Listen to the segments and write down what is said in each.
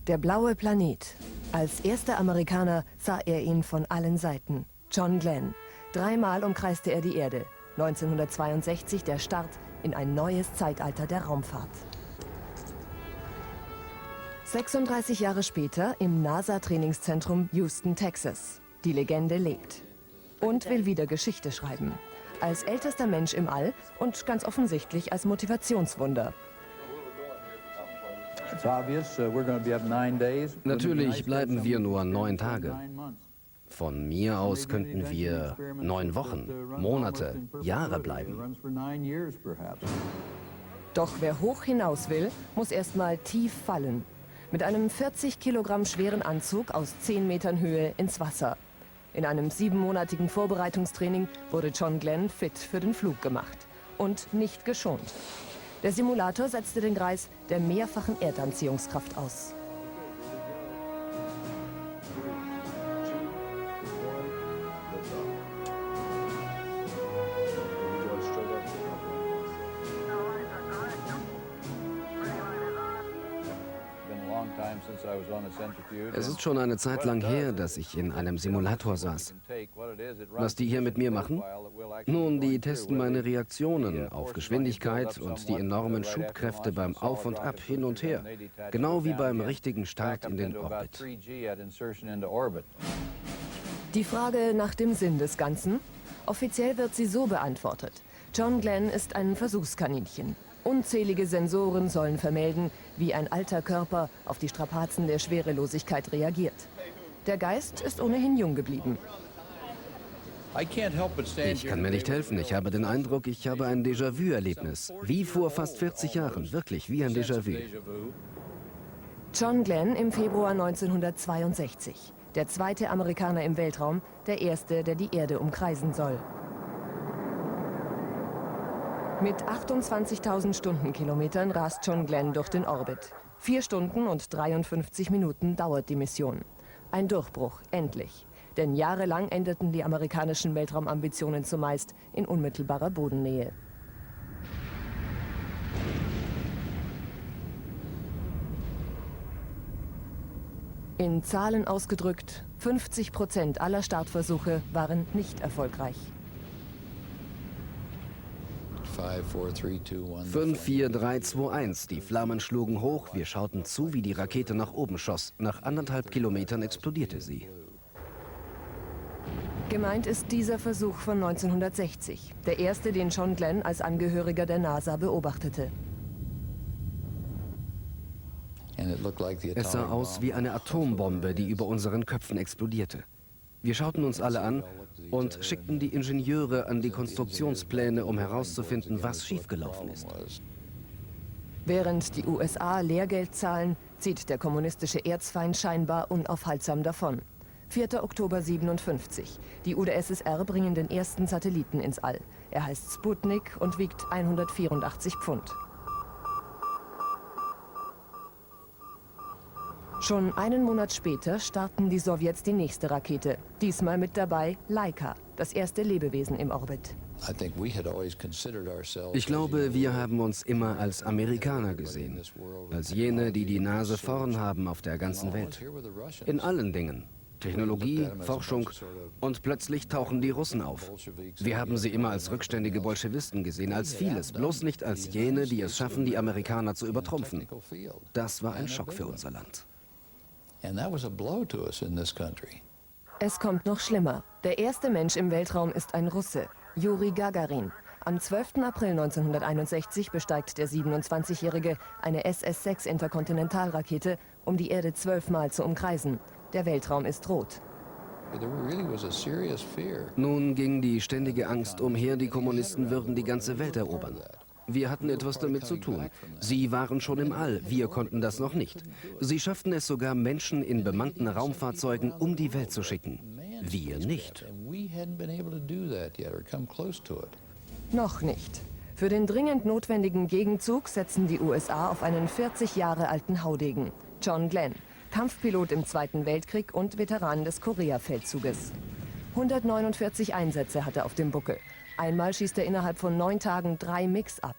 Der blaue Planet. Als erster Amerikaner sah er ihn von allen Seiten. John Glenn. 3-mal umkreiste er die Erde. 1962 der Start in ein neues Zeitalter der Raumfahrt. 36 Jahre später im NASA-Trainingszentrum Houston, Texas. Die Legende lebt. Und will wieder Geschichte schreiben. Als ältester Mensch im All und ganz offensichtlich als Motivationswunder. Natürlich bleiben wir nur 9 Tage. Von mir aus könnten wir 9 Wochen, Monate, Jahre bleiben. Doch wer hoch hinaus will, muss erst mal tief fallen. Mit einem 40 Kilogramm schweren Anzug aus 10 Metern Höhe ins Wasser. In einem 7-monatigen Vorbereitungstraining wurde John Glenn fit für den Flug gemacht. Und nicht geschont. Der Simulator setzte den Kreis der mehrfachen Erdanziehungskraft aus. Es ist schon eine Zeit lang her, dass ich in einem Simulator saß. Was die hier mit mir machen? Nun, die testen meine Reaktionen auf Geschwindigkeit und die enormen Schubkräfte beim Auf und Ab, hin und her. Genau wie beim richtigen Start in den Orbit. Die Frage nach dem Sinn des Ganzen? Offiziell wird sie so beantwortet. John Glenn ist ein Versuchskaninchen. Unzählige Sensoren sollen vermelden, wie ein alter Körper auf die Strapazen der Schwerelosigkeit reagiert. Der Geist ist ohnehin jung geblieben. Ich kann mir nicht helfen. Ich habe den Eindruck, ich habe ein Déjà-vu-Erlebnis. Wie vor fast 40 Jahren. Wirklich, wie ein Déjà-vu. John Glenn im Februar 1962. Der zweite Amerikaner im Weltraum, der erste, der die Erde umkreisen soll. Mit 28.000 Stundenkilometern rast John Glenn durch den Orbit. 4 Stunden und 53 Minuten dauert die Mission. Ein Durchbruch, endlich. Denn jahrelang endeten die amerikanischen Weltraumambitionen zumeist in unmittelbarer Bodennähe. In Zahlen ausgedrückt, 50% aller Startversuche waren nicht erfolgreich. 5, 4, 3, 2, 1. Die Flammen schlugen hoch. Wir schauten zu, wie die Rakete nach oben schoss. Nach 1,5 Kilometern explodierte sie. Gemeint ist dieser Versuch von 1960. Der erste, den John Glenn als Angehöriger der NASA beobachtete. Es sah aus wie eine Atombombe, die über unseren Köpfen explodierte. Wir schauten uns alle an und schickten die Ingenieure an die Konstruktionspläne, um herauszufinden, was schiefgelaufen ist. Während die USA Lehrgeld zahlen, zieht der kommunistische Erzfeind scheinbar unaufhaltsam davon. 4. Oktober 57. Die UdSSR bringen den ersten Satelliten ins All. Er heißt Sputnik und wiegt 184 Pfund. Schon einen Monat später starten die Sowjets die nächste Rakete. Diesmal mit dabei Laika, das erste Lebewesen im Orbit. Ich glaube, wir haben uns immer als Amerikaner gesehen. Als jene, die die Nase vorn haben auf der ganzen Welt. In allen Dingen. Technologie, Forschung und plötzlich tauchen die Russen auf. Wir haben sie immer als rückständige Bolschewisten gesehen, als vieles, bloß nicht als jene, die es schaffen, die Amerikaner zu übertrumpfen. Das war ein Schock für unser Land. Es kommt noch schlimmer. Der erste Mensch im Weltraum ist ein Russe, Juri Gagarin. Am 12. April 1961 besteigt der 27-Jährige eine SS-6 Interkontinentalrakete, um die Erde 12-mal zu umkreisen. Der Weltraum ist rot. Nun ging die ständige Angst umher, die Kommunisten würden die ganze Welt erobern. Wir hatten etwas damit zu tun. Sie waren schon im All, wir konnten das noch nicht. Sie schafften es sogar, Menschen in bemannten Raumfahrzeugen um die Welt zu schicken. Wir nicht. Noch nicht. Für den dringend notwendigen Gegenzug setzen die USA auf einen 40 Jahre alten Haudegen, John Glenn, Kampfpilot im Zweiten Weltkrieg und Veteran des Korea-Feldzuges. 149 Einsätze hat er auf dem Buckel. Einmal schießt er innerhalb von 9 Tagen 3 MiGs ab.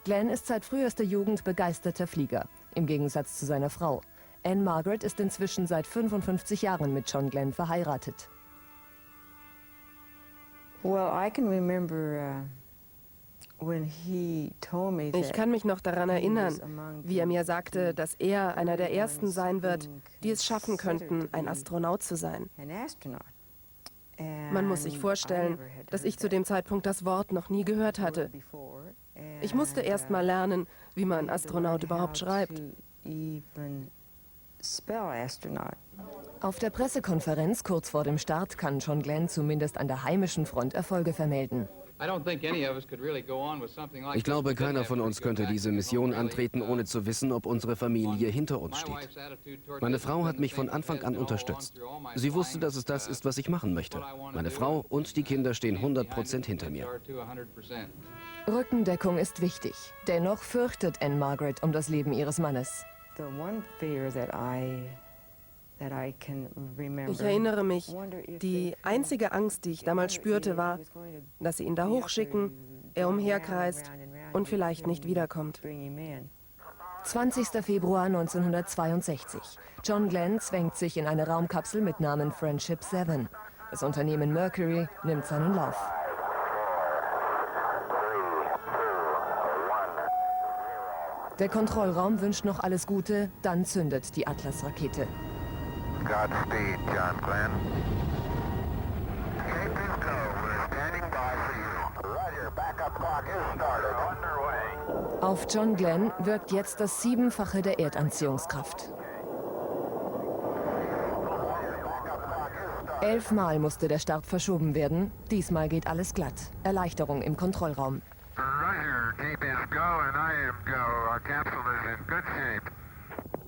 Glenn ist seit frühester Jugend begeisterter Flieger, im Gegensatz zu seiner Frau. Anne Margaret ist inzwischen seit 55 Jahren mit John Glenn verheiratet. Ich kann mich noch daran erinnern, wie er mir sagte, dass er einer der Ersten sein wird, die es schaffen könnten, ein Astronaut zu sein. Man muss sich vorstellen, dass ich zu dem Zeitpunkt das Wort noch nie gehört hatte. Ich musste erst mal lernen, wie man Astronaut überhaupt schreibt. Auf der Pressekonferenz kurz vor dem Start kann John Glenn zumindest an der heimischen Front Erfolge vermelden. Ich glaube, keiner von uns könnte diese Mission antreten, ohne zu wissen, ob unsere Familie hinter uns steht. Meine Frau hat mich von Anfang an unterstützt. Sie wusste, dass es das ist, was ich machen möchte. Meine Frau und die Kinder stehen 100% hinter mir. Rückendeckung ist wichtig. Dennoch fürchtet Anne Margaret um das Leben ihres Mannes. Ich erinnere mich, die einzige Angst, die ich damals spürte, war, dass sie ihn da hochschicken, er umherkreist und vielleicht nicht wiederkommt. 20. Februar 1962. John Glenn zwängt sich in eine Raumkapsel mit Namen Friendship 7. Das Unternehmen Mercury nimmt seinen Lauf. Der Kontrollraum wünscht noch alles Gute, dann zündet die Atlas-Rakete. Godspeed, John Glenn. Tape is go. We're standing by for you. Roger, backup clock is started. Underway. Auf John Glenn wirkt jetzt das 7-fache der Erdanziehungskraft. 11-mal musste der Start verschoben werden. Diesmal geht alles glatt. Erleichterung im Kontrollraum. Roger, tape is go and I am go. Our capsule is in good shape.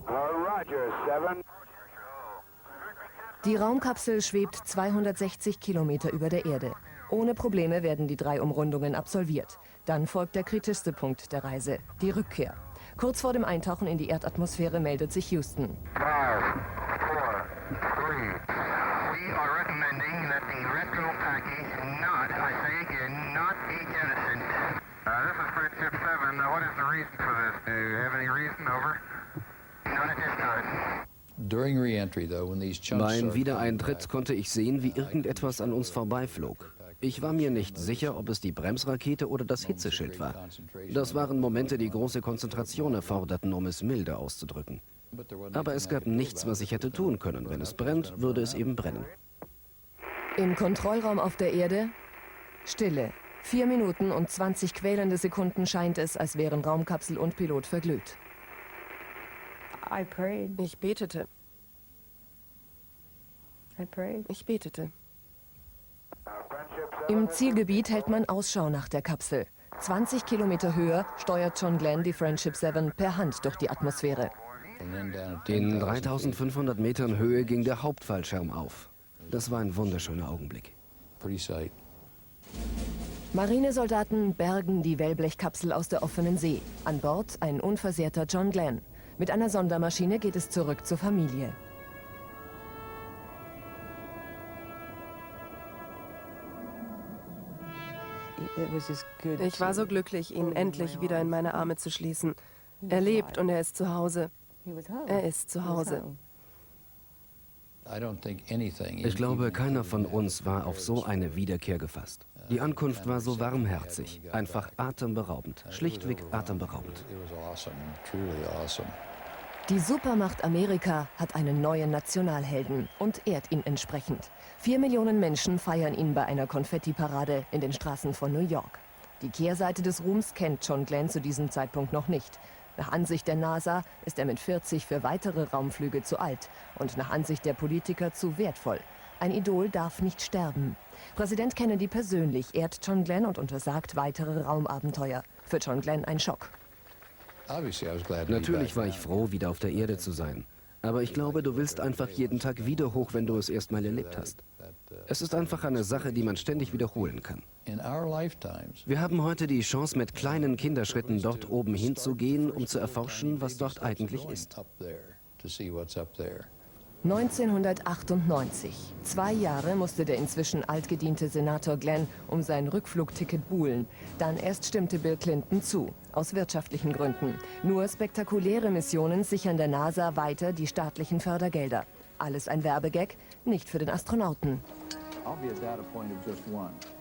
Roger, 7. Die Raumkapsel schwebt 260 Kilometer über der Erde. Ohne Probleme werden die 3 Umrundungen absolviert. Dann folgt der kritischste Punkt der Reise, die Rückkehr. Kurz vor dem Eintauchen in die Erdatmosphäre meldet sich Houston. 5, 4, 3. We are recommending that the retro package not, I say again, not be jettisoned. This is Friendship 7. What is the reason for this? Do you have any reason? Over? None at this time. Beim Wiedereintritt konnte ich sehen, wie irgendetwas an uns vorbeiflog. Ich war mir nicht sicher, ob es die Bremsrakete oder das Hitzeschild war. Das waren Momente, die große Konzentration erforderten, um es milde auszudrücken. Aber es gab nichts, was ich hätte tun können. Wenn es brennt, würde es eben brennen. Im Kontrollraum auf der Erde Stille. 4 Minuten und 20 quälende Sekunden scheint es, als wären Raumkapsel und Pilot verglüht. Ich betete. Ich betete. Im Zielgebiet hält man Ausschau nach der Kapsel. 20 Kilometer höher steuert John Glenn die Friendship 7 per Hand durch die Atmosphäre. In 3500 Metern Höhe ging der Hauptfallschirm auf. Das war ein wunderschöner Augenblick. Marinesoldaten bergen die Wellblechkapsel aus der offenen See. An Bord ein unversehrter John Glenn. Mit einer Sondermaschine geht es zurück zur Familie. Ich war so glücklich, ihn endlich wieder in meine Arme zu schließen. Er lebt und er ist zu Hause. Er ist zu Hause. Ich glaube, keiner von uns war auf so eine Wiederkehr gefasst. Die Ankunft war so warmherzig, einfach atemberaubend, schlichtweg atemberaubend. Die Supermacht Amerika hat einen neuen Nationalhelden und ehrt ihn entsprechend. 4 Millionen Menschen feiern ihn bei einer Konfettiparade in den Straßen von New York. Die Kehrseite des Ruhms kennt John Glenn zu diesem Zeitpunkt noch nicht. Nach Ansicht der NASA ist er mit 40 für weitere Raumflüge zu alt und nach Ansicht der Politiker zu wertvoll. Ein Idol darf nicht sterben. Präsident Kennedy persönlich ehrt John Glenn und untersagt weitere Raumabenteuer. Für John Glenn ein Schock. Natürlich war ich froh, wieder auf der Erde zu sein. Aber ich glaube, du willst einfach jeden Tag wieder hoch, wenn du es erst mal erlebt hast. Es ist einfach eine Sache, die man ständig wiederholen kann. Wir haben heute die Chance, mit kleinen Kinderschritten dort oben hinzugehen, um zu erforschen, was dort eigentlich ist. 1998. 2 Jahre musste der inzwischen altgediente Senator Glenn um sein Rückflugticket buhlen. Dann erst stimmte Bill Clinton zu, aus wirtschaftlichen Gründen. Nur spektakuläre Missionen sichern der NASA weiter die staatlichen Fördergelder. Alles ein Werbegag, nicht für den Astronauten.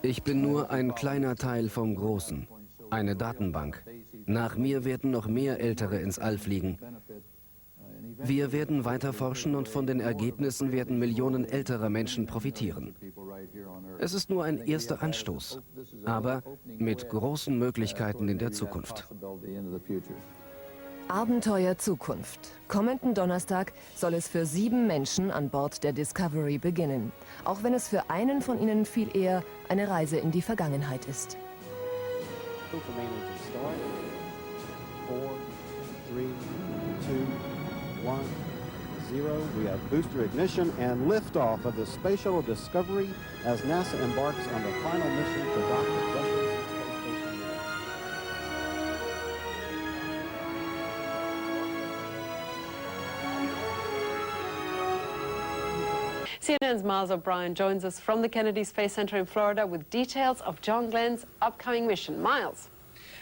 Ich bin nur ein kleiner Teil vom Großen. Eine Datenbank. Nach mir werden noch mehr Ältere ins All fliegen. Wir werden weiter forschen und von den Ergebnissen werden Millionen älterer Menschen profitieren. Es ist nur ein erster Anstoß, aber mit großen Möglichkeiten in der Zukunft. Abenteuer Zukunft. Kommenden Donnerstag soll es für 7 Menschen an Bord der Discovery beginnen. Auch wenn es für einen von ihnen viel eher eine Reise in die Vergangenheit ist. 0. We have booster ignition and liftoff of the Space Shuttle Discovery as NASA embarks on the final mission to dock with Russia's Space Station. CNN's Miles O'Brien joins us from the Kennedy Space Center in Florida with details of John Glenn's upcoming mission. Miles.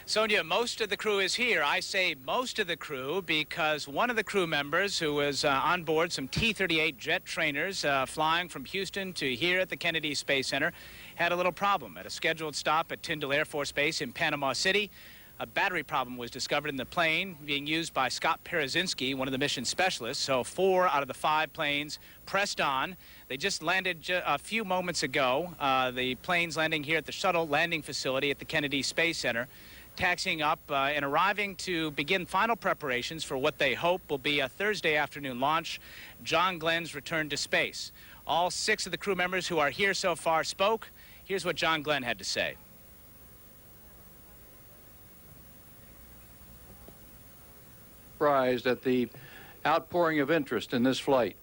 Sonia, most of the crew is here. I say most of the crew because one of the crew members who was on board some T-38 jet trainers flying from Houston to here at the Kennedy Space Center had a little problem. At a scheduled stop at Tyndall Air Force Base in Panama City, a battery problem was discovered in the plane being used by Scott Parazynski, one of the mission specialists. So 4 out of the 5 planes pressed on. They just landed a few moments ago. The planes landing here at the Shuttle landing facility at the Kennedy Space Center, taxiing up and arriving to begin final preparations for what they hope will be a Thursday afternoon launch, John Glenn's return to space. All 6 of the crew members who are here so far spoke. Here's what John Glenn had to say. Surprised at the outpouring of interest in this flight.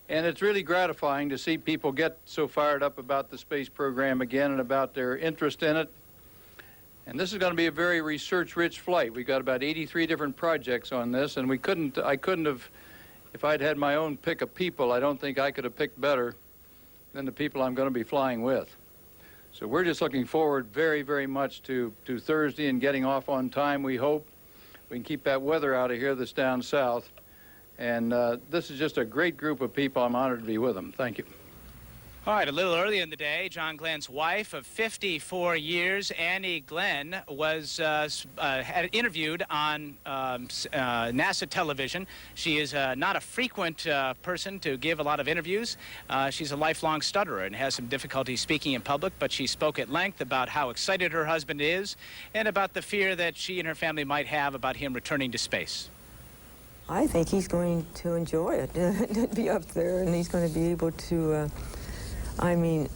And it's really gratifying to see people get so fired up about the space program again and about their interest in it. And this is going to be a very research-rich flight. We've got about 83 different projects on this, and I couldn't have, if I'd had my own pick of people, I don't think I could have picked better than the people I'm going to be flying with. So we're just looking forward very, very much to Thursday and getting off on time, we hope. We can keep that weather out of here that's down south. And this is just a great group of people. I'm honored to be with them. Thank you. All right, a little earlier in the day, John Glenn's wife of 54 years, Annie Glenn, was interviewed on NASA television. She is not a frequent person to give a lot of interviews. She's a lifelong stutterer and has some difficulty speaking in public, but she spoke at length about how excited her husband is and about the fear that she and her family might have about him returning to space. I think he's going to enjoy it, to be up there, and he's going to be able to... I mean,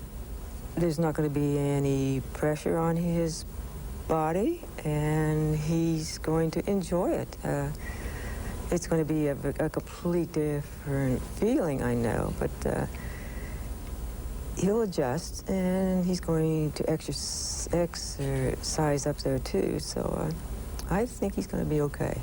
there's not going to be any pressure on his body, and he's going to enjoy it. It's going to be a complete different feeling, I know, but he'll adjust, and he's going to exercise up there, too, so I think he's going to be okay.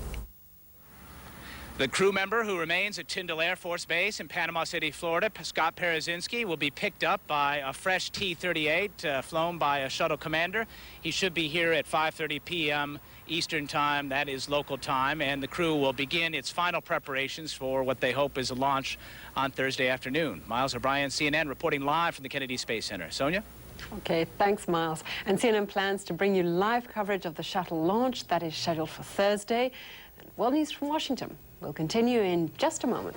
The crew member who remains at Tyndall Air Force Base in Panama City, Florida, Scott Parazynski, will be picked up by a fresh T-38 flown by a shuttle commander. He should be here at 5:30 p.m. Eastern Time, that is local time, and the crew will begin its final preparations for what they hope is a launch on Thursday afternoon. Miles O'Brien, CNN, reporting live from the Kennedy Space Center. Sonia? Okay, thanks, Miles. And CNN plans to bring you live coverage of the shuttle launch that is scheduled for Thursday. And World News from Washington will continue in just a moment.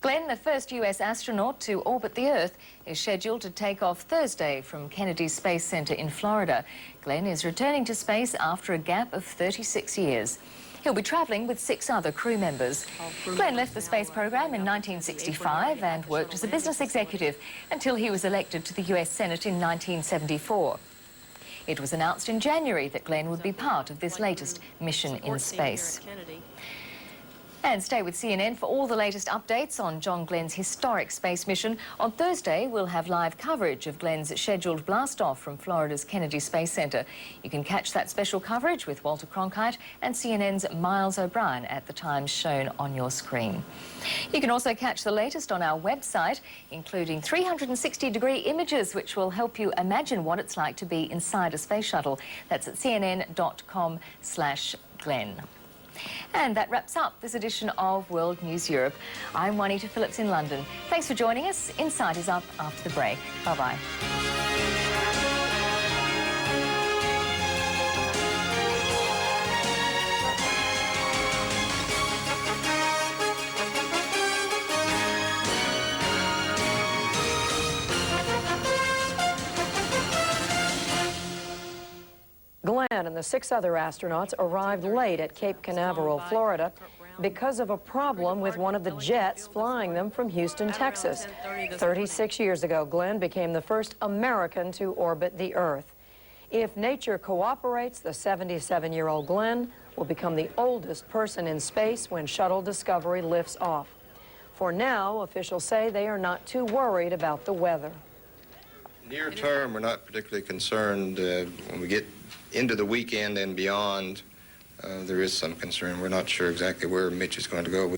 Glenn, the first U.S. astronaut to orbit the Earth, is scheduled to take off Thursday from Kennedy Space Center in Florida. Glenn is returning to space after a gap of 36 years. He'll be traveling with 6 other crew members. Glenn left the space program in 1965 and worked as a business executive until he was elected to the U.S. Senate in 1974. It was announced in January that Glenn would be part of this latest mission in space. And stay with CNN for all the latest updates on John Glenn's historic space mission. On Thursday, we'll have live coverage of Glenn's scheduled blast-off from Florida's Kennedy Space Center. You can catch that special coverage with Walter Cronkite and CNN's Miles O'Brien at the times shown on your screen. You can also catch the latest on our website, including 360-degree images, which will help you imagine what it's like to be inside a space shuttle. That's at cnn.com/Glenn. And that wraps up this edition of World News Europe. I'm Juanita Phillips in London. Thanks for joining us. Insight is up after the break. Bye-bye. Glenn and the 6 other astronauts arrived late at Cape Canaveral, Florida, because of a problem with one of the jets flying them from Houston, Texas. 36 years ago, Glenn became the first American to orbit the Earth. If nature cooperates, the 77-year-old Glenn will become the oldest person in space when Shuttle Discovery lifts off. For now, officials say they are not too worried about the weather. Near term, we're not particularly concerned. When we get into the weekend and beyond, there is some concern. We're not sure exactly where Mitch is going to go.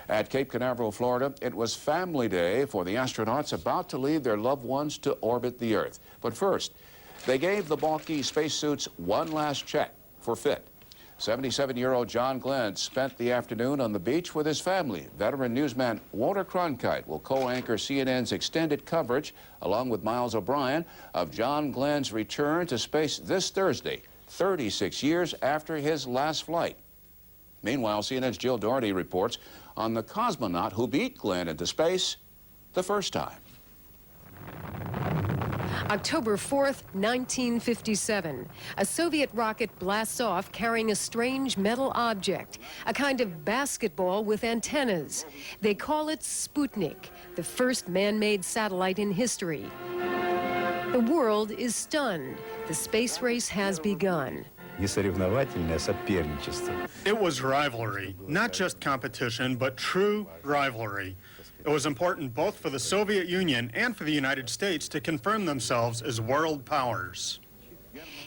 At Cape Canaveral, Florida, it was family day for the astronauts about to leave their loved ones to orbit the Earth. But first, they gave the bulky spacesuits one last check for fit. 77-year-old John Glenn spent the afternoon on the beach with his family. Veteran newsman Walter Cronkite will co-anchor CNN's extended coverage, along with Miles O'Brien, of John Glenn's return to space this Thursday, 36 years after his last flight. Meanwhile, CNN's Jill Doherty reports on the cosmonaut who beat Glenn into space the first time. October 4th, 1957. A Soviet rocket blasts off carrying a strange metal object, a kind of basketball with antennas. They call it Sputnik, the first man-made satellite in history. The world is stunned. The space race has begun. It was rivalry, not just competition, but true rivalry. It was important both for the Soviet Union and for the United States to confirm themselves as world powers.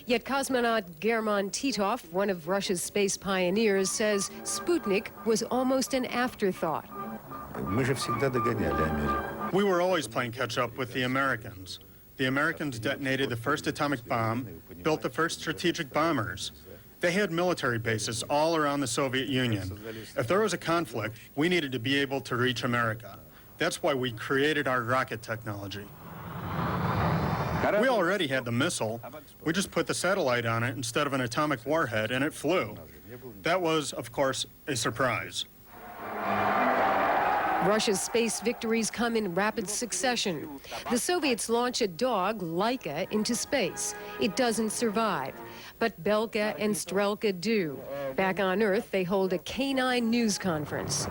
Yet cosmonaut German Titov, one of Russia's space pioneers, says Sputnik was almost an afterthought. We were always playing catch-up with the Americans. The Americans detonated the first atomic bomb, built the first strategic bombers. They had military bases all around the Soviet Union. If there was a conflict, we needed to be able to reach America. That's why we created our rocket technology. We already had the missile. We just put the satellite on it instead of an atomic warhead, and it flew. That was, of course, a surprise. Russia's space victories come in rapid succession. The Soviets launch a dog, Laika, into space. It doesn't survive. But Belka and Strelka do. Back on Earth, they hold a canine news conference.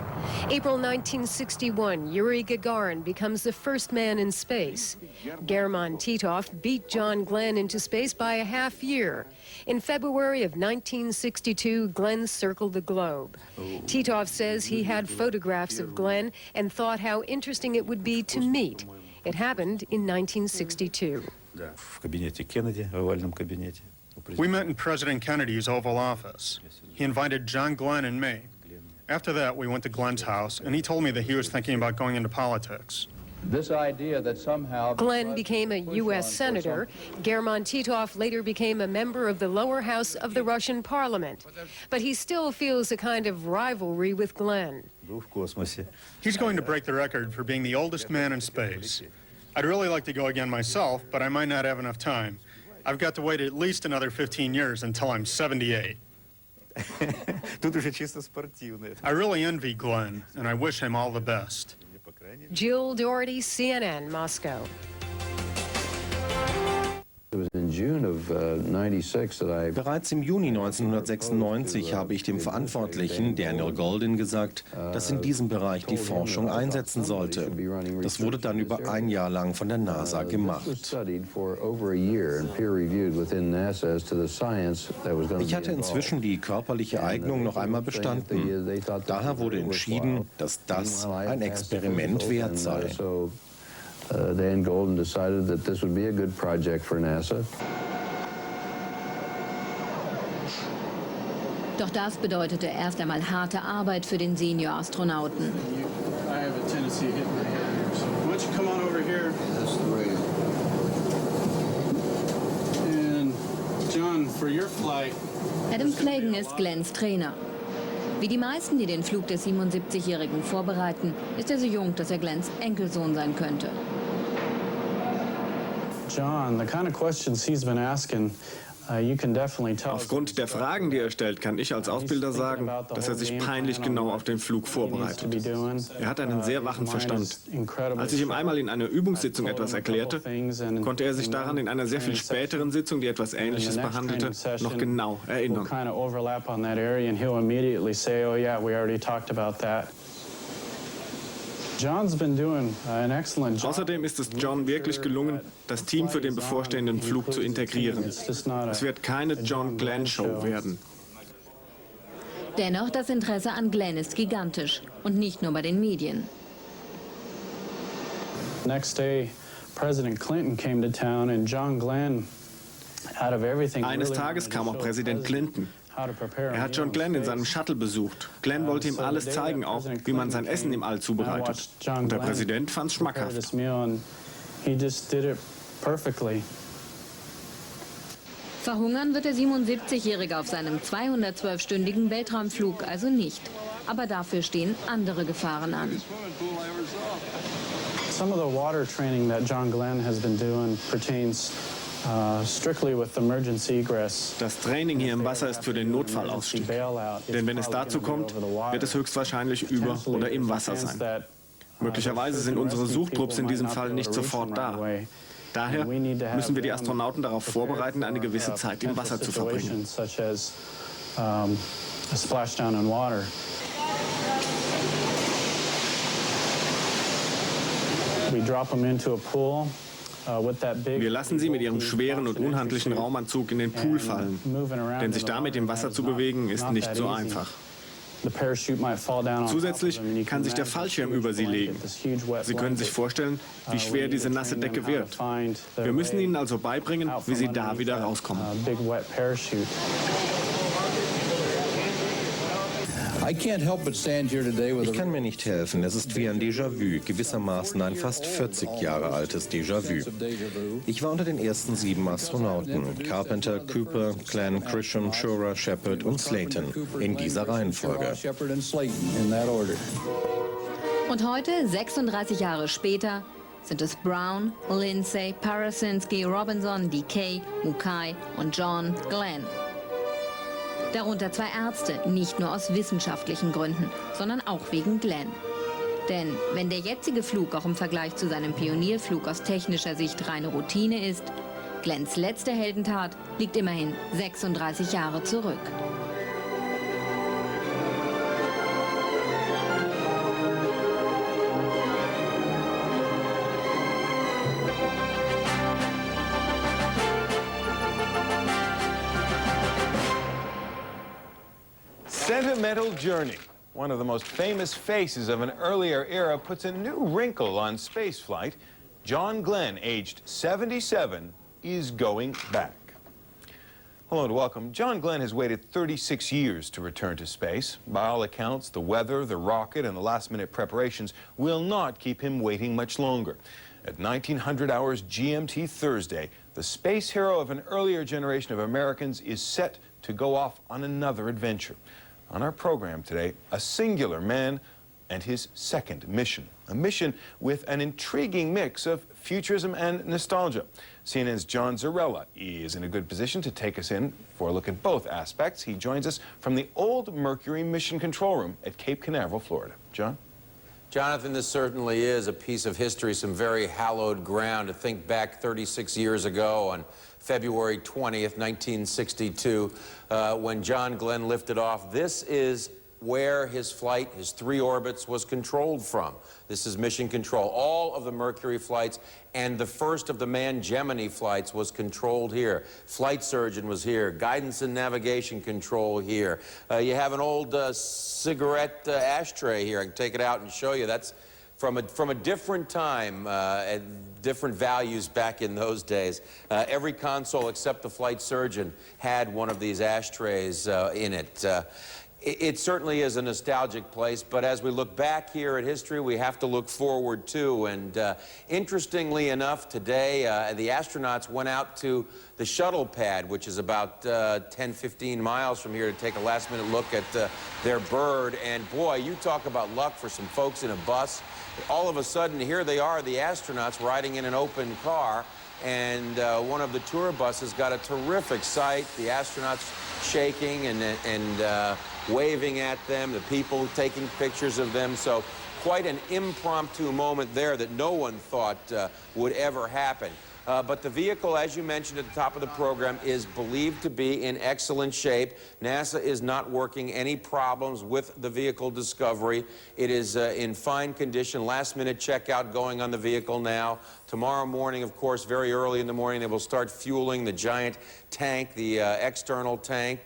April 1961, Yuri Gagarin becomes the first man in space. German Titov beat John Glenn into space by a half year. In February of 1962, Glenn circled the globe. Titov says he had photographs of Glenn and thought how interesting it would be to meet. It happened in 1962. We met in President Kennedy's Oval Office. He invited John Glenn and me. After that, we went to Glenn's house, and he told me that he was thinking about going into politics. This idea that somehow Glenn became a U.S. senator. German Titov later became a member of the lower house of the Russian parliament. But he still feels a kind of rivalry with Glenn. He's going to break the record for being the oldest man in space. I'd really like to go again myself, but I might not have enough time. I've got to wait at least another 15 years until I'm 78. I really envy Glenn, and I wish him all the best. Jill Doherty, CNN, Moscow. It was in June Bereits im Juni 1996 habe ich dem Verantwortlichen, Daniel Goldin, gesagt, dass in diesem Bereich die Forschung einsetzen sollte. Das wurde dann über ein Jahr lang von der NASA gemacht. Ich hatte inzwischen die körperliche Eignung noch einmal bestanden. Daher wurde entschieden, dass das ein Experiment wert sei. Dan Goldin decided that this would be a good project for NASA. Doch das bedeutete erst einmal harte Arbeit für den Senior-Astronauten. I have a tendency of hitting my head here, so why don't you come on over here? That's the radio. And John, for your flight. Adam Clayton ist Glens Trainer. Wie die meisten, die den Flug des 77-Jährigen vorbereiten, ist er so jung, dass er Glens Enkelsohn sein könnte. John, the kind of questions he's been asking, you can definitely tell. Aufgrund der Fragen, die er stellt, kann ich als Ausbilder sagen, dass er sich peinlich genau auf den Flug vorbereitet. Er hat einen sehr wachen Verstand. Als ich ihm einmal in einer Übungssitzung etwas erklärte, konnte er sich daran in einer sehr viel späteren Sitzung, die etwas Ähnliches behandelte, noch genau erinnern. Außerdem ist es John wirklich gelungen, das Team für den bevorstehenden Flug zu integrieren. Es wird keine John-Glenn-Show werden. Dennoch, das Interesse an Glenn ist gigantisch. Und nicht nur bei den Medien. Next day, President Clinton came to town and John Glenn, out of everything. Eines Tages kam auch Präsident Clinton. Er hat John Glenn in seinem Shuttle besucht. Glenn wollte ihm alles zeigen, auch wie man sein Essen im All zubereitet. Und der Präsident fand es schmackhaft. Verhungern wird der 77-Jährige auf seinem 212-stündigen Weltraumflug also nicht. Aber dafür stehen andere Gefahren an. Some of the water training that John Glenn has been doing pertains strictly with emergency egress. Das Training hier im Wasser ist für den Notfallausstieg. Denn wenn es dazu kommt, wird es höchstwahrscheinlich über oder im Wasser sein. Möglicherweise sind unsere Suchtrupps in diesem Fall nicht sofort da. Daher müssen wir die Astronauten darauf vorbereiten, eine gewisse Zeit im Wasser zu verbringen. We drop them into a pool. Wir lassen sie mit ihrem schweren und unhandlichen Raumanzug in den Pool fallen, denn sich damit im Wasser zu bewegen, ist nicht so einfach. Zusätzlich kann sich der Fallschirm über sie legen. Sie können sich vorstellen, wie schwer diese nasse Decke wird. Wir müssen ihnen also beibringen, wie sie da wieder rauskommen. Ich kann mir nicht helfen, es ist wie ein Déjà-vu, gewissermaßen ein fast 40 Jahre altes Déjà-vu. Ich war unter den ersten 7 Astronauten, Carpenter, Cooper, Glenn, Grisham, Shura, Shepard und Slayton, in dieser Reihenfolge. Und heute, 36 Jahre später, sind es Brown, Lindsay, Parasinski, Robinson, Decay, Mukai und John Glenn. Darunter 2 Ärzte, nicht nur aus wissenschaftlichen Gründen, sondern auch wegen Glenn. Denn wenn der jetzige Flug auch im Vergleich zu seinem Pionierflug aus technischer Sicht reine Routine ist, Glenns letzte Heldentat liegt immerhin 36 Jahre zurück. Sentimental Journey. One of the most famous faces of an earlier era puts a new wrinkle on spaceflight. John Glenn, aged 77, is going back. Hello and welcome. John Glenn has waited 36 years to return to space. By all accounts, the weather, the rocket, and the last-minute preparations will not keep him waiting much longer. At 1900 hours GMT Thursday, the space hero of an earlier generation of Americans is set to go off on another adventure. On our program today, a singular man and his second mission. A mission with an intriguing mix of futurism and nostalgia. CNN's John Zarella is in a good position to take us in for a look at both aspects. He joins us from the old Mercury Mission Control Room at Cape Canaveral, Florida. John? Jonathan, this certainly is a piece of history, some very hallowed ground. To think back 36 years ago on February 20th, 1962, when John Glenn lifted off, this is where his flight, his 3 orbits, was controlled from. This is mission control. All of the Mercury flights and the first of the manned Gemini flights was controlled here. Flight surgeon was here. Guidance and navigation control here. You have an old cigarette ashtray here. I can take it out and show you. That's from a different time, at different values back in those days. Every console except the flight surgeon had one of these ashtrays in it. It certainly is a nostalgic place, but as we look back here at history, we have to look forward too. And interestingly enough, today the astronauts went out to the Shuttle pad, which is about 10, 15 miles from here, to take a last-minute look at their bird. And boy, you talk about luck for some folks in a bus. All of a sudden, here they are, the astronauts riding in an open car, and one of the tour buses got a terrific sight. The astronauts shaking and waving at them, the people taking pictures of them. So quite an impromptu moment there that no one thought would ever happen. But the vehicle, as you mentioned at the top of the program, is believed to be in excellent shape. NASA is not working any problems with the vehicle Discovery. It is in fine condition. Last-minute checkout going on the vehicle now. Tomorrow morning, of course, very early in the morning, they will start fueling the giant tank, the external tank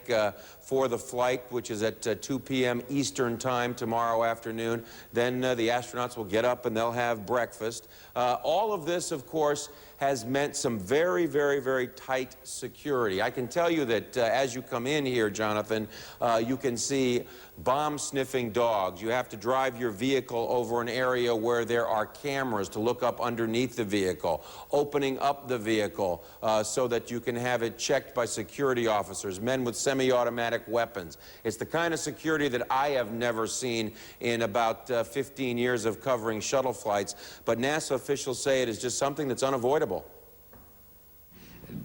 for the flight, which is at 2 p.m. Eastern time tomorrow afternoon. Then the astronauts will get up and they'll have breakfast. All of this, of course, has meant some very, very, very tight security. I can tell you that as you come in here, Jonathan, you can see bomb-sniffing dogs. You have to drive your vehicle over an area where there are cameras to look up underneath the vehicle, opening up the vehicle so that you can have it checked by security officers, men with semi-automatic weapons. It's the kind of security that I have never seen in about 15 years of covering shuttle flights, but NASA officials say it is just something that's unavoidable.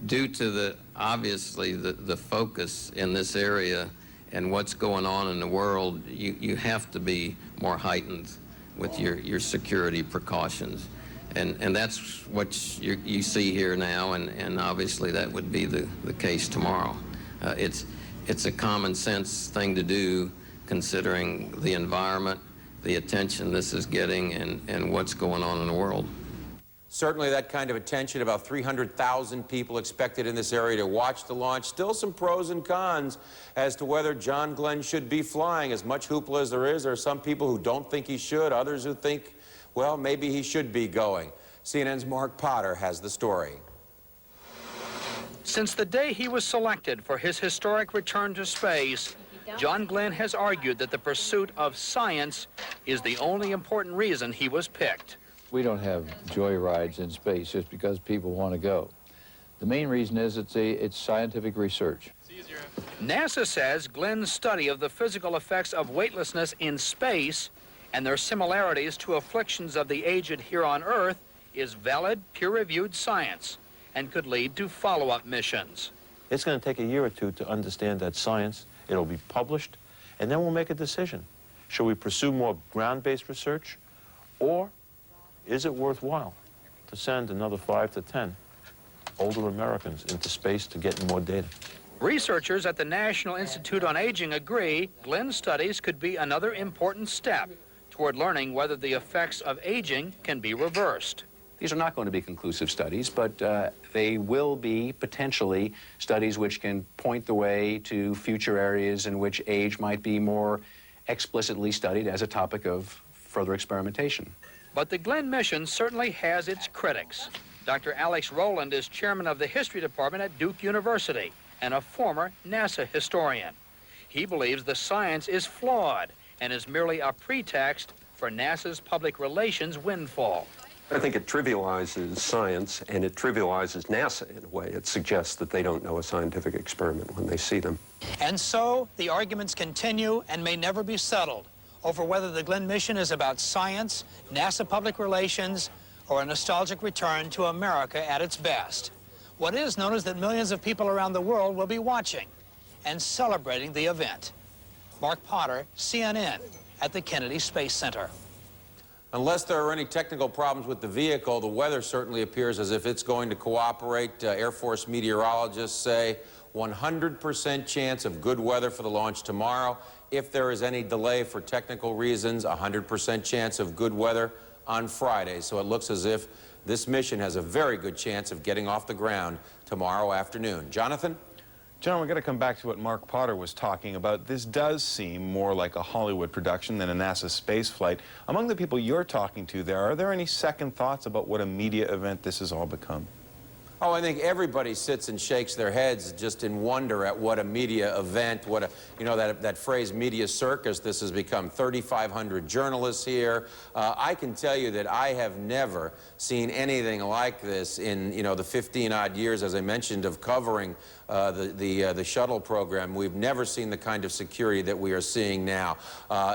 Due to obviously the focus in this area and what's going on in the world, you have to be more heightened with your security precautions. And that's what you see here now, and obviously that would be the case tomorrow. It's a common sense thing to do, considering the environment, the attention this is getting, and what's going on in the world. Certainly that kind of attention, about 300,000 people expected in this area to watch the launch. Still some pros and cons as to whether John Glenn should be flying. As much hoopla as there is, there are some people who don't think he should, others who think, well, maybe he should be going. CNN's Mark Potter has the story. Since the day he was selected for his historic return to space, John Glenn has argued that the pursuit of science is the only important reason he was picked. We don't have joyrides in space just because people want to go. The main reason is it's scientific research. NASA says Glenn's study of the physical effects of weightlessness in space and their similarities to afflictions of the aged here on Earth is valid, peer-reviewed science and could lead to follow-up missions. It's going to take a year or two to understand that science. It'll be published, and then we'll make a decision. Shall we pursue more ground-based research, or is it worthwhile to send another 5 to 10 older Americans into space to get more data? Researchers at the National Institute on Aging agree Glenn's studies could be another important step toward learning whether the effects of aging can be reversed. These are not going to be conclusive studies, but they will be potentially studies which can point the way to future areas in which age might be more explicitly studied as a topic of further experimentation. But the Glenn mission certainly has its critics. Dr. Alex Rowland is chairman of the history department at Duke University and a former NASA historian. He believes the science is flawed and is merely a pretext for NASA's public relations windfall. I think it trivializes science, and it trivializes NASA in a way. It suggests that they don't know a scientific experiment when they see them. And so the arguments continue and may never be settled over whether the Glenn mission is about science, NASA public relations, or a nostalgic return to America at its best. What is known is that millions of people around the world will be watching and celebrating the event. Mark Potter, CNN, at the Kennedy Space Center. Unless there are any technical problems with the vehicle, the weather certainly appears as if it's going to cooperate. Air Force meteorologists say 100% chance of good weather for the launch tomorrow. If there is any delay for technical reasons, 100% chance of good weather on Friday. So it looks as if this mission has a very good chance of getting off the ground tomorrow afternoon. Jonathan? John, we're going to come back to what Mark Potter was talking about. This does seem more like a Hollywood production than a NASA space flight. Among the people you're talking to there, are there any second thoughts about what a media event this has all become? Oh, I think everybody sits and shakes their heads just in wonder at what a media event, what a, you know, that phrase media circus this has become. 3,500 journalists here. I can tell you that I have never seen anything like this in, you know, the 15-odd years, as I mentioned, of covering the shuttle program. We've never seen the kind of security that we are seeing now.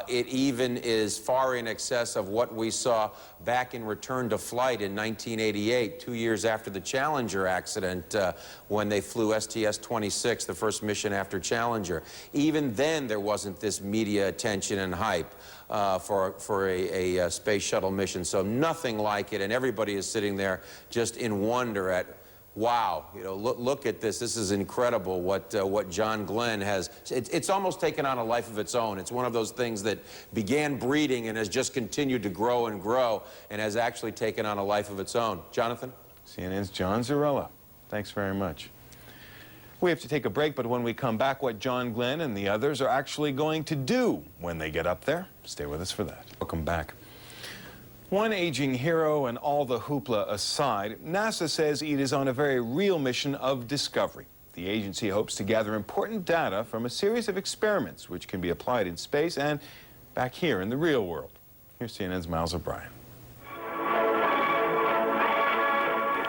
It even is far in excess of what we saw back in Return to Flight in 1988, 2 years after the Challenger accident, when they flew STS-95, the first mission after Challenger. Even then, there wasn't this media attention and hype for a space shuttle mission. So nothing like it, and everybody is sitting there just in wonder at, wow, you know, look at this. This is incredible what John Glenn has. It's almost taken on a life of its own. It's one of those things that began breeding and has just continued to grow and grow and has actually taken on a life of its own. Jonathan? CNN's John Zarella. Thanks very much. We have to take a break, but when we come back, what John Glenn and the others are actually going to do when they get up there. Stay with us for that. Welcome back. One aging hero and all the hoopla aside, NASA says it is on a very real mission of discovery. The agency hopes to gather important data from a series of experiments which can be applied in space and back here in the real world. Here's CNN's Miles O'Brien.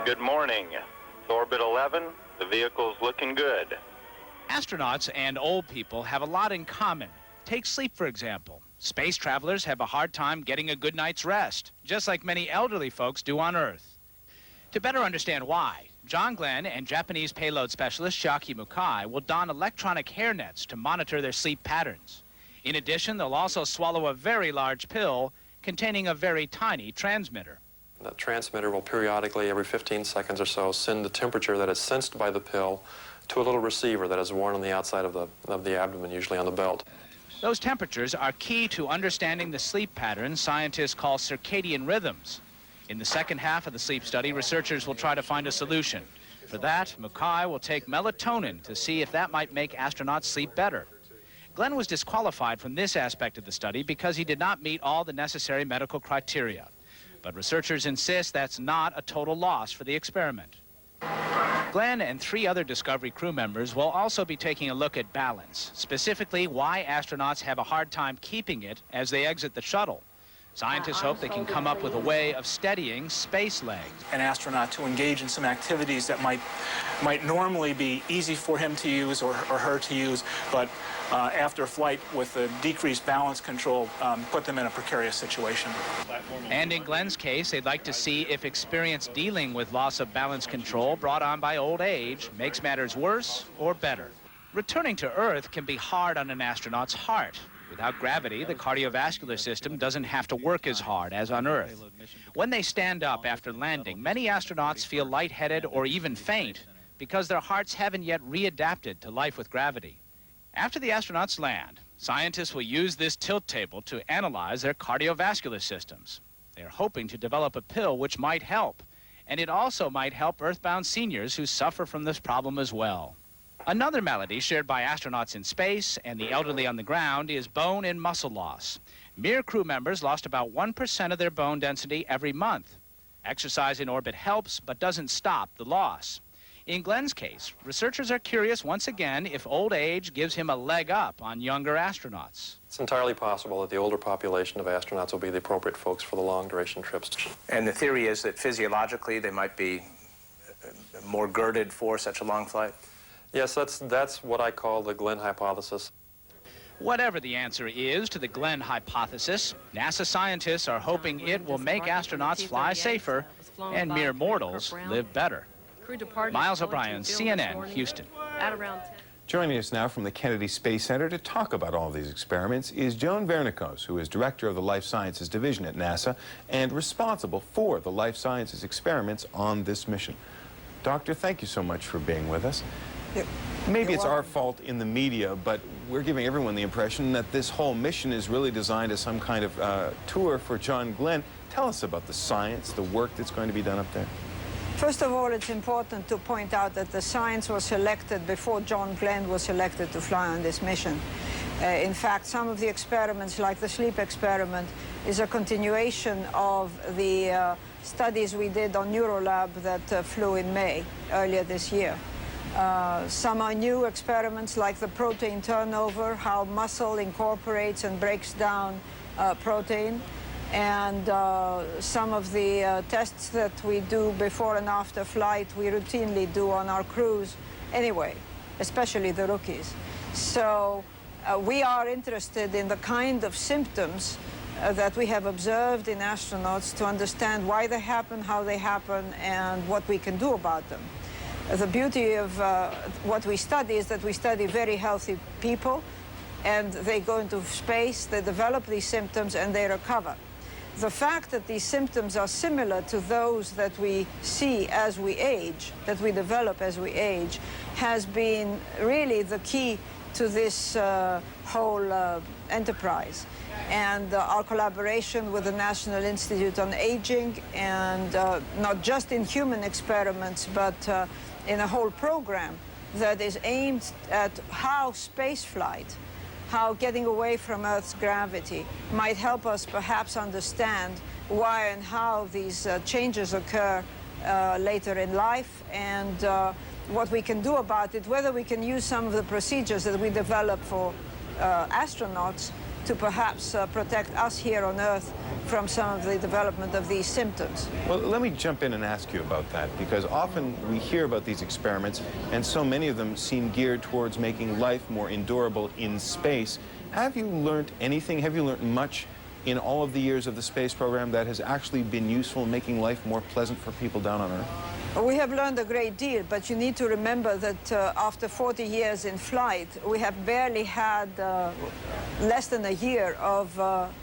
Good morning. It's Orbit 11. The vehicle's looking good. Astronauts and old people have a lot in common. Take sleep, for example. Space travelers have a hard time getting a good night's rest, just like many elderly folks do on Earth. To better understand why, John Glenn and Japanese payload specialist Shiaki Mukai will don electronic hairnets to monitor their sleep patterns. In addition, they'll also swallow a very large pill containing a very tiny transmitter. The transmitter will periodically, every 15 seconds or so, send the temperature that is sensed by the pill to a little receiver that is worn on the outside of the abdomen, usually on the belt. Those temperatures are key to understanding the sleep patterns scientists call circadian rhythms. In the second half of the sleep study, researchers will try to find a solution. For that, Mukai will take melatonin to see if that might make astronauts sleep better. Glenn was disqualified from this aspect of the study because he did not meet all the necessary medical criteria. But researchers insist that's not a total loss for the experiment. Glenn and 3 other Discovery crew members will also be taking a look at balance, specifically why astronauts have a hard time keeping it as they exit the shuttle. Scientists hope they can come up with a way of steadying space legs. An astronaut to engage in some activities that might normally be easy for him to use or her to use, but after flight with the decreased balance control, put them in a precarious situation. And in Glenn's case, they'd like to see if experience dealing with loss of balance control brought on by old age makes matters worse or better. Returning to Earth can be hard on an astronaut's heart. Without gravity, the cardiovascular system doesn't have to work as hard as on Earth. When they stand up after landing, many astronauts feel lightheaded or even faint because their hearts haven't yet readapted to life with gravity. After the astronauts land, scientists will use this tilt table to analyze their cardiovascular systems. They're hoping to develop a pill which might help, and it also might help Earthbound seniors who suffer from this problem as well. Another malady shared by astronauts in space and the elderly on the ground is bone and muscle loss. Mir crew members lost about 1% of their bone density every month. Exercise in orbit helps, but doesn't stop the loss. In Glenn's case, researchers are curious once again if old age gives him a leg up on younger astronauts. It's entirely possible that the older population of astronauts will be the appropriate folks for the long-duration trips. And the theory is that physiologically they might be more girded for such a long flight? Yes, that's what I call the Glenn hypothesis. Whatever the answer is to the Glenn hypothesis, NASA scientists are hoping it will make astronauts fly safer and mere mortals live better. Miles O'Brien, CNN, Houston. Joining us now from the Kennedy Space Center to talk about all these experiments is Joan Vernikos, who is director of the Life Sciences Division at NASA and responsible for the life sciences experiments on this mission. Doctor, thank you so much for being with us. Maybe it's our fault in the media, but we're giving everyone the impression that this whole mission is really designed as some kind of tour for John Glenn. Tell us about the science, the work that's going to be done up there. First of all, it's important to point out that the science was selected before John Glenn was selected to fly on this mission. In fact, some of the experiments, like the sleep experiment, is a continuation of the studies we did on Neurolab that flew in May, earlier this year. Some are new experiments, like the protein turnover, how muscle incorporates and breaks down protein. And some of the tests that we do before and after flight, we routinely do on our crews anyway, especially the rookies. So we are interested in the kind of symptoms that we have observed in astronauts to understand why they happen, how they happen, and what we can do about them. The beauty of what we study is that we study very healthy people, and they go into space, they develop these symptoms, and they recover. The fact that these symptoms are similar to those that we see as we age, that we develop as we age, has been really the key to this whole enterprise. And our collaboration with the National Institute on Aging, and not just in human experiments, but in a whole program that is aimed at how spaceflight, how getting away from Earth's gravity might help us perhaps understand why and how these changes occur later in life, and what we can do about it, whether we can use some of the procedures that we develop for astronauts to perhaps protect us here on Earth from some of the development of these symptoms. Well, let me jump in and ask you about that, because often we hear about these experiments, and so many of them seem geared towards making life more endurable in space. Have you learned anything, have you learned much in all of the years of the space program that has actually been useful in making life more pleasant for people down on Earth? We have learned a great deal, but you need to remember that after 40 years in flight, we have barely had less than a year of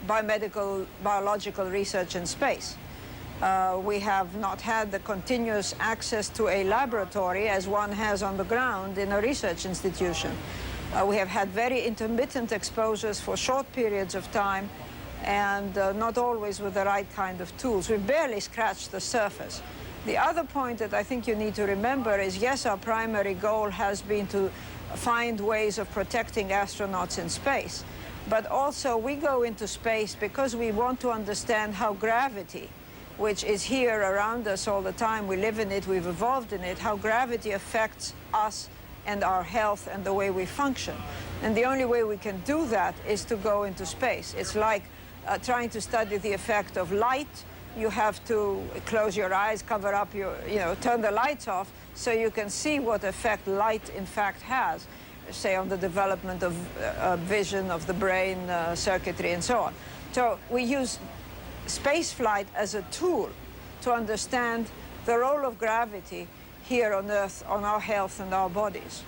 biological research in space. We have not had the continuous access to a laboratory as one has on the ground in a research institution. We have had very intermittent exposures for short periods of time, and not always with the right kind of tools. We've barely scratched the surface. The other point that I think you need to remember is, yes, our primary goal has been to find ways of protecting astronauts in space, but also we go into space because we want to understand how gravity, which is here around us all the time, we live in it, we've evolved in it, how gravity affects us and our health and the way we function. And the only way we can do that is to go into space. It's like trying to study the effect of light. You have to close your eyes, cover up your, turn the lights off so you can see what effect light in fact has, say on the development of vision, of the brain, circuitry, and so on. So we use spaceflight as a tool to understand the role of gravity here on Earth, on our health and our bodies.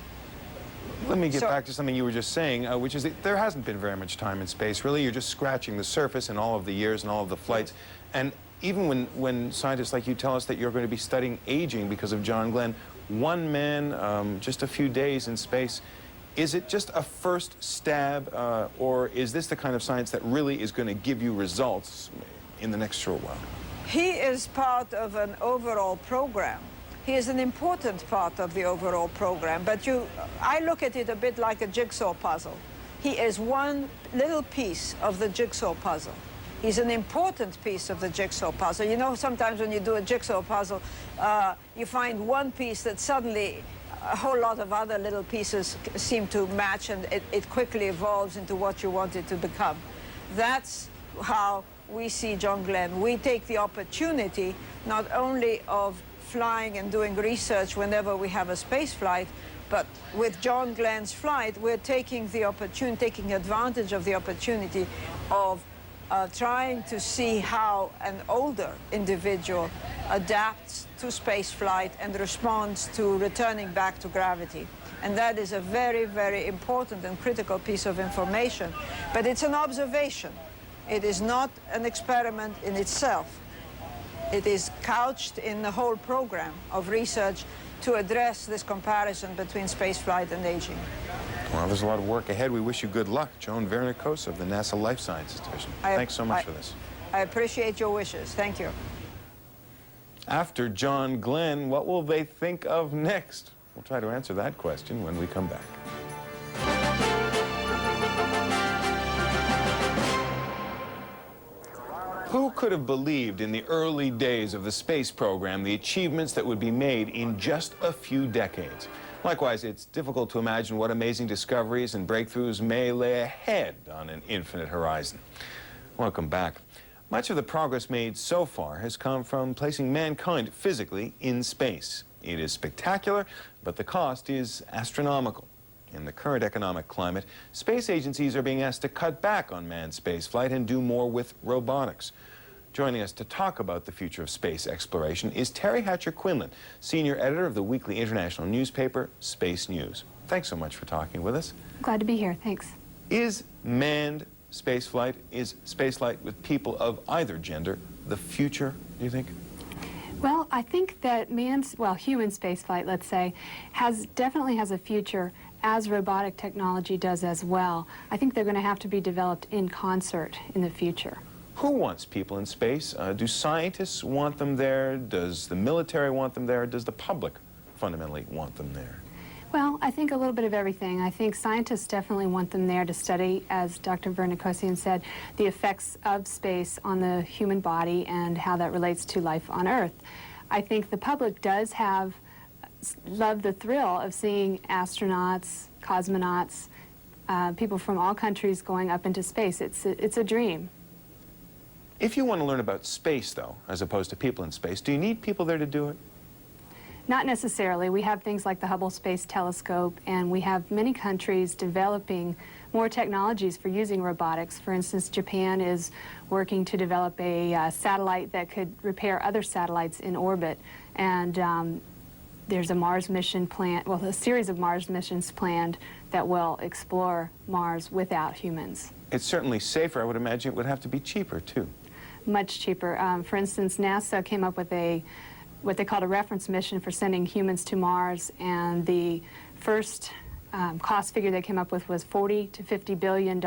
Let me get back to something you were just saying, which is that there hasn't been very much time in space, really. You're just scratching the surface in all of the years and all of the flights. And even when scientists like you tell us that you're going to be studying aging because of John Glenn, one man, just a few days in space, is it just a first stab, or is this the kind of science that really is going to give you results in the next short while? He is part of an overall program. He is an important part of the overall program, but I look at it a bit like a jigsaw puzzle. He is one little piece of the jigsaw puzzle. He's an important piece of the jigsaw puzzle. You know, sometimes when you do a jigsaw puzzle, you find one piece that suddenly a whole lot of other little pieces seem to match, and it quickly evolves into what you want it to become. That's how we see John Glenn. We take the opportunity not only of flying and doing research whenever we have a space flight, but with John Glenn's flight, we're taking the opportunity, taking advantage of the opportunity of trying to see how an older individual adapts to space flight and responds to returning back to gravity. And that is a very, very important and critical piece of information. But it's an observation. It is not an experiment in itself. It is couched in the whole program of research to address this comparison between spaceflight and aging. Well, there's a lot of work ahead. We wish you good luck. Joan Vernicosa of the NASA Life Sciences Division. Thanks so much for this. I appreciate your wishes. Thank you. After John Glenn, what will they think of next? We'll try to answer that question when we come back. Who could have believed in the early days of the space program the achievements that would be made in just a few decades? Likewise, it's difficult to imagine what amazing discoveries and breakthroughs may lay ahead on an infinite horizon. Welcome back. Much of the progress made so far has come from placing mankind physically in space. It is spectacular, but the cost is astronomical. In the current economic climate, space agencies are being asked to cut back on manned spaceflight and do more with robotics. Joining us to talk about the future of space exploration is Terry Hatcher-Quinlan, senior editor of the weekly international newspaper, Space News. Thanks so much for talking with us. Glad to be here. Thanks. Is manned spaceflight, is spaceflight with people of either gender the future, do you think? Well, I think that human spaceflight, let's say, definitely has a future, as robotic technology does as well. I think they're going to have to be developed in concert in the future. Who wants people in space? Do scientists want them there? Does the military want them there? Does the public fundamentally want them there? Well, I think a little bit of everything. I think scientists definitely want them there to study, as Dr. Vernikosian said, the effects of space on the human body and how that relates to life on Earth. I think the public does love the thrill of seeing astronauts, cosmonauts, people from all countries going up into space. It's a dream. If you want to learn about space, though, as opposed to people in space, do you need people there to do it? Not necessarily. We have things like the Hubble Space Telescope, and we have many countries developing more technologies for using robotics. For instance, Japan is working to develop a satellite that could repair other satellites in orbit. And there's a Mars mission planned, well, a series of Mars missions planned that will explore Mars without humans. It's certainly safer. I would imagine it would have to be cheaper, too. Much cheaper. For instance, NASA came up with what they called a reference mission for sending humans to Mars, and the first cost figure they came up with was $40 to $50 billion.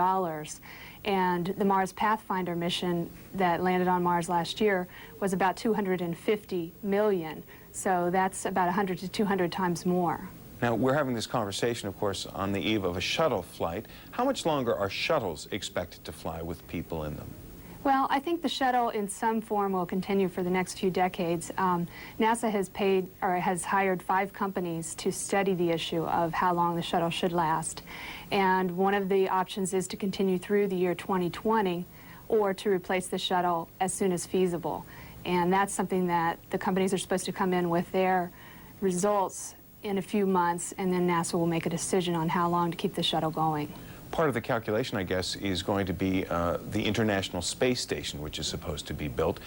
And the Mars Pathfinder mission that landed on Mars last year was about $250 million. So that's about 100 to 200 times more. Now, we're having this conversation, of course, on the eve of a shuttle flight. How much longer are shuttles expected to fly with people in them? Well, I think the shuttle in some form will continue for the next few decades. NASA has hired 5 companies to study the issue of how long the shuttle should last. And one of the options is to continue through the year 2020 or to replace the shuttle as soon as feasible. And that's something that the companies are supposed to come in with their results in a few months, and then NASA will make a decision on how long to keep the shuttle going. Part of the calculation, I guess, is going to be the International Space Station, which is supposed to be built.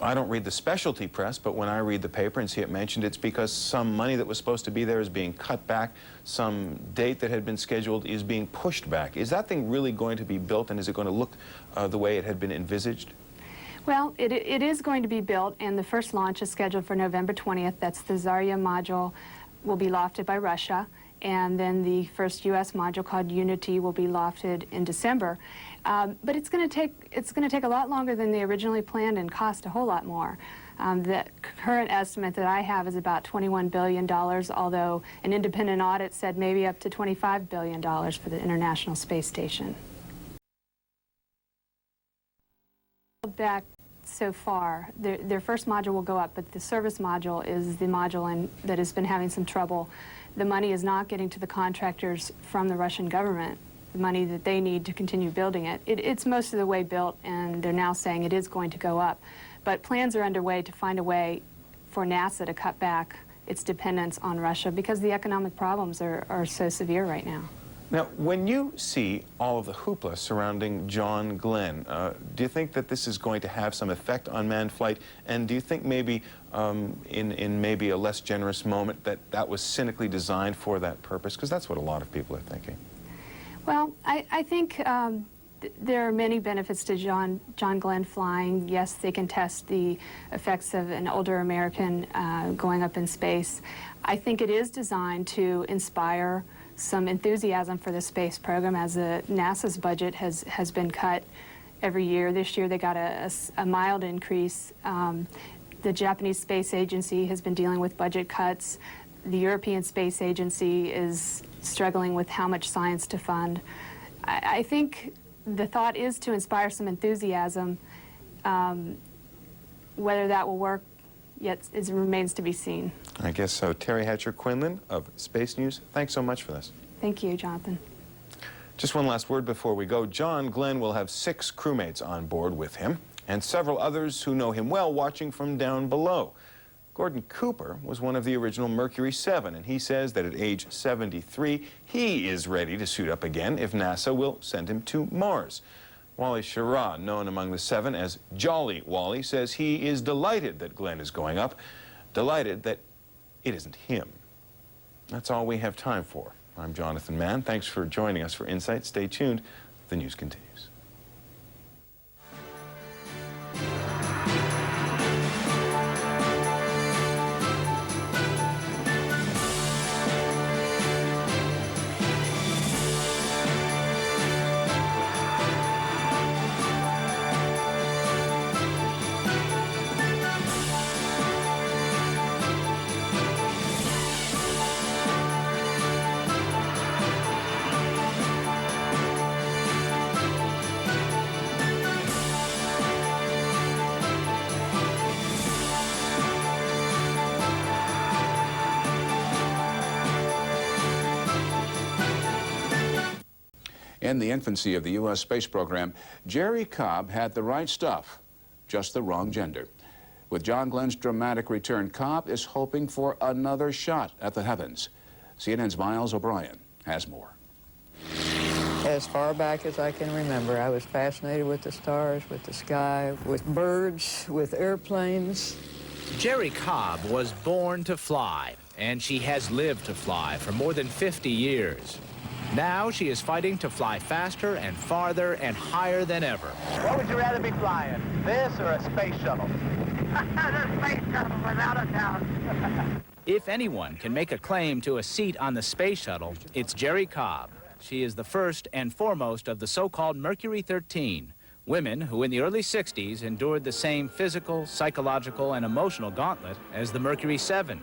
I don't read the specialty press, but when I read the paper and see it mentioned, it's because some money that was supposed to be there is being cut back. Some date that had been scheduled is being pushed back. Is that thing really going to be built, and is it going to look the way it had been envisaged? Well, it is going to be built, and the first launch is scheduled for November 20th. That's the Zarya module, will be lofted by Russia. And then the first U.S. module, called Unity, will be lofted in December. But it's going to take a lot longer than they originally planned and cost a whole lot more. The current estimate that I have is about $21 billion, although an independent audit said maybe up to $25 billion for the International Space Station. Back so far, their first module will go up, but the service module is the module that has been having some trouble. The money is not getting to the contractors from the Russian government, the money that they need to continue building it. It's most of the way built, and they're now saying it is going to go up. But plans are underway to find a way for NASA to cut back its dependence on Russia because the economic problems are so severe right now. Now, when you see all of the hoopla surrounding John Glenn, do you think that this is going to have some effect on manned flight? And do you think maybe in maybe a less generous moment that that was cynically designed for that purpose? Because that's what a lot of people are thinking. Well, I think there are many benefits to John Glenn flying. Yes, they can test the effects of an older American going up in space. I think it is designed to inspire some enthusiasm for the space program, as NASA's budget has been cut every year. This year they got a mild increase. The Japanese Space Agency has been dealing with budget cuts. The European Space Agency is struggling with how much science to fund. I think the thought is to inspire some enthusiasm. Whether that will work yet remains to be seen. I guess so. Terry Hatcher-Quinlan of Space News, thanks so much for this. Thank you, Jonathan. Just one last word before we go. John Glenn will have 6 crewmates on board with him, and several others who know him well watching from down below. Gordon Cooper was one of the original Mercury 7, and he says that at age 73, he is ready to suit up again if NASA will send him to Mars. Wally Schirra, known among the 7 as Jolly Wally, says he is delighted that Glenn is going up, delighted that it isn't him. That's all we have time for. I'm Jonathan Mann. Thanks for joining us for Insight. Stay tuned. The news continues. In the infancy of the U.S. space program, Jerry Cobb had the right stuff, just the wrong gender. With John Glenn's dramatic return, Cobb is hoping for another shot at the heavens. CNN's Miles O'Brien has more. As far back as I can remember, I was fascinated with the stars, with the sky, with birds, with airplanes. Jerry Cobb was born to fly, and she has lived to fly for more than 50 years. Now she is fighting to fly faster and farther and higher than ever. What would you rather be flying, this or a space shuttle? The space shuttle, without a doubt. If anyone can make a claim to a seat on the space shuttle, it's Jerry Cobb. She is the first and foremost of the so-called Mercury 13, women who in the early 60s endured the same physical, psychological, and emotional gauntlet as the Mercury 7.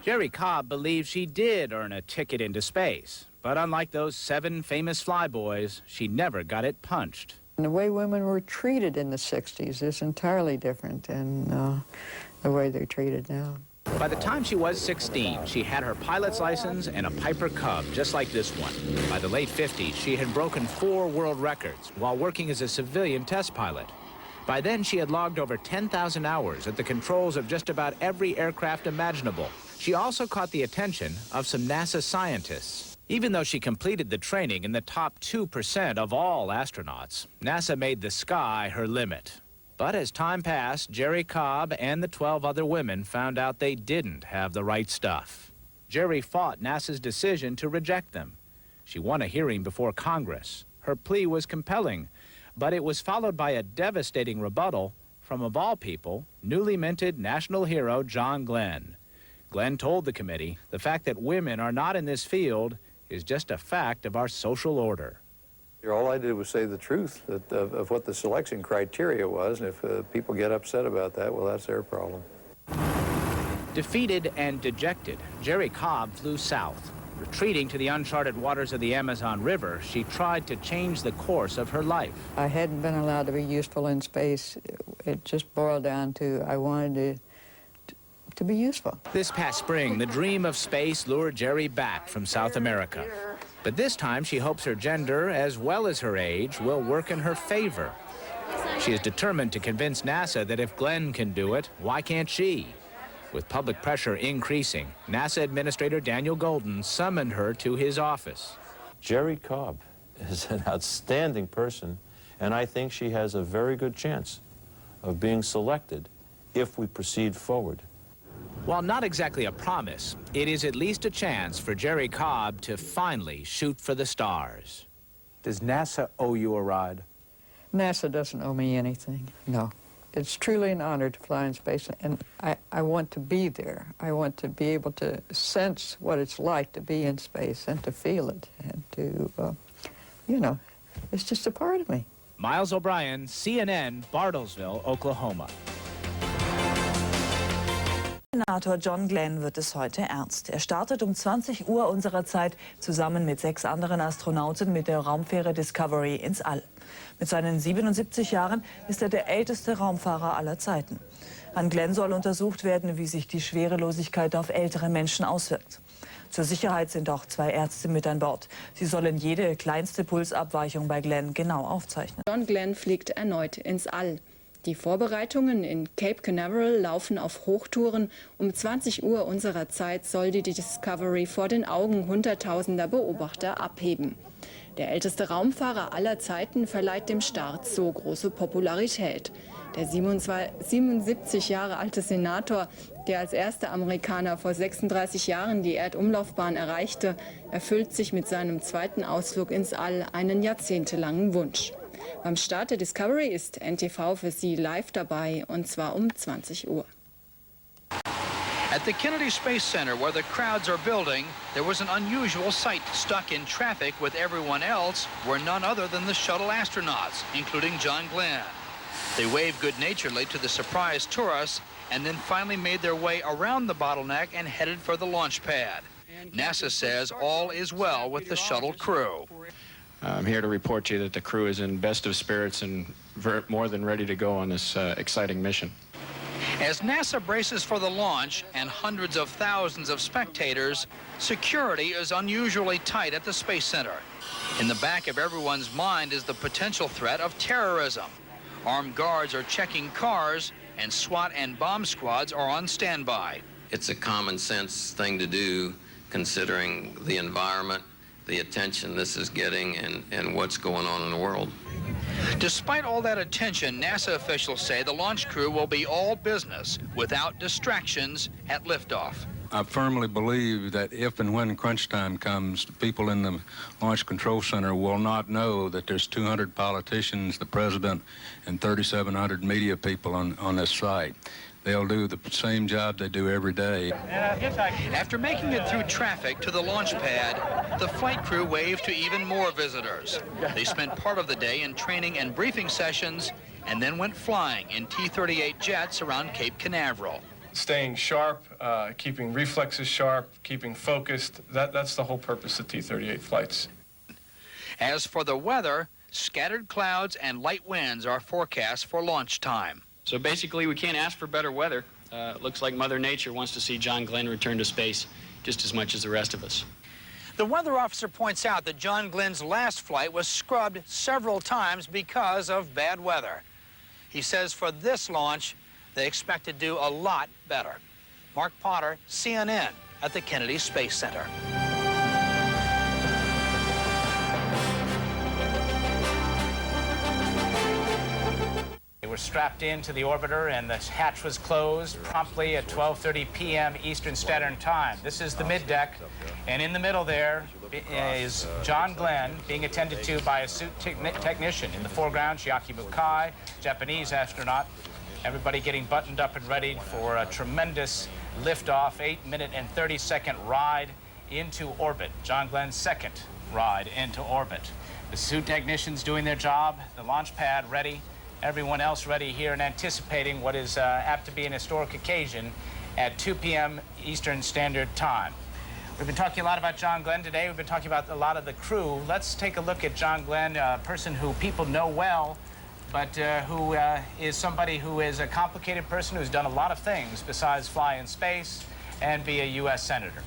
Jerry Cobb believes she did earn a ticket into space. But unlike those 7 famous flyboys, she never got it punched. And the way women were treated in the 60s is entirely different than the way they're treated now. By the time she was 16, she had her pilot's license and a Piper Cub, just like this one. By the late 50s, she had broken 4 world records while working as a civilian test pilot. By then, she had logged over 10,000 hours at the controls of just about every aircraft imaginable. She also caught the attention of some NASA scientists. Even though she completed the training in the top 2% of all astronauts, NASA made the sky her limit. But as time passed, Jerry Cobb and the 12 other women found out they didn't have the right stuff. Jerry fought NASA's decision to reject them. She won a hearing before Congress. Her plea was compelling, but it was followed by a devastating rebuttal from, of all people, newly minted national hero John Glenn. Glenn told the committee the fact that women are not in this field is just a fact of our social order. All I did was say the truth of what the selection criteria was, and if people get upset about that, well, that's their problem. Defeated and dejected, Jerry Cobb flew south. Retreating to the uncharted waters of the Amazon River, she tried to change the course of her life. I hadn't been allowed to be useful in space. It just boiled down to I wanted to be useful. This past spring, the dream of space lured Jerry back from South America. But this time, she hopes her gender, as well as her age, will work in her favor. She is determined to convince NASA that if Glenn can do it, why can't she? With public pressure increasing, NASA Administrator Daniel Golden summoned her to his office. Jerry Cobb is an outstanding person, and I think she has a very good chance of being selected if we proceed forward. While not exactly a promise, it is at least a chance for Jerry Cobb to finally shoot for the stars. Does NASA owe you a ride? NASA doesn't owe me anything, no. It's truly an honor to fly in space, and I want to be there. I want to be able to sense what it's like to be in space and to feel it and to, you know, it's just a part of me. Miles O'Brien, CNN, Bartlesville, Oklahoma. Senator John Glenn wird es heute ernst. Er startet um 20 Uhr unserer Zeit zusammen mit 6 anderen Astronauten mit der Raumfähre Discovery ins All. Mit seinen 77 Jahren ist er der älteste Raumfahrer aller Zeiten. An Glenn soll untersucht werden, wie sich die Schwerelosigkeit auf ältere Menschen auswirkt. Zur Sicherheit sind auch 2 Ärzte mit an Bord. Sie sollen jede kleinste Pulsabweichung bei Glenn genau aufzeichnen. John Glenn fliegt erneut ins All. Die Vorbereitungen in Cape Canaveral laufen auf Hochtouren. Um 20 Uhr unserer Zeit soll die Discovery vor den Augen hunderttausender Beobachter abheben. Der älteste Raumfahrer aller Zeiten verleiht dem Start so große Popularität. Der 77 Jahre alte Senator, der als erster Amerikaner vor 36 Jahren die Erdumlaufbahn erreichte, erfüllt sich mit seinem zweiten Ausflug ins All einen jahrzehntelangen Wunsch. Beim Start der Discovery ist NTV für Sie live dabei, und zwar um 20 Uhr. At the Kennedy Space Center, where the crowds are building, there was an unusual sight. Stuck in traffic with everyone else were none other than the shuttle astronauts, including John Glenn. They waved good-naturedly to the surprised tourists and then finally made their way around the bottleneck and headed for the launch pad. NASA says all is well with the shuttle crew. I'm here to report to you that the crew is in best of spirits and more than ready to go on this exciting mission. As NASA braces for the launch and hundreds of thousands of spectators, security is unusually tight at the Space Center. In the back of everyone's mind is the potential threat of terrorism. Armed guards are checking cars, and SWAT and bomb squads are on standby. It's a common sense thing to do, considering the environment, the attention this is getting, and what's going on in the world. Despite all that attention, NASA officials say the launch crew will be all business without distractions at liftoff. I firmly believe that if and when crunch time comes, people in the Launch Control Center will not know that there's 200 politicians, the president, and 3,700 media people on this site. They'll do the same job they do every day. After making it through traffic to the launch pad, the flight crew waved to even more visitors. They spent part of the day in training and briefing sessions and then went flying in T-38 jets around Cape Canaveral. Staying sharp, keeping reflexes sharp, keeping focused, that's the whole purpose of T-38 flights. As for the weather, scattered clouds and light winds are forecast for launch time. So basically, we can't ask for better weather. It looks like Mother Nature wants to see John Glenn return to space just as much as the rest of us. The weather officer points out that John Glenn's last flight was scrubbed several times because of bad weather. He says for this launch, they expect to do a lot better. Mark Potter, CNN, at the Kennedy Space Center. They were strapped into the orbiter and the hatch was closed promptly at 12:30 p.m. Eastern Standard Time. This is the middeck, and in the middle there is John Glenn being attended to by a suit technician. In the foreground, Chiaki Mukai, Japanese astronaut. Everybody getting buttoned up and ready for a tremendous liftoff, 8-minute and 30-second ride into orbit. John Glenn's second ride into orbit. The suit technicians doing their job, the launch pad ready, everyone else ready here and anticipating what is apt to be an historic occasion at 2 p.m. Eastern Standard Time. We've been talking a lot about John Glenn today. We've been talking about a lot of the crew. Let's take a look at John Glenn, a person who people know well, but who is somebody who is a complicated person who's done a lot of things besides fly in space and be a U.S. Senator.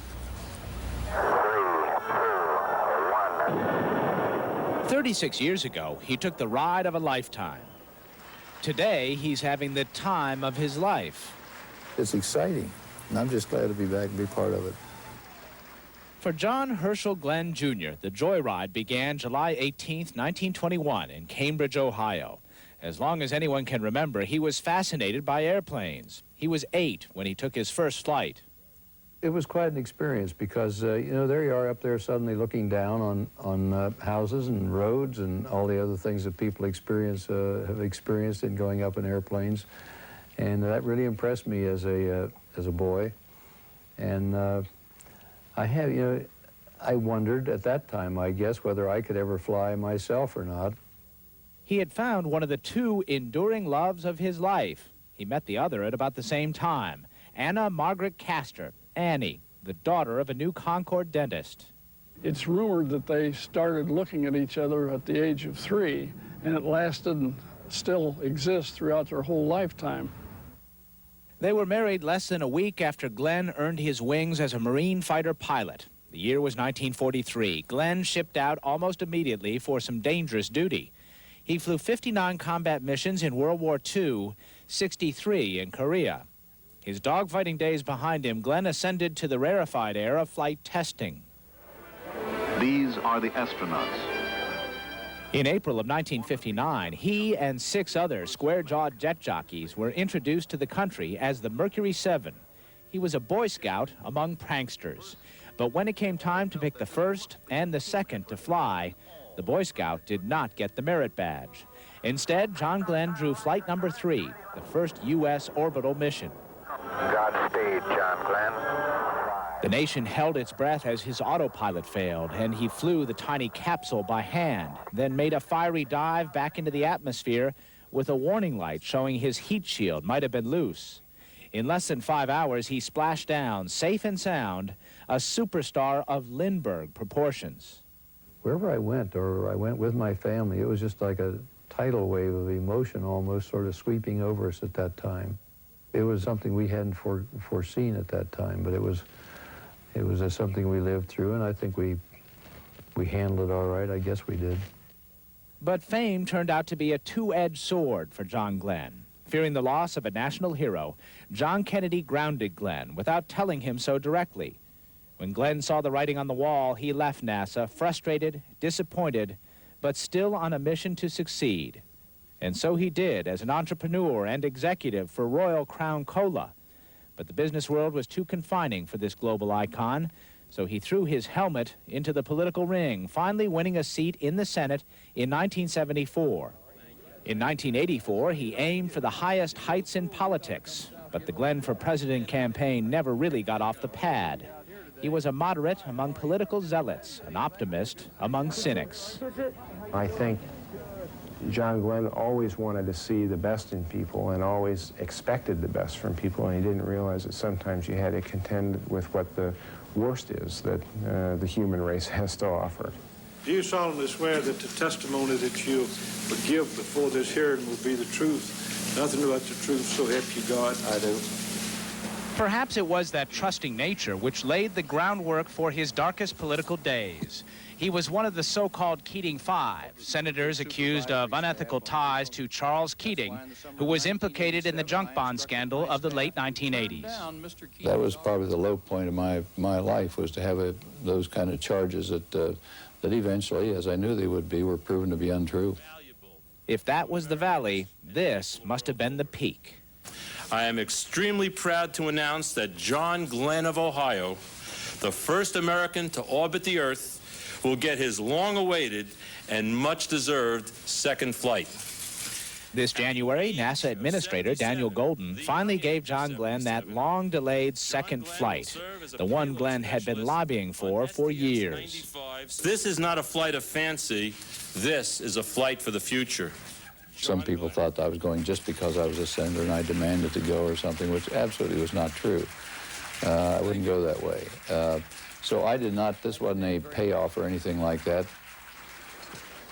36 years ago, he took the ride of a lifetime. Today, he's having the time of his life. It's exciting, and I'm just glad to be back and be part of it. For John Herschel Glenn Jr., the joyride began July 18, 1921 in Cambridge, Ohio. As long as anyone can remember, he was fascinated by airplanes. He was 8 when he took his first flight. It was quite an experience because, you know, there you are up there suddenly looking down on houses and roads and all the other things that people have experienced in going up in airplanes. And that really impressed me as a boy. And I wondered at that time, I guess, whether I could ever fly myself or not. He had found one of the 2 enduring loves of his life. He met the other at about the same time, Anna Margaret Castor, Annie, the daughter of a New Concord dentist. It's rumored that they started looking at each other at the age of 3, and it lasted and still exists throughout their whole lifetime. They were married less than a week after Glenn earned his wings as a Marine fighter pilot. The year was 1943. Glenn shipped out almost immediately for some dangerous duty. He flew 59 combat missions in World War II, 63 in Korea. His dogfighting days behind him, Glenn ascended to the rarefied air of flight testing. These are the astronauts. In April of 1959, he and 6 other square-jawed jet jockeys were introduced to the country as the Mercury 7. He was a Boy Scout among pranksters. But when it came time to pick the first and the second to fly, the Boy Scout did not get the merit badge. Instead, John Glenn drew flight number 3, the first U.S. orbital mission. Godspeed, John Glenn. The nation held its breath as his autopilot failed, and he flew the tiny capsule by hand, then made a fiery dive back into the atmosphere with a warning light showing his heat shield might have been loose. In less than 5 hours, he splashed down, safe and sound, a superstar of Lindbergh proportions. Wherever I went, or I went with my family, it was just like a tidal wave of emotion almost sort of sweeping over us at that time. It was something we hadn't foreseen at that time, but it was something we lived through, and I think we handled it all right. I guess we did. But fame turned out to be a two-edged sword for John Glenn. Fearing the loss of a national hero, John Kennedy grounded Glenn without telling him so directly. When Glenn saw the writing on the wall, he left NASA, frustrated, disappointed, but still on a mission to succeed. And so he did as an entrepreneur and executive for Royal Crown Cola. But the business world was too confining for this global icon, so he threw his helmet into the political ring, finally winning a seat in the Senate in 1974. In 1984, he aimed for the highest heights in politics, but the Glenn for President campaign never really got off the pad. He was a moderate among political zealots, an optimist among cynics. I think John Glenn always wanted to see the best in people and always expected the best from people, and he didn't realize that sometimes you had to contend with what the worst is that the human race has to offer. Do you solemnly swear that the testimony that you will give before this hearing will be the truth, nothing but the truth, so help you God? I do. Perhaps it was that trusting nature which laid the groundwork for his darkest political days. He was one of the so-called Keating Five, senators accused of unethical ties to Charles Keating, who was implicated in the junk bond scandal of the late 1980s. That was probably the low point of my life, was to have those kind of charges that eventually, as I knew they would be, were proven to be untrue. If that was the valley, this must have been the peak. I am extremely proud to announce that John Glenn of Ohio, the first American to orbit the Earth, will get his long-awaited and much-deserved second flight. This January, NASA Administrator Daniel Golden finally gave John Glenn that long-delayed second flight, the one Glenn had been lobbying for years. This is not a flight of fancy. This is a flight for the future. Some people thought I was going just because I was a senator and I demanded to go or something, which absolutely was not true. I wouldn't go that way. So I did not, this wasn't a payoff or anything like that.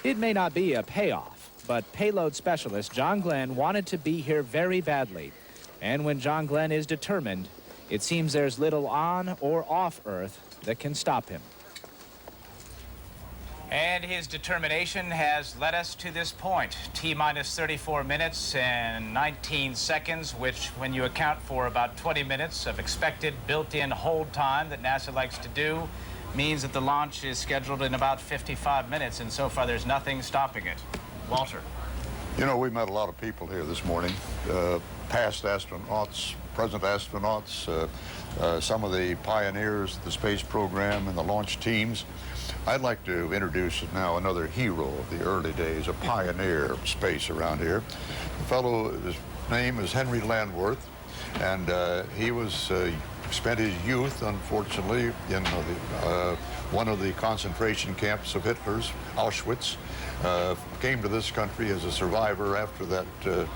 It may not be a payoff, but payload specialist John Glenn wanted to be here very badly. And when John Glenn is determined, it seems there's little on or off Earth that can stop him. And his determination has led us to this point. T-minus 34 minutes and 19 seconds, which, when you account for about 20 minutes of expected built-in hold time that NASA likes to do, means that the launch is scheduled in about 55 minutes, and so far there's nothing stopping it. Walter. You know, we met a lot of people here this morning, past astronauts, present astronauts, some of the pioneers of the space program and the launch teams. I'd like to introduce now another hero of the early days, a pioneer of space around here. The fellow, his name is Henry Landworth, and he was spent his youth, unfortunately, in one of the concentration camps of Hitler's, Auschwitz. Came to this country as a survivor after that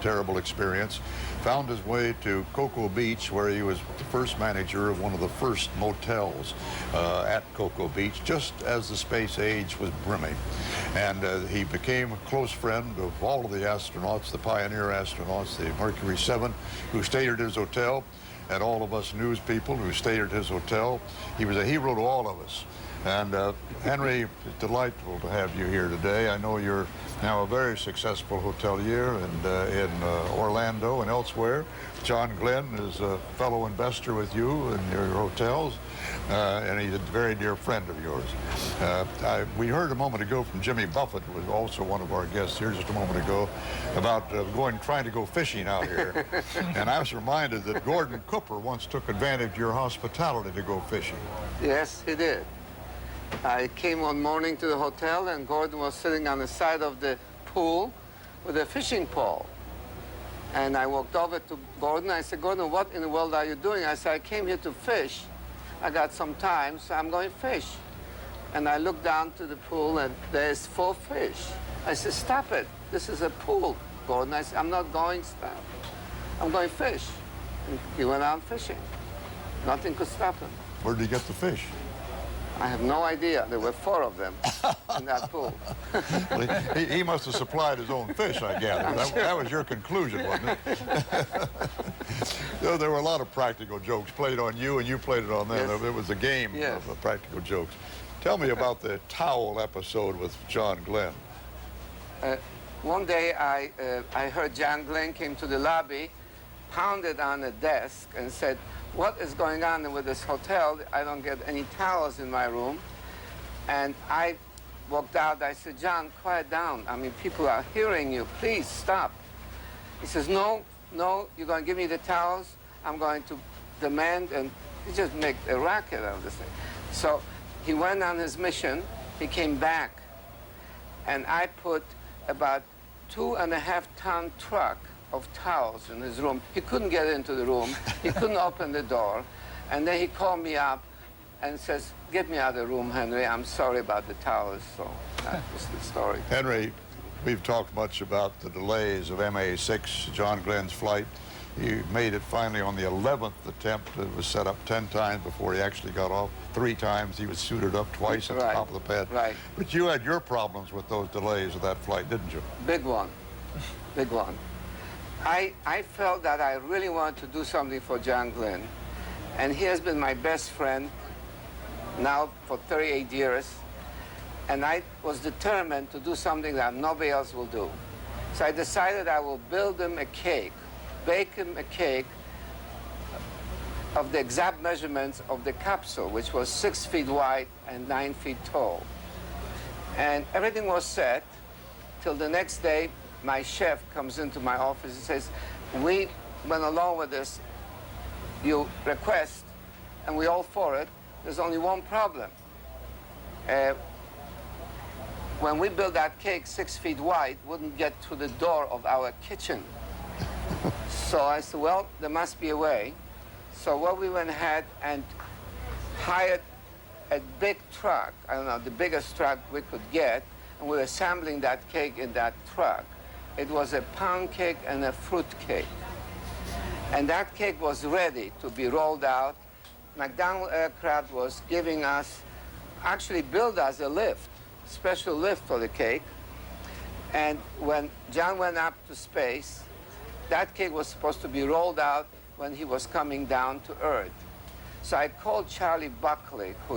terrible experience, found his way to Cocoa Beach, where he was the first manager of one of the first motels at Cocoa Beach, just as the space age was brimming. And he became a close friend of all of the astronauts, the pioneer astronauts, the Mercury 7, who stayed at his hotel, and all of us news people who stayed at his hotel. He was a hero to all of us. And Henry, it's delightful to have you here today. I know you're now a very successful hotelier in Orlando and elsewhere. John Glenn is a fellow investor with you in your hotels, and he's a very dear friend of yours. We heard a moment ago from Jimmy Buffett, who was also one of our guests here just a moment ago, about trying to go fishing out here. And I was reminded that Gordon Cooper once took advantage of your hospitality to go fishing. Yes, he did. I came one morning to the hotel, and Gordon was sitting on the side of the pool with a fishing pole. And I walked over to Gordon. I said, Gordon, what in the world are you doing? I said, I came here to fish. I got some time, so I'm going to fish. And I looked down to the pool, and there's 4 fish. I said, stop it. This is a pool, Gordon. I said, I'm not going, stop. I'm going to fish. And he went out fishing. Nothing could stop him. Where did he get the fish? I have no idea. There were 4 of them in that pool. Well, he must have supplied his own fish, I gather. That was your conclusion, wasn't it? You know, there were a lot of practical jokes played on you, and you played it on them. Yes. It was a game of practical jokes. Tell me about the towel episode with John Glenn. One day I heard John Glenn came to the lobby, pounded on the desk, and said, what is going on with this hotel? I don't get any towels in my room. And I walked out. I said, John, quiet down. I mean, people are hearing you. Please stop. He says, no, you're going to give me the towels. I'm going to demand, and he just make a racket out of this thing. So he went on his mission. He came back, and I put about 2.5-ton truck of towels in his room. He couldn't get into the room. He couldn't open the door. And then he called me up and says, get me out of the room, Henry. I'm sorry about the towels. So that was the story. Henry, we've talked much about the delays of MA6, John Glenn's flight. He made it finally on the 11th attempt. It was set up 10 times before he actually got off. 3 times he was suited up twice at the top of the pad. Right. But you had your problems with those delays of that flight, didn't you? Big one. Big one. I felt that I really wanted to do something for John Glenn, and he has been my best friend now for 38 years, and I was determined to do something that nobody else will do. So I decided I will build him a cake, bake him a cake of the exact measurements of the capsule, which was 6 feet wide and 9 feet tall. And everything was set till the next day. My chef comes into my office and says, we went along with this, you request, and we all for it. There's only one problem. When we built that cake 6 feet wide, wouldn't get to the door of our kitchen. So I said, well, there must be a way. So we went ahead and hired a big truck, I don't know, the biggest truck we could get, and we were assembling that cake in that truck. It was a pound cake and a fruit cake. And that cake was ready to be rolled out. McDonnell Aircraft was giving us, actually built us a lift, special lift for the cake. And when John went up to space, that cake was supposed to be rolled out when he was coming down to Earth. So I called Charlie Buckley, who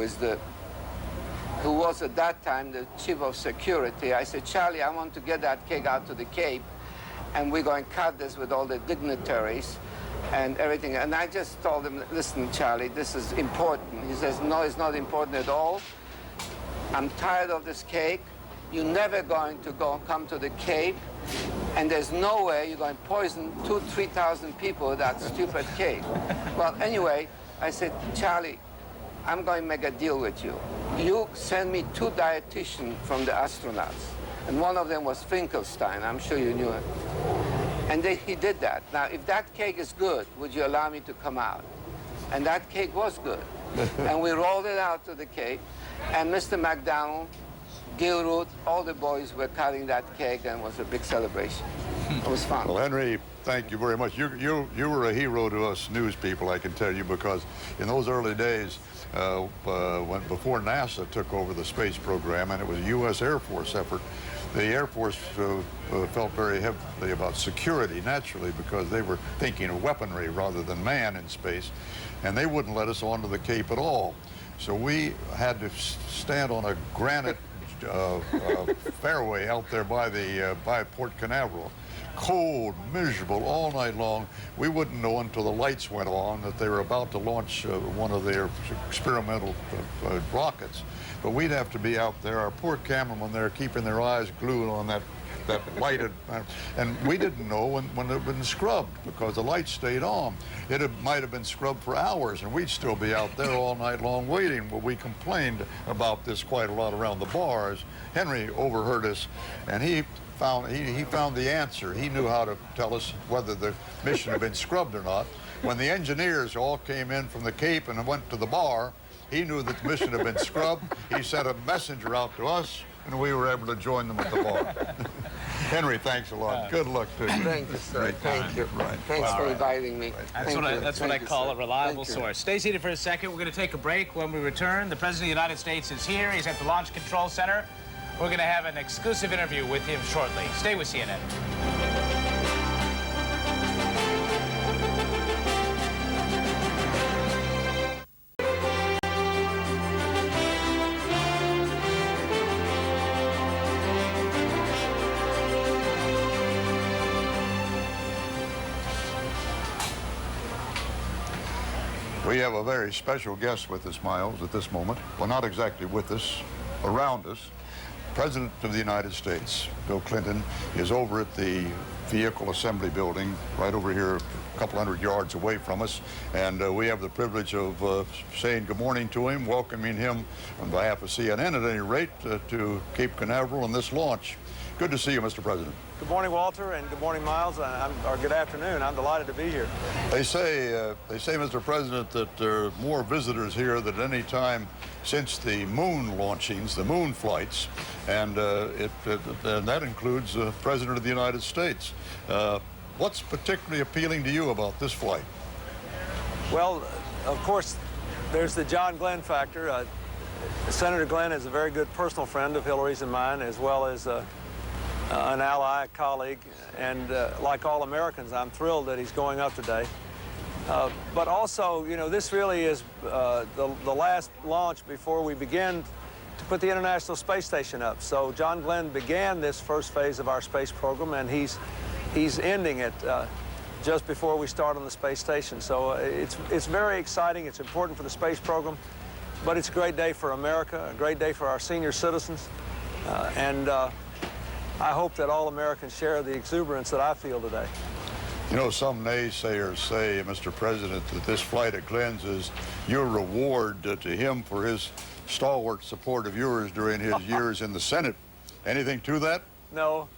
was at that time the chief of security. I said, Charlie, I want to get that cake out to the Cape, and we're going to cut this with all the dignitaries. and everything. And I just told him, listen, Charlie, this is important. He says, no, it's not important at all. I'm tired of this cake. You're never going to come to the Cape, and there's no way you're going to poison 2,000-3,000 people with that stupid cake. Well, anyway, I said, Charlie, I'm going to make a deal with you. You send me 2 dietitians from the astronauts, and one of them was Finkelstein. I'm sure you knew it. And he did that. Now, if that cake is good, would you allow me to come out? And that cake was good. And we rolled it out to the Cape, and Mr. McDonald, Gil Root, all the boys were cutting that cake, and it was a big celebration. It was fun. Well, Henry, thank you very much. You were a hero to us news people, I can tell you, because in those early days, before NASA took over the space program, and it was a U.S. Air Force effort, the Air Force felt very heavily about security, naturally, because they were thinking of weaponry rather than man in space, and they wouldn't let us onto the Cape at all. So we had to stand on a granite fairway out there by Port Canaveral. Cold, miserable, all night long. We wouldn't know until the lights went on that they were about to launch one of their experimental rockets. But we'd have to be out there, our poor cameramen there, keeping their eyes glued on that lighted, and we didn't know when it had been scrubbed because the light stayed on. It might have been scrubbed for hours, and we'd still be out there all night long waiting. But we complained about this quite a lot around the bars. Henry overheard us, and he found the answer. He knew how to tell us whether the mission had been scrubbed or not. When the engineers all came in from the Cape and went to the bar, he knew that the mission had been scrubbed. He sent a messenger out to us, and we were able to join them at the bar. Henry, thanks a lot. Good luck to you. Thank you, sir. Thank you. Right. Thanks for inviting me. That's what I call a reliable source. Stay seated for a second. We're going to take a break. When we return, the President of the United States is here. He's at the Launch Control Center. We're going to have an exclusive interview with him shortly. Stay with CNN. We have a very special guest with us, Miles, at this moment. Well, not exactly with us, around us. President of the United States, Bill Clinton, is over at the Vehicle Assembly Building, right over here, a couple hundred yards away from us. And we have the privilege of saying good morning to him, welcoming him on behalf of CNN, at any rate, to Cape Canaveral and this launch. Good to see you, Mr. President. Good morning, Walter, and good morning, Miles, or good afternoon. I'm delighted to be here. They say, Mr. President, that there are more visitors here than any time since the moon launchings, the moon flights, and that includes the President of the United States. What's particularly appealing to you about this flight? Well, of course, there's the John Glenn factor. Senator Glenn is a very good personal friend of Hillary's and mine, as well as an ally, a colleague, and like all Americans, I'm thrilled that he's going up today. But also, you know, this really is the last launch before we begin to put the International Space Station up. So John Glenn began this first phase of our space program, and he's ending it just before we start on the space station. So it's very exciting. It's important for the space program, but it's a great day for America, a great day for our senior citizens, and I hope that all Americans share the exuberance that I feel today. You know, some naysayers say, Mr. President, that this flight at Glenn's is your reward to him for his stalwart support of yours during his years in the Senate. Anything to that? No.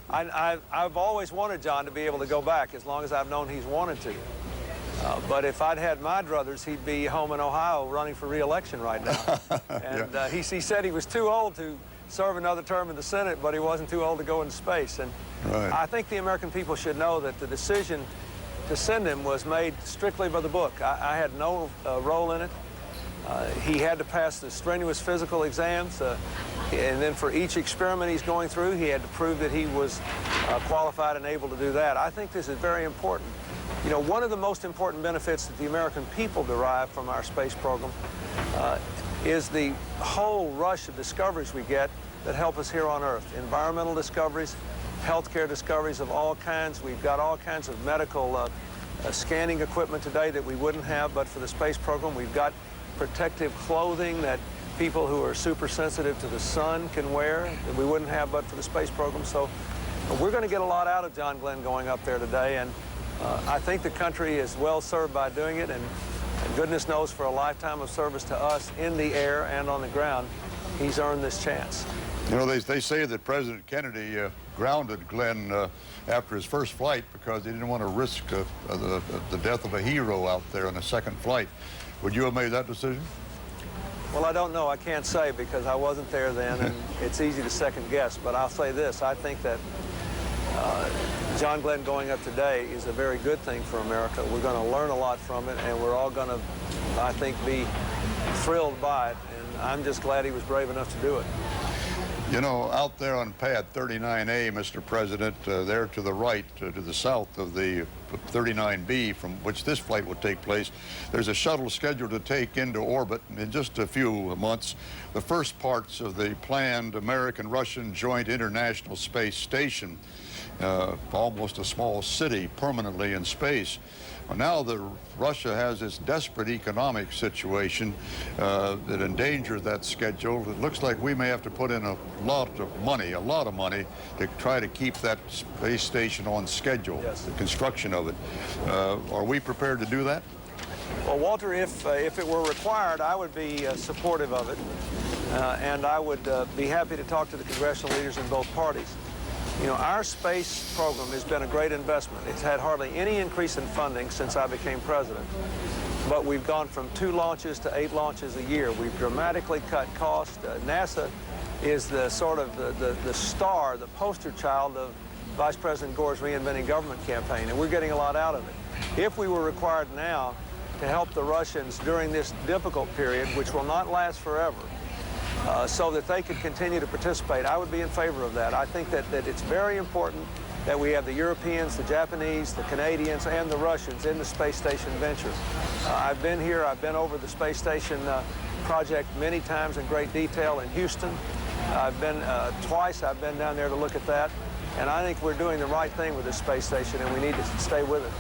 I've always wanted John to be able to go back as long as I've known he's wanted to. But if I'd had my druthers, he'd be home in Ohio running for re-election right now. And yeah. He said he was too old to serve another term in the Senate, but he wasn't too old to go into space. And right. I think the American people should know that the decision to send him was made strictly by the book. I had no role in it. He had to pass the strenuous physical exams, and then for each experiment he's going through, he had to prove that he was qualified and able to do that. I think this is very important. You know, one of the most important benefits that the American people derive from our space program is the whole rush of discoveries we get that help us here on Earth. Environmental discoveries, healthcare discoveries of all kinds. We've got all kinds of medical scanning equipment today that we wouldn't have but for the space program. We've got protective clothing that people who are super sensitive to the sun can wear that we wouldn't have but for the space program. So we're going to get a lot out of John Glenn going up there today, and I think the country is well served by doing it, and goodness knows for a lifetime of service to us in the air and on the ground, he's earned this chance. You know, they say that President Kennedy grounded Glenn after his first flight because he didn't want to risk the death of a hero out there on a second flight. Would you have made that decision? Well, I don't know. I can't say because I wasn't there then, and it's easy to second guess. But I'll say this. I think that John Glenn going up today is a very good thing for America. We're going to learn a lot from it, and we're all going to, I think, be thrilled by it. And I'm just glad he was brave enough to do it. You know, out there on pad 39A, Mr. President, there to the right, to the south of the 39B, from which this flight will take place, there's a shuttle scheduled to take into orbit in just a few months the first parts of the planned American-Russian Joint International Space Station, almost a small city permanently in space. Well, now that Russia has this desperate economic situation that endangers that schedule, it looks like we may have to put in a lot of money to try to keep that space station on schedule, yes, the construction of it. Are we prepared to do that? Well, Walter, if it were required, I would be supportive of it, and I would be happy to talk to the congressional leaders in both parties. You know, our space program has been a great investment. It's had hardly any increase in funding since I became president. But we've gone from 2 launches to 8 launches a year. We've dramatically cut costs. NASA is the sort of the star, the poster child of Vice President Gore's Reinventing Government campaign, and we're getting a lot out of it. If we were required now to help the Russians during this difficult period, which will not last forever, so that they could continue to participate, I would be in favor of that. I think that it's very important that we have the Europeans, the Japanese, the Canadians, and the Russians in the space station venture. I've been here, I've been over the space station project many times in great detail in Houston. I've been twice, I've been down there to look at that. And I think we're doing the right thing with this space station, and we need to stay with it.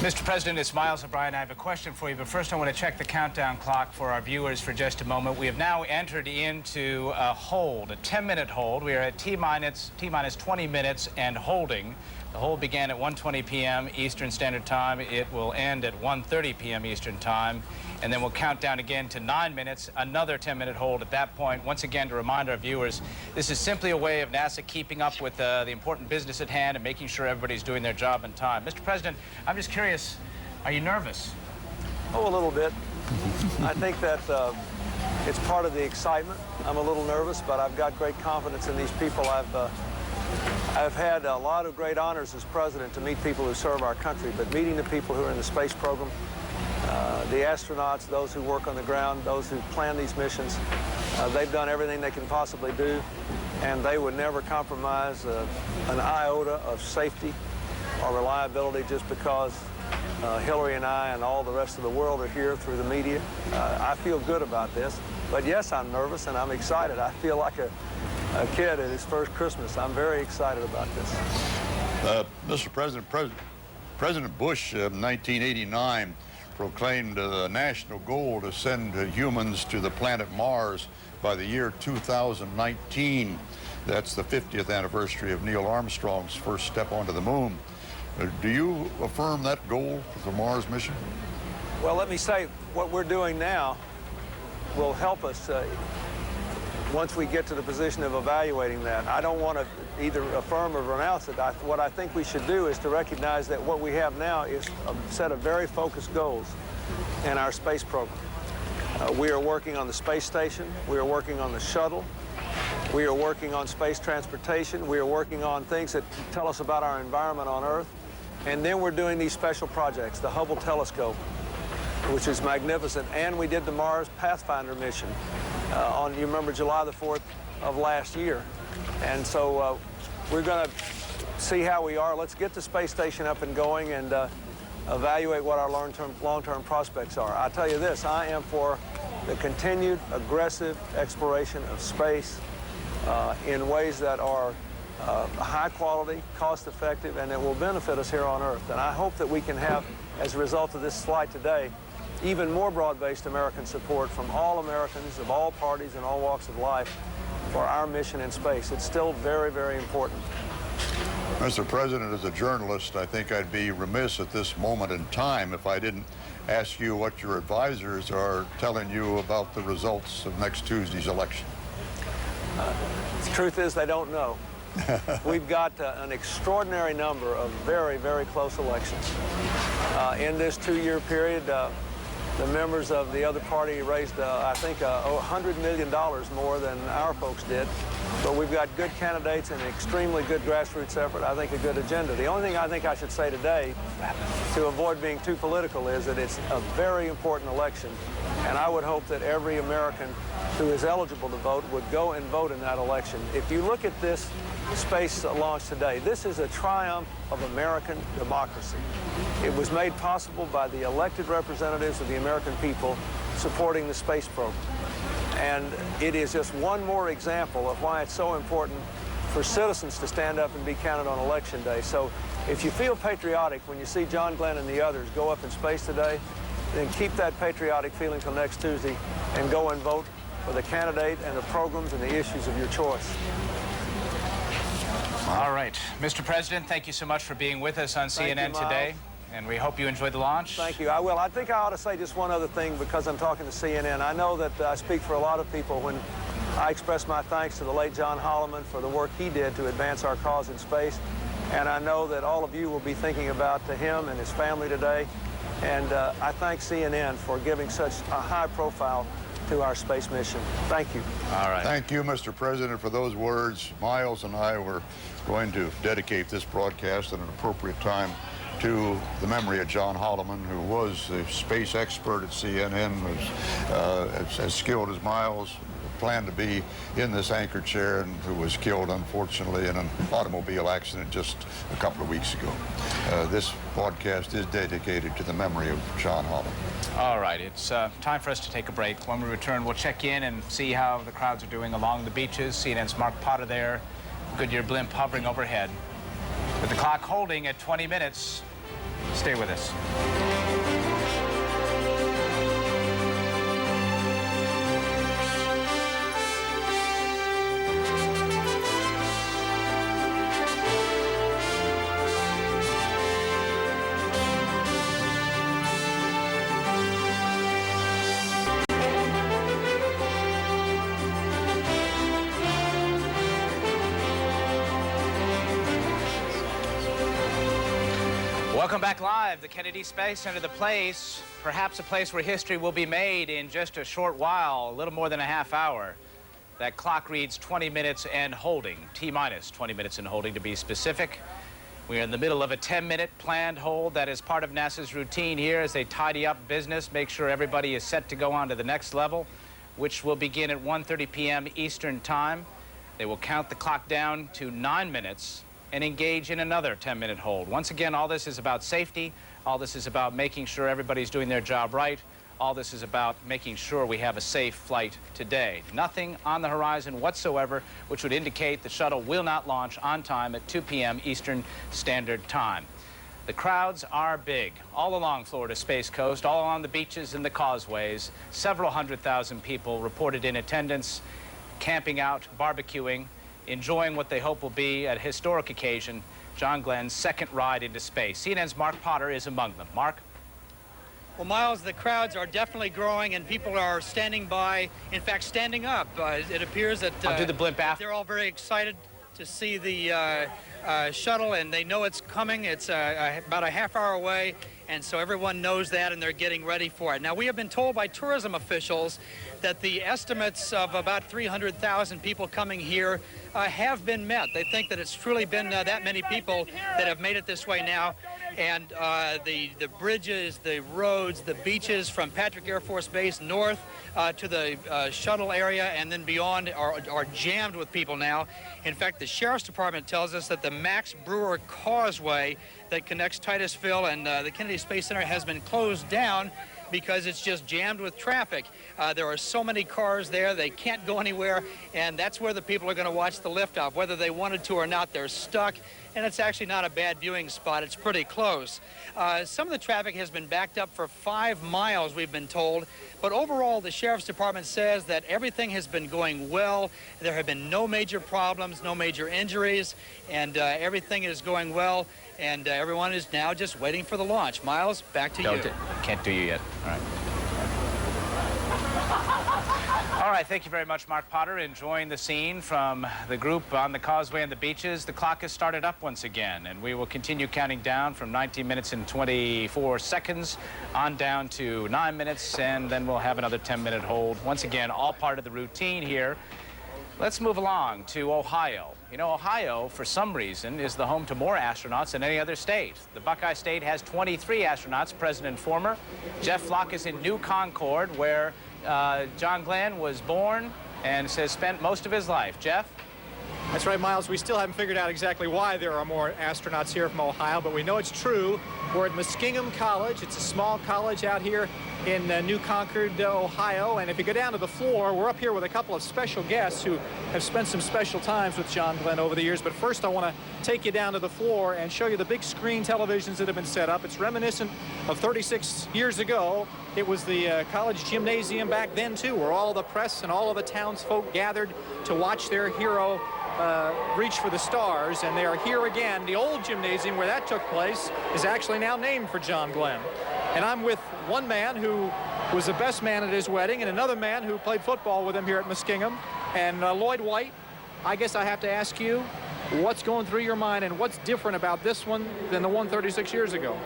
Mr. President, it's Miles O'Brien. I have a question for you, but first I want to check the countdown clock for our viewers for just a moment. We have now entered into a hold, a 10-minute hold. We are at T-minus 20 minutes and holding. The hold began at 1:20 p.m. Eastern Standard Time. It will end at 1:30 p.m. Eastern Time, and then we'll count down again to 9 minutes, another 10-minute hold at that point. Once again, to remind our viewers, this is simply a way of NASA keeping up with the important business at hand and making sure everybody's doing their job in time. Mr. President, I'm just curious, are you nervous? Oh, a little bit. I think that it's part of the excitement. I'm a little nervous, but I've got great confidence in these people. I've had a lot of great honors as president to meet people who serve our country, but meeting the people who are in the space program, the astronauts, those who work on the ground, those who plan these missions, they've done everything they can possibly do, and they would never compromise an iota of safety or reliability just because Hillary and I and all the rest of the world are here through the media. I feel good about this, but yes, I'm nervous and I'm excited. I feel like a kid at his first Christmas. I'm very excited about this. Mr. President, President Bush in 1989 proclaimed a national goal to send humans to the planet Mars by the year 2019. That's the 50th anniversary of Neil Armstrong's first step onto the moon. Do you affirm that goal for the Mars mission? Well, let me say, what we're doing now will help us once we get to the position of evaluating that. I don't want to either affirm or renounce it. What I think we should do is to recognize that what we have now is a set of very focused goals in our space program. We are working on the space station. We are working on the shuttle. We are working on space transportation. We are working on things that tell us about our environment on Earth. And then we're doing these special projects, the Hubble telescope, which is magnificent. And we did the Mars Pathfinder mission on, you remember, July the 4th of last year. And so we're going to see how we are. Let's get the space station up and going and evaluate what our long-term prospects are. I'll tell you this, I am for the continued aggressive exploration of space in ways that are high quality, cost effective, and it will benefit us here on Earth. And I hope that we can have, as a result of this flight today, even more broad-based American support from all Americans of all parties and all walks of life for our mission in space. It's still very, very important. Mr. President, as a journalist, I think I'd be remiss at this moment in time if I didn't ask you what your advisors are telling you about the results of next Tuesday's election. The truth is they don't know. We've got an extraordinary number of very, very close elections. In this 2-year period, the members of the other party raised, I think, $100 million more than our folks did. But we've got good candidates and an extremely good grassroots effort, I think a good agenda. The only thing I think I should say today, to avoid being too political, is that it's a very important election. And I would hope that every American who is eligible to vote would go and vote in that election. If you look at this space launch today, this is a triumph of American democracy. It was made possible by the elected representatives of the American people supporting the space program. And it is just one more example of why it's so important for citizens to stand up and be counted on Election Day. So if you feel patriotic when you see John Glenn and the others go up in space today, then keep that patriotic feeling till next Tuesday and go and vote for the candidate and the programs and the issues of your choice. All right. Mr. President, thank you so much for being with us on CNN today. And we hope you enjoyed the launch. Thank you. I will. I think I ought to say just one other thing because I'm talking to CNN. I know that I speak for a lot of people when I express my thanks to the late John Holloman for the work he did to advance our cause in space. And I know that all of you will be thinking about him and his family today. And I thank CNN for giving such a high profile to our space mission. Thank you. All right. Thank you, Mr. President, for those words. Miles and I were going to dedicate this broadcast at an appropriate time to the memory of John Holloman, who was a space expert at CNN, was as skilled as Miles, planned to be in this anchor chair, and who was killed, unfortunately, in an automobile accident just a couple of weeks ago. This broadcast is dedicated to the memory of John Holloman. All right, it's time for us to take a break. When we return, we'll check in and see how the crowds are doing along the beaches. CNN's Mark Potter there, Goodyear blimp hovering overhead. With the clock holding at 20 minutes, stay with us. Welcome back live. The Kennedy Space Center, the place, perhaps a place where history will be made in just a short while, a little more than a half hour. That clock reads 20 minutes and holding, T-minus 20 minutes and holding to be specific. We are in the middle of a 10-minute planned hold. That is part of NASA's routine here as they tidy up business, make sure everybody is set to go on to the next level, which will begin at 1:30 p.m. Eastern Time. They will count the clock down to 9 minutes and engage in another 10-minute hold. Once again, all this is about safety. All this is about making sure everybody's doing their job right. All this is about making sure we have a safe flight today. Nothing on the horizon whatsoever, which would indicate the shuttle will not launch on time at 2 p.m. Eastern Standard Time. The crowds are big all along Florida's Space Coast, all along the beaches and the causeways. Several 100,000 people reported in attendance, camping out, barbecuing, enjoying what they hope will be a historic occasion, John Glenn's second ride into space. CNN's Mark Potter is among them. Mark? Well, Miles, the crowds are definitely growing, and people are standing by, in fact, standing up. It appears that I'll do the blimp after. They're all very excited to see the shuttle, and they know it's coming. It's about a half hour away, and so everyone knows that, and they're getting ready for it. Now, we have been told by tourism officials that the estimates of about 300,000 people coming here have been met. They think that it's truly been that many people that have made it this way now. And the bridges, the roads, the beaches from Patrick Air Force Base north to the shuttle area and then beyond are jammed with people now. In fact, the Sheriff's Department tells us that the Max Brewer Causeway that connects Titusville and the Kennedy Space Center has been closed down because it's just jammed with traffic. There are so many cars there, they can't go anywhere, and that's where the people are going to watch the liftoff. Whether they wanted to or not, they're stuck, and it's actually not a bad viewing spot. It's pretty close. Some of the traffic has been backed up for 5 miles, we've been told, but overall the Sheriff's Department says that everything has been going well. There have been no major problems, no major injuries, and everything is going well, and everyone is now just waiting for the launch. Miles, back to you. Can't do you yet. All right. All right, thank you very much, Mark Potter. Enjoying the scene from the group on the causeway and the beaches. The clock has started up once again, and we will continue counting down from 19 minutes and 24 seconds on down to 9 minutes, and then we'll have another 10-minute hold. Once again, all part of the routine here. Let's move along to Ohio. You know, Ohio, for some reason, is the home to more astronauts than any other state. The Buckeye State has 23 astronauts, present and former. Jeff Flock is in New Concord, where John Glenn was born and has spent most of his life. Jeff? That's right, Miles. We still haven't figured out exactly why there are more astronauts here from Ohio, but we know it's true. We're at Muskingum College. It's a small college out here in New Concord, Ohio. And if you go down to the floor, we're up here with a couple of special guests who have spent some special times with John Glenn over the years. But first, I want to take you down to the floor and show you the big screen televisions that have been set up. It's reminiscent of 36 years ago. It was the college gymnasium back then, too, where all the press and all of the townsfolk gathered to watch their hero reach for the stars, and they are here again. The old gymnasium where that took place is actually now named for John Glenn. And I'm with one man who was the best man at his wedding and another man who played football with him here at Muskingum. And Lloyd White, I guess I have to ask you, what's going through your mind and what's different about this one than the one 36 years ago?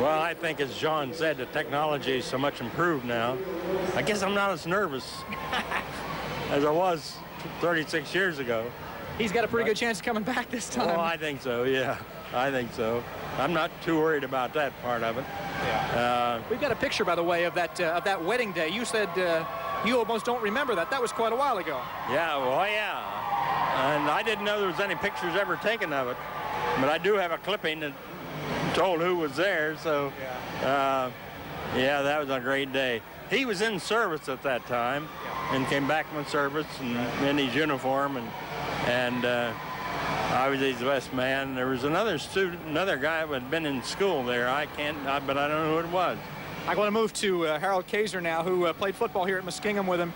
Well, I think, as John said, the technology is so much improved now. I guess I'm not as nervous as I was 36 years ago. He's got a pretty good chance of coming back this time. Oh, I think so, yeah. I think so. I'm not too worried about that part of it. Yeah. We've got a picture, by the way, of that wedding day. You said you almost don't remember that. That was quite a while ago. Yeah, well, yeah. And I didn't know there was any pictures ever taken of it. But I do have a clipping that told who was there, so yeah, that was a great day. He was in service at that time and came back from service and in his uniform, and I was his best man. There was another student, another guy who had been in school there. But I don't know who it was. I want to move to Harold Kaiser now, who played football here at Muskingum with him.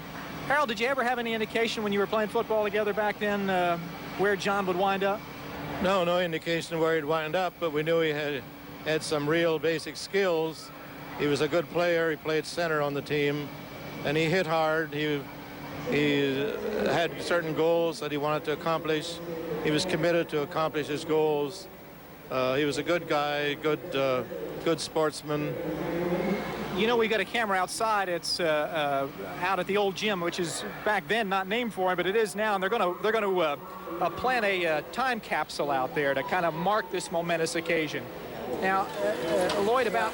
Harold, did you ever have any indication when you were playing football together back then where John would wind up? No indication where he'd wind up, but we knew he had some real basic skills. He was a good player. He played center on the team, and he hit hard. He had certain goals that he wanted to accomplish. He was committed to accomplish his goals. He was a good guy, good sportsman. You know, we've got a camera outside. It's out at the old gym, which is back then not named for him, but it is now. And they're going to plant a time capsule out there to kind of mark this momentous occasion. Now, Lloyd, about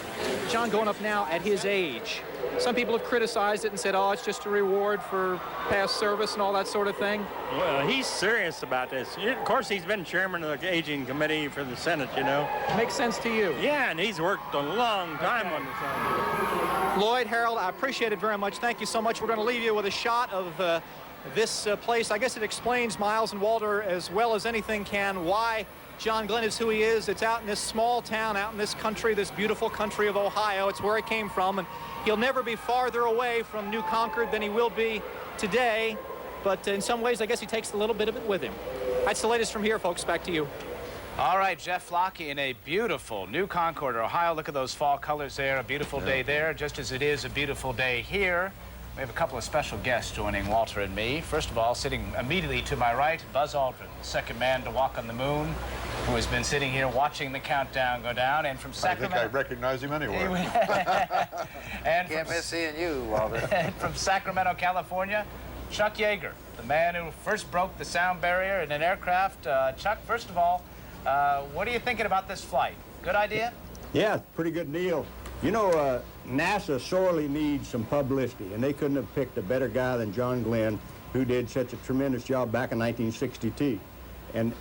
John going up now at his age. Some people have criticized it and said, oh, it's just a reward for past service and all that sort of thing. Well, he's serious about this. Of course, he's been chairman of the aging committee for the Senate, you know. Makes sense to you. Yeah, and he's worked a long time on this. Lloyd, Harold, I appreciate it very much. Thank you so much. We're going to leave you with a shot of this place. I guess it explains, Miles and Walter, as well as anything can, why John Glenn is who he is. It's out in this small town, out in this country, this beautiful country of Ohio. It's where he came from, and he'll never be farther away from New Concord than he will be today. But in some ways, I guess he takes a little bit of it with him. That's the latest from here, folks. Back to you. All right, Jeff Flock in a beautiful New Concord, Ohio. Look at those fall colors there. A beautiful day there, just as it is a beautiful day here. We have a couple of special guests joining Walter and me. First of all, sitting immediately to my right, Buzz Aldrin, the second man to walk on the moon, who has been sitting here watching the countdown go down. And from Sacramento... I think I recognize him anywhere. And can't miss seeing you, Walter. And from Sacramento, California, Chuck Yeager, the man who first broke the sound barrier in an aircraft. Chuck, first of all, what are you thinking about this flight? Good idea? Yeah, pretty good deal. You know, NASA sorely needs some publicity, and they couldn't have picked a better guy than John Glenn, who did such a tremendous job back in 1962. And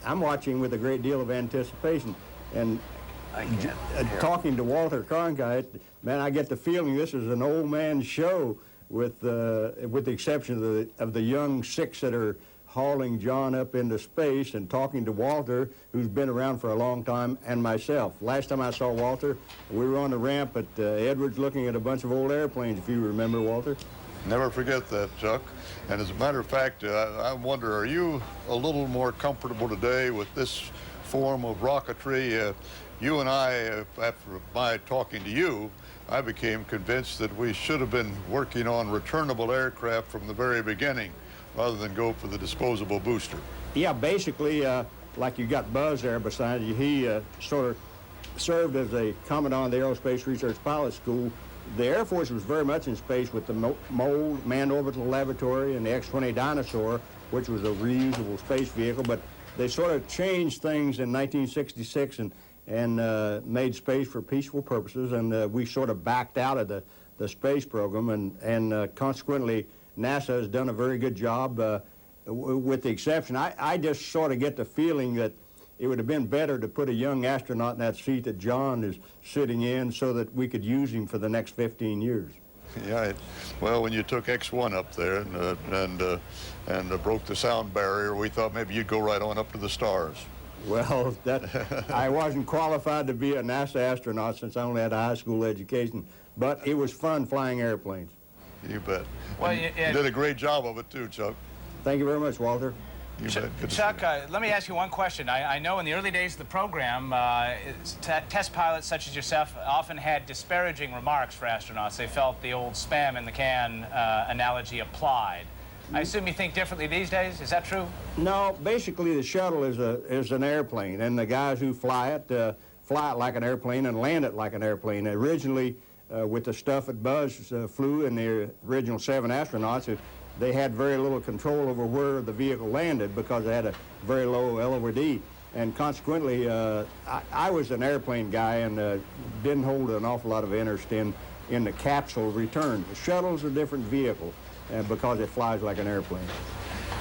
I'm watching with a great deal of anticipation. And Talking to Walter Cronkite, man, I get the feeling this is an old man's show, with the exception of the young six that are hauling John up into space, and talking to Walter, who's been around for a long time, and myself. Last time I saw Walter, we were on the ramp at Edwards looking at a bunch of old airplanes, if you remember, Walter. Never forget that, Chuck. And as a matter of fact, I wonder, are you a little more comfortable today with this form of rocketry? You and I, after my talking to you, I became convinced that we should have been working on returnable aircraft from the very beginning, rather than go for the disposable booster. Yeah, basically, like you got Buzz there beside you, he sort of served as a commandant of the Aerospace Research Pilot School. The Air Force was very much in space with the MOLD, Manned Orbital Laboratory, and the X-20 Dinosaur, which was a reusable space vehicle, but they sort of changed things in 1966 and made space for peaceful purposes, and we sort of backed out of the space program, and consequently, NASA has done a very good job, with the exception. I just sort of get the feeling that it would have been better to put a young astronaut in that seat that John is sitting in, so that we could use him for the next 15 years. Yeah, well, when you took X1 up there and broke the sound barrier, we thought maybe you'd go right on up to the stars. Well, I wasn't qualified to be a NASA astronaut since I only had a high school education, but it was fun flying airplanes. You bet. Well, you did a great job of it too, Chuck. Thank you very much, Walter. You bet. Good Chuck, let me ask you one question. I know in the early days of the program, test pilots such as yourself often had disparaging remarks for astronauts. They felt the old spam in the can analogy applied. I assume you think differently these days. Is that true? No, basically the shuttle is an airplane, and the guys who fly it like an airplane and land it like an airplane. Originally, with the stuff that Buzz flew and the original 7 astronauts, they had very little control over where the vehicle landed because they had a very low L over D. And consequently, I was an airplane guy and didn't hold an awful lot of interest in the capsule return. The shuttle's a different vehicle because it flies like an airplane.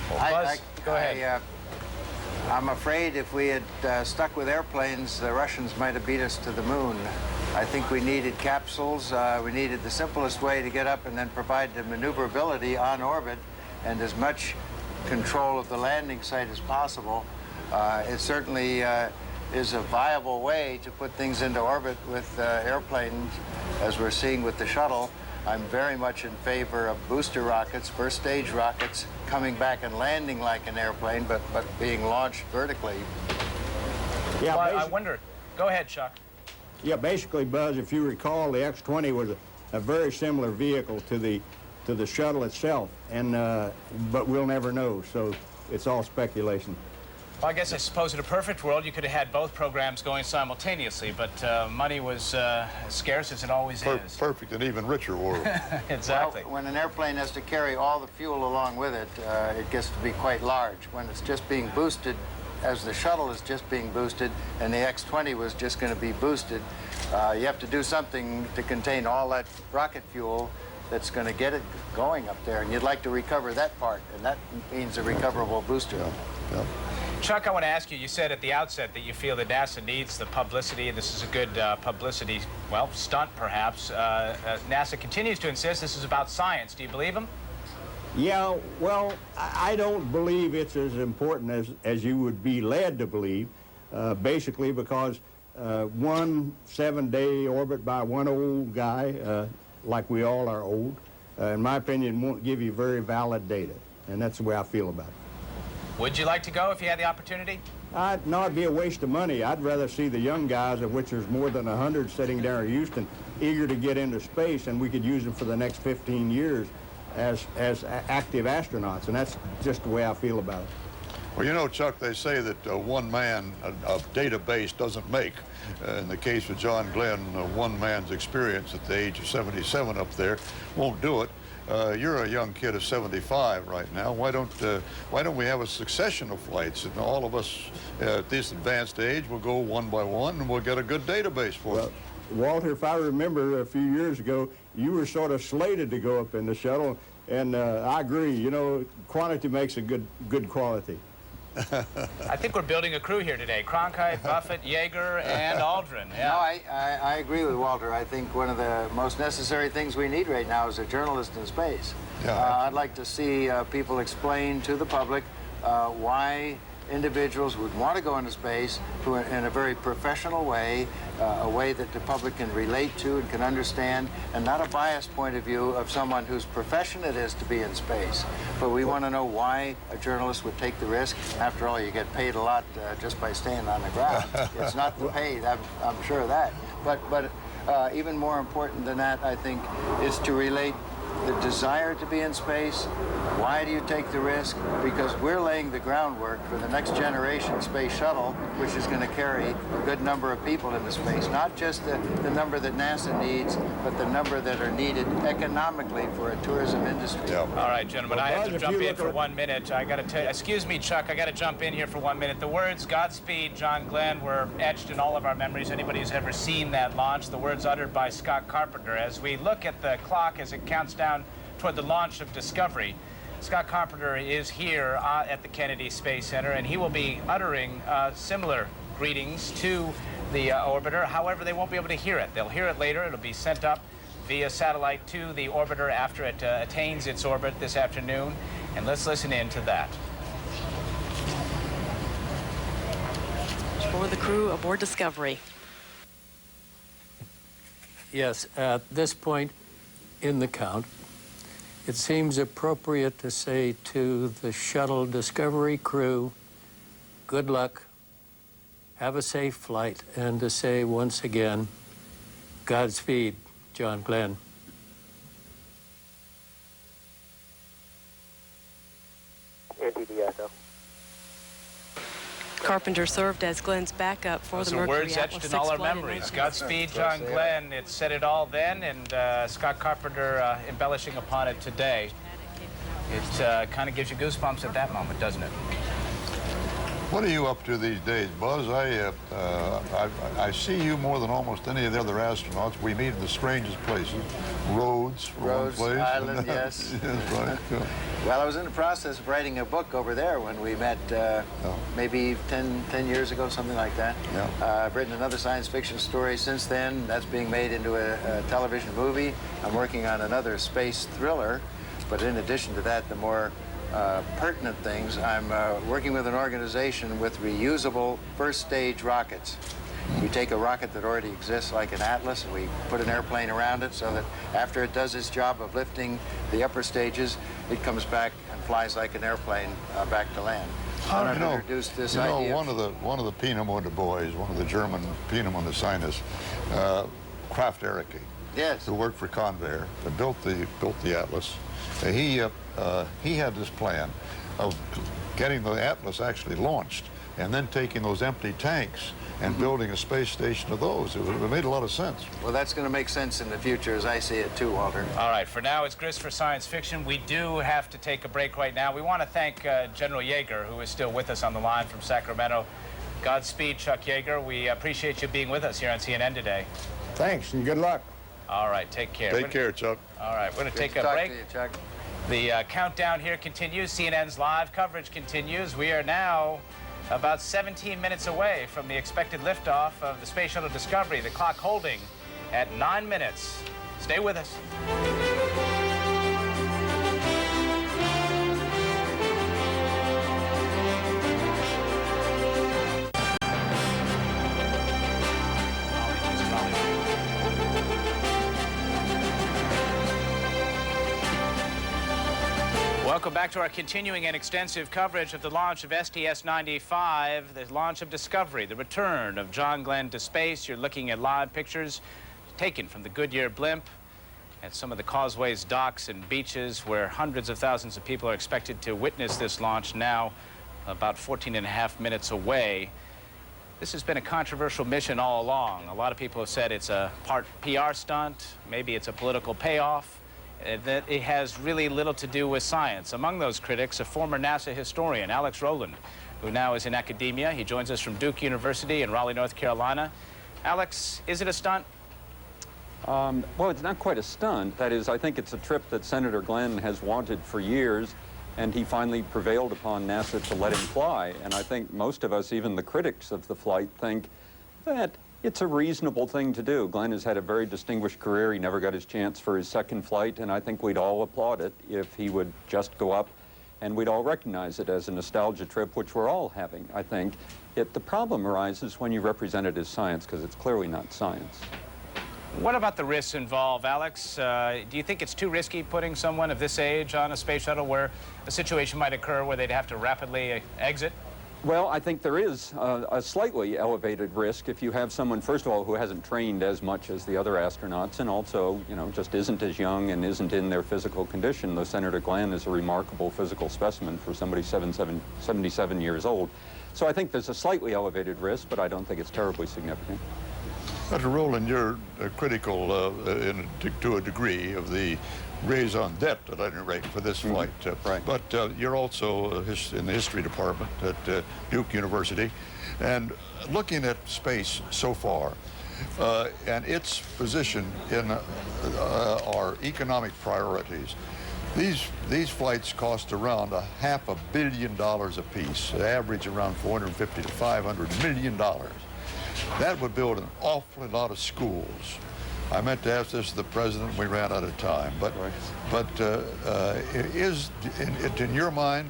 Well, go ahead. I'm afraid if we had stuck with airplanes, the Russians might have beat us to the moon. I think we needed capsules. We needed the simplest way to get up and then provide the maneuverability on orbit and as much control of the landing site as possible. It certainly is a viable way to put things into orbit with airplanes, as we're seeing with the shuttle. I'm very much in favor of booster rockets, first stage rockets, coming back and landing like an airplane, but being launched vertically. Yeah, well, I wonder. Go ahead, Chuck. Yeah, basically, Buzz, if you recall, the X-20 was a very similar vehicle to the shuttle itself, and but we'll never know, so it's all speculation. Well, I suppose in a perfect world you could have had both programs going simultaneously, but money was scarce as it always is. Perfect, and even richer world. Exactly. Well, when an airplane has to carry all the fuel along with it, it gets to be quite large. When it's just being boosted, as the shuttle is just being boosted, and the X-20 was just going to be boosted, you have to do something to contain all that rocket fuel that's going to get it going up there, and you'd like to recover that part, and that means a recoverable booster. Yeah. Chuck, I want to ask you, you said at the outset that you feel that NASA needs the publicity, and this is a good publicity, well, stunt perhaps. NASA continues to insist this is about science. Do you believe them? Yeah, well, I don't believe it's as important as you would be led to believe, basically because 1 7-day orbit by one old guy, like we all are old, in my opinion, won't give you very valid data, and that's the way I feel about it. Would you like to go if you had the opportunity? No, it'd be a waste of money. I'd rather see the young guys, of which there's more than 100 sitting down in Houston, eager to get into space, and we could use them for the next 15 years as active astronauts, and that's just the way I feel about it. Well, you know, Chuck, they say that one man, a database doesn't make. In the case of John Glenn, one man's experience at the age of 77 up there won't do it. You're a young kid of 75 right now. Why don't we have a succession of flights, and all of us at this advanced age will go one by one, and we'll get a good database for it. Walter, if I remember a few years ago, you were sort of slated to go up in the shuttle, and I agree. You know, quantity makes a good quality. I think we're building a crew here today. Cronkite, Buffett, Yeager, and Aldrin. Yeah. No, I agree with Walter. I think one of the most necessary things we need right now is a journalist in space. Yeah, I'd like to see people explain to the public why individuals would want to go into space in a very professional way, a way that the public can relate to and can understand, and not a biased point of view of someone whose profession it is to be in space. But we want to know why a journalist would take the risk. After all, you get paid a lot just by staying on the ground. It's not the paid, I'm sure of that. But even more important than that, I think, is to relate the desire to be in space. Why do you take the risk? Because we're laying the groundwork for the next generation space shuttle, which is going to carry a good number of people into space. Not just the number that NASA needs, but the number that are needed economically for a tourism industry. All right, gentlemen, I have to jump in for 1 minute. I got to tell you, excuse me, Chuck, I got to jump in here for 1 minute. The words Godspeed, John Glenn were etched in all of our memories. Anybody who's ever seen that launch, the words uttered by Scott Carpenter. As we look at the clock as it counts down toward the launch of Discovery, Scott Carpenter is here at the Kennedy Space Center, and he will be uttering similar greetings to the orbiter. However, they won't be able to hear it. They'll hear it later. It'll be sent up via satellite to the orbiter after it attains its orbit this afternoon. And let's listen in to that. For the crew aboard Discovery. Yes, at this point in the count, it seems appropriate to say to the Shuttle Discovery crew, good luck, have a safe flight, and to say once again, Godspeed, John Glenn. NTDSO. Carpenter served as Glenn's backup for Those the are Mercury words Atlas etched in 6 all our flight in memories. 19- Godspeed, John Glenn. It said it all then, and Scott Carpenter embellishing upon it today. It kind of gives you goosebumps at that moment, doesn't it? What are you up to these days, Buzz? I see you more than almost any of the other astronauts. We meet in the strangest places. Rhodes, for Rhodes one place. Island, yes. Yes, right. Yeah. Well, I was in the process of writing a book over there when we met maybe 10 years ago, something like that. Yeah. I've written another science fiction story since then. That's being made into a television movie. I'm working on another space thriller. But in addition to that, the more pertinent things, I'm working with an organization with reusable first stage rockets. We take a rocket that already exists like an Atlas and we put an airplane around it so that after it does its job of lifting the upper stages, it comes back and flies like an airplane back to land. I've introduced this idea. One of the Peenemünde boys, one of the German Peenemünde scientists, Kraft Ericke, yes, who worked for Convair, that built the Atlas. He had this plan of getting the Atlas actually launched and then taking those empty tanks and building a space station of those. It made a lot of sense. Well, that's going to make sense in the future as I see it too, Walter. All right, for now, it's Grist for Science Fiction. We do have to take a break right now. We want to thank General Yeager, who is still with us on the line from Sacramento. Godspeed, Chuck Yeager. We appreciate you being with us here on CNN today. Thanks, and good luck. All right, take care. Take care, Chuck. All right, we're going to take a Talk break. to you, Chuck. The countdown here continues. CNN's live coverage continues. We are now about 17 minutes away from the expected liftoff of the Space Shuttle Discovery, the clock holding at 9 minutes. Stay with us. Welcome back to our continuing and extensive coverage of the launch of STS-95, the launch of Discovery, the return of John Glenn to space. You're looking at live pictures taken from the Goodyear blimp at some of the causeways, docks, and beaches where hundreds of thousands of people are expected to witness this launch now, about 14 and a half minutes away. This has been a controversial mission all along. A lot of people have said it's a part PR stunt, maybe it's a political payoff, that it has really little to do with science. Among those critics, a former NASA historian, Alex Rowland, who now is in academia. He joins us from Duke University in Raleigh, North Carolina. Alex, is it a stunt? Well, it's not quite a stunt. That is, I think it's a trip that Senator Glenn has wanted for years. and he finally prevailed upon NASA to let him fly. And I think most of us, even the critics of the flight, think that it's a reasonable thing to do. Glenn has had a very distinguished career. He never got his chance for his second flight, and I think we'd all applaud it if he would just go up, and we'd all recognize it as a nostalgia trip, which we're all having, I think. The problem arises when you represent it as science, because it's clearly not science. What about the risks involved, Alex? Do you think it's too risky putting someone of this age on a space shuttle where a situation might occur where they'd have to rapidly exit? Well, I think there is a slightly elevated risk if you have someone, first of all, who hasn't trained as much as the other astronauts, and also, you know, just isn't as young and isn't in their physical condition, though Senator Glenn is a remarkable physical specimen for somebody 77 years old. So I think there's a slightly elevated risk, but I don't think it's terribly significant. Dr. Rowland, you're critical to a degree of the raison d'etre, at any rate, for this flight. Right. But you're also in the history department at Duke University. And looking at space so far and its position in our economic priorities, these flights cost around $500 million apiece, average around $450 to $500 million. That would build an awful lot of schools. I meant to ask this to the president. We ran out of time. But is it in your mind,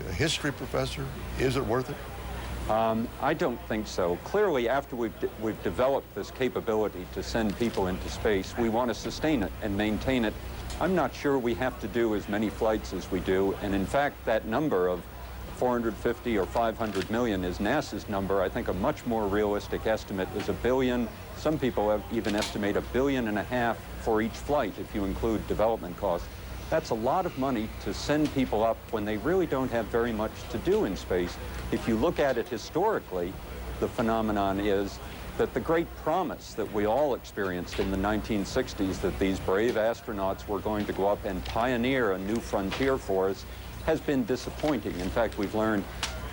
a history professor, is it worth it? I don't think so. Clearly, after we've developed this capability to send people into space, we want to sustain it and maintain it. I'm not sure we have to do as many flights as we do. And in fact, that number of 450 or 500 million is NASA's number. I think a much more realistic estimate is $1 billion. Some people have even estimate $1.5 billion for each flight if you include development costs. That's a lot of money to send people up when they really don't have very much to do in space. If you look at it historically, the phenomenon is that the great promise that we all experienced in the 1960s, that these brave astronauts were going to go up and pioneer a new frontier for us, has been disappointing. In fact, we've learned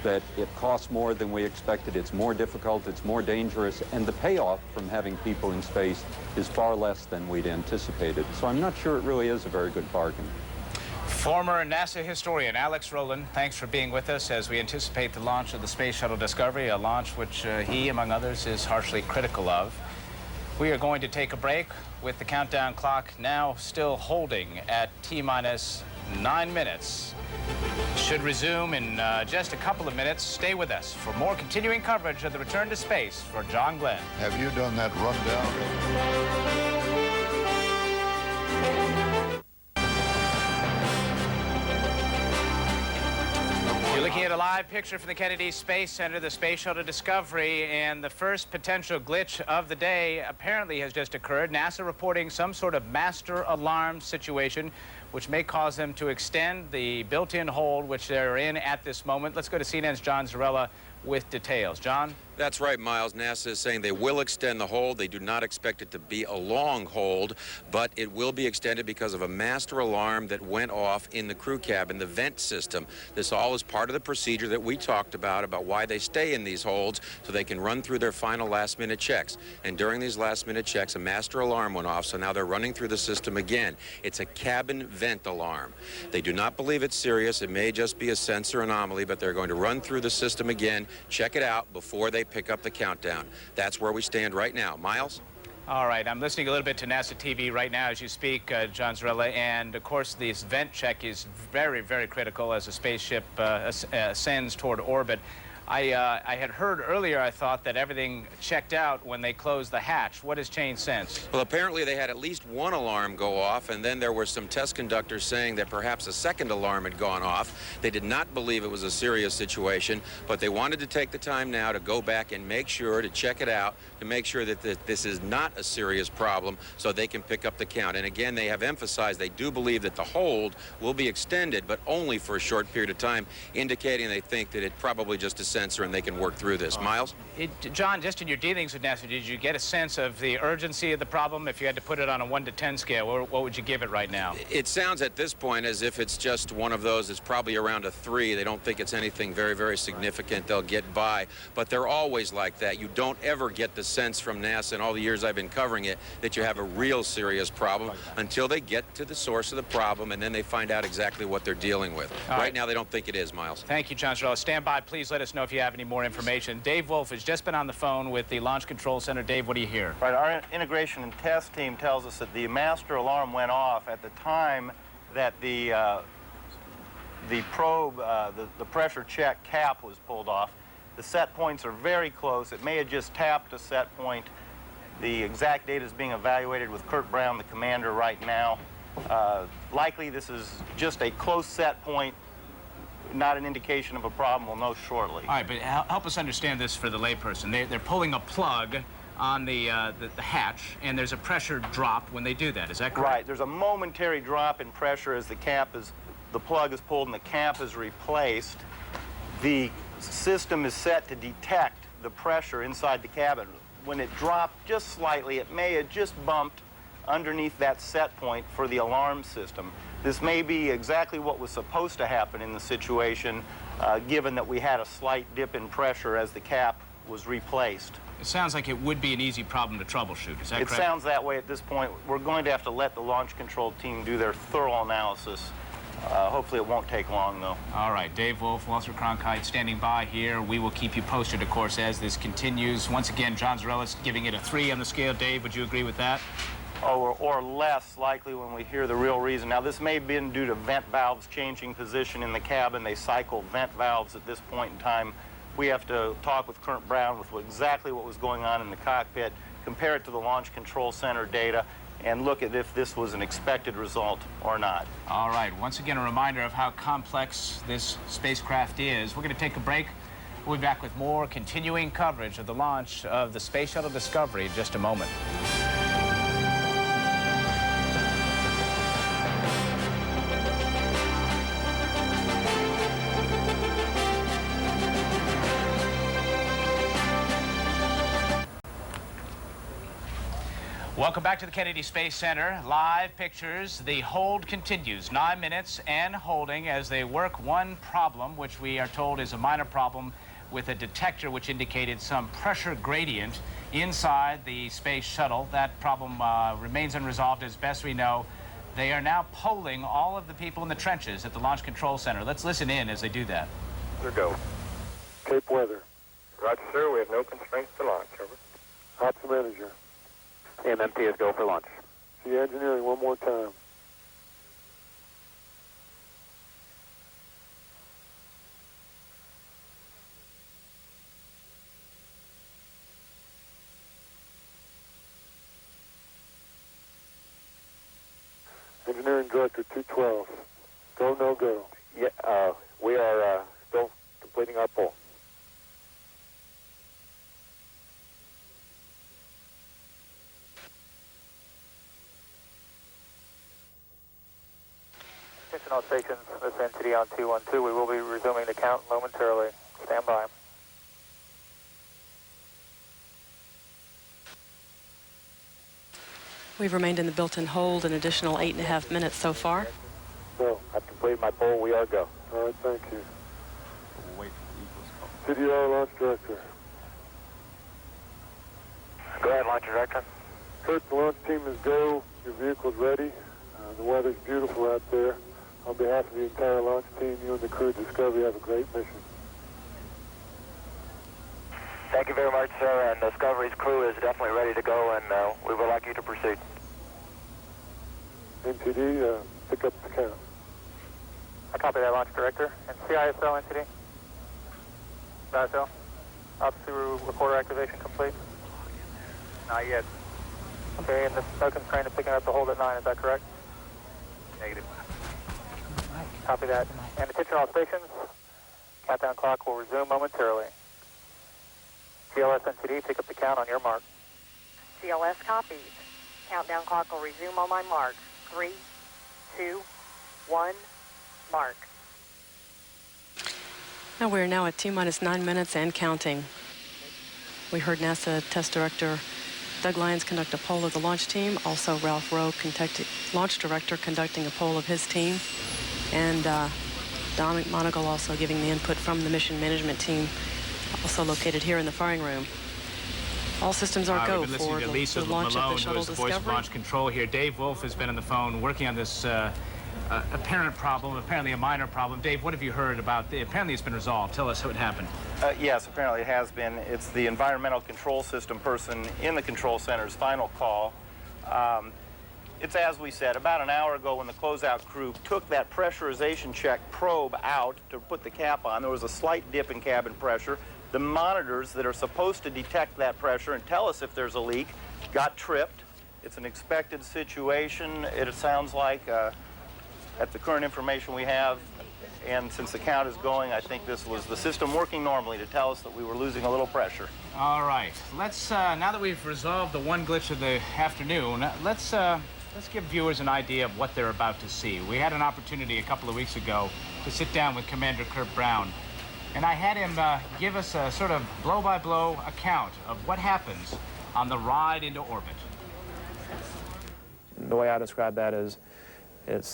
that it costs more than we expected, it's more difficult, it's more dangerous, and the payoff from having people in space is far less than we'd anticipated. So I'm not sure it really is a very good bargain. Former NASA historian Alex Rowland, thanks for being with us as we anticipate the launch of the Space Shuttle Discovery, a launch which he, among others, is harshly critical of. We are going to take a break with the countdown clock now still holding at T-minus 9 minutes. Should resume in just a couple of minutes. Stay with us for more continuing coverage of the return to space for John Glenn. Have you done that rundown? You're looking at a live picture from the Kennedy Space Center, the Space Shuttle Discovery, and the first potential glitch of the day apparently has just occurred. NASA reporting some sort of master alarm situation which may cause them to extend the built-in hold which they're in at this moment. Let's go to CNN's John Zarella with details. John? That's right, Miles. NASA is saying they will extend the hold. They do not expect it to be a long hold, but it will be extended because of a master alarm that went off in the crew cabin, the vent system. This all is part of the procedure that we talked about why they stay in these holds so they can run through their final last-minute checks. And during these last-minute checks, a master alarm went off, so now they're running through the system again. It's a cabin vent alarm. They do not believe it's serious. It may just be a sensor anomaly, but they're going to run through the system again, check it out before they pick up the countdown. That's where we stand right now. Miles? All right, I'm listening a little bit to NASA TV right now as you speak, John Zarella, and of course this vent check is very, very critical as a spaceship ascends toward orbit. I had heard earlier, I thought, that everything checked out when they closed the hatch. What has changed since? Well, apparently they had at least one alarm go off, and then there were some test conductors saying that perhaps a second alarm had gone off. They did not believe it was a serious situation, but they wanted to take the time now to go back and make sure to check it out, to make sure that this is not a serious problem so they can pick up the count. And again, they have emphasized they do believe that the hold will be extended, but only for a short period of time, indicating they think that it probably just descended sensor and they can work through this. Miles? John, just in your dealings with NASA, did you get a sense of the urgency of the problem? If you had to put it on a 1 to 10 scale, what would you give it right now? It sounds at this point as if it's just one of those. It's probably around a 3. They don't think it's anything very, very significant. They'll get by. But they're always like that. You don't ever get the sense from NASA in all the years I've been covering it that you have a real serious problem until they get to the source of the problem, and then they find out exactly what they're dealing with. Right now, they don't think it is, Miles. Thank you, John Shuttle. Stand by. Please let us know if you have any more information. Dave Wolf has just been on the phone with the Launch Control Center. Dave, what do you hear? Right, our integration and test team tells us that the master alarm went off at the time that the probe, the pressure check cap was pulled off. The set points are very close. It may have just tapped a set point. The exact data is being evaluated with Kurt Brown, the commander, right now. Likely this is just a close set point, not an indication of a problem. We'll know shortly. All right, but help us understand this for the layperson. They're pulling a plug on the hatch, and there's a pressure drop when they do that. Is that correct? Right. There's a momentary drop in pressure as the plug is pulled and the cap is replaced. The system is set to detect the pressure inside the cabin. When it dropped just slightly, it may have just bumped underneath that set point for the alarm system. This may be exactly what was supposed to happen in the situation, given that we had a slight dip in pressure as the cap was replaced. It sounds like it would be an easy problem to troubleshoot. Is that correct? It sounds that way at this point. We're going to have to let the launch control team do their thorough analysis. Hopefully it won't take long, though. All right, Dave Wolf, Walter Cronkite standing by here. We will keep you posted, of course, as this continues. Once again, John Zarellis giving it a 3 on the scale. Dave, would you agree with that? Oh, or less likely when we hear the real reason. Now, this may have been due to vent valves changing position in the cabin. They cycle vent valves at this point in time. We have to talk with Kurt Brown with exactly what was going on in the cockpit, compare it to the Launch Control Center data, and look at if this was an expected result or not. All right, once again, a reminder of how complex this spacecraft is. We're going to take a break. We'll be back with more continuing coverage of the launch of the Space Shuttle Discovery in just a moment. Welcome back to the Kennedy Space Center. Live pictures. The hold continues. 9 minutes and holding as they work one problem, which we are told is a minor problem with a detector which indicated some pressure gradient inside the space shuttle. That problem remains unresolved as best we know. They are now polling all of the people in the trenches at the Launch Control Center. Let's listen in as they do that. There go. Cape weather. Roger, sir. We have no constraints to launch. Over. Ops manager. MMT is go for launch. See engineering one more time. Engineering director 212. Go, no go. Yeah, we are still completing our pull. Attention all stations, this entity on 212. We will be resuming the count momentarily. Stand by. We've remained in the built-in hold an additional 8.5 minutes so far. So, I've completed my poll. We are go. All right, thank you. We'll wait for the equals call. CDR launch director. Go ahead, launch director. Kurt, the launch team is go. Your vehicle's ready. The weather's beautiful out there. On behalf of the entire launch team, you and the crew at Discovery have a great mission. Thank you very much, sir, and Discovery's crew is definitely ready to go, and we would like you to proceed. NTD, pick up the count. I copy that, launch director. And CISL, NTD? CISL? Up through recorder activation complete? Not yet. Okay, and the no constraint of picking up the hold at 9, is that correct? Negative. Copy that. And attention all stations, countdown clock will resume momentarily. CLS NTD, pick up the count on your mark. CLS copies. Countdown clock will resume on my mark. 3, 2, 1, mark. And we're now at T-minus 9 minutes and counting. We heard NASA Test Director Doug Lyons conduct a poll of the launch team. Also, Ralph Rowe, launch director, conducting a poll of his team. And Don McMonagle also giving the input from the mission management team, also located here in the firing room. All systems are go We've been for listening to Lisa the launch Malone, of the who Shuttle is the voice of Discovery. launch control here. Dave Wolf has been on the phone working on this apparent problem, apparently a minor problem. Dave, what have you heard about apparently it's been resolved. Tell us how it happened. Yes, apparently it has been. It's the environmental control system person in the control center's final call. It's as we said, about an hour ago when the closeout crew took that pressurization check probe out to put the cap on, there was a slight dip in cabin pressure. The monitors that are supposed to detect that pressure and tell us if there's a leak got tripped. It's an expected situation. It sounds like, at the current information we have, and since the count is going, I think this was the system working normally to tell us that we were losing a little pressure. All right. Let's, now that we've resolved the one glitch of the afternoon, let's give viewers an idea of what they're about to see. We had an opportunity a couple of weeks ago to sit down with Commander Kurt Brown, and I had him give us a sort of blow-by-blow account of what happens on the ride into orbit. The way I describe that is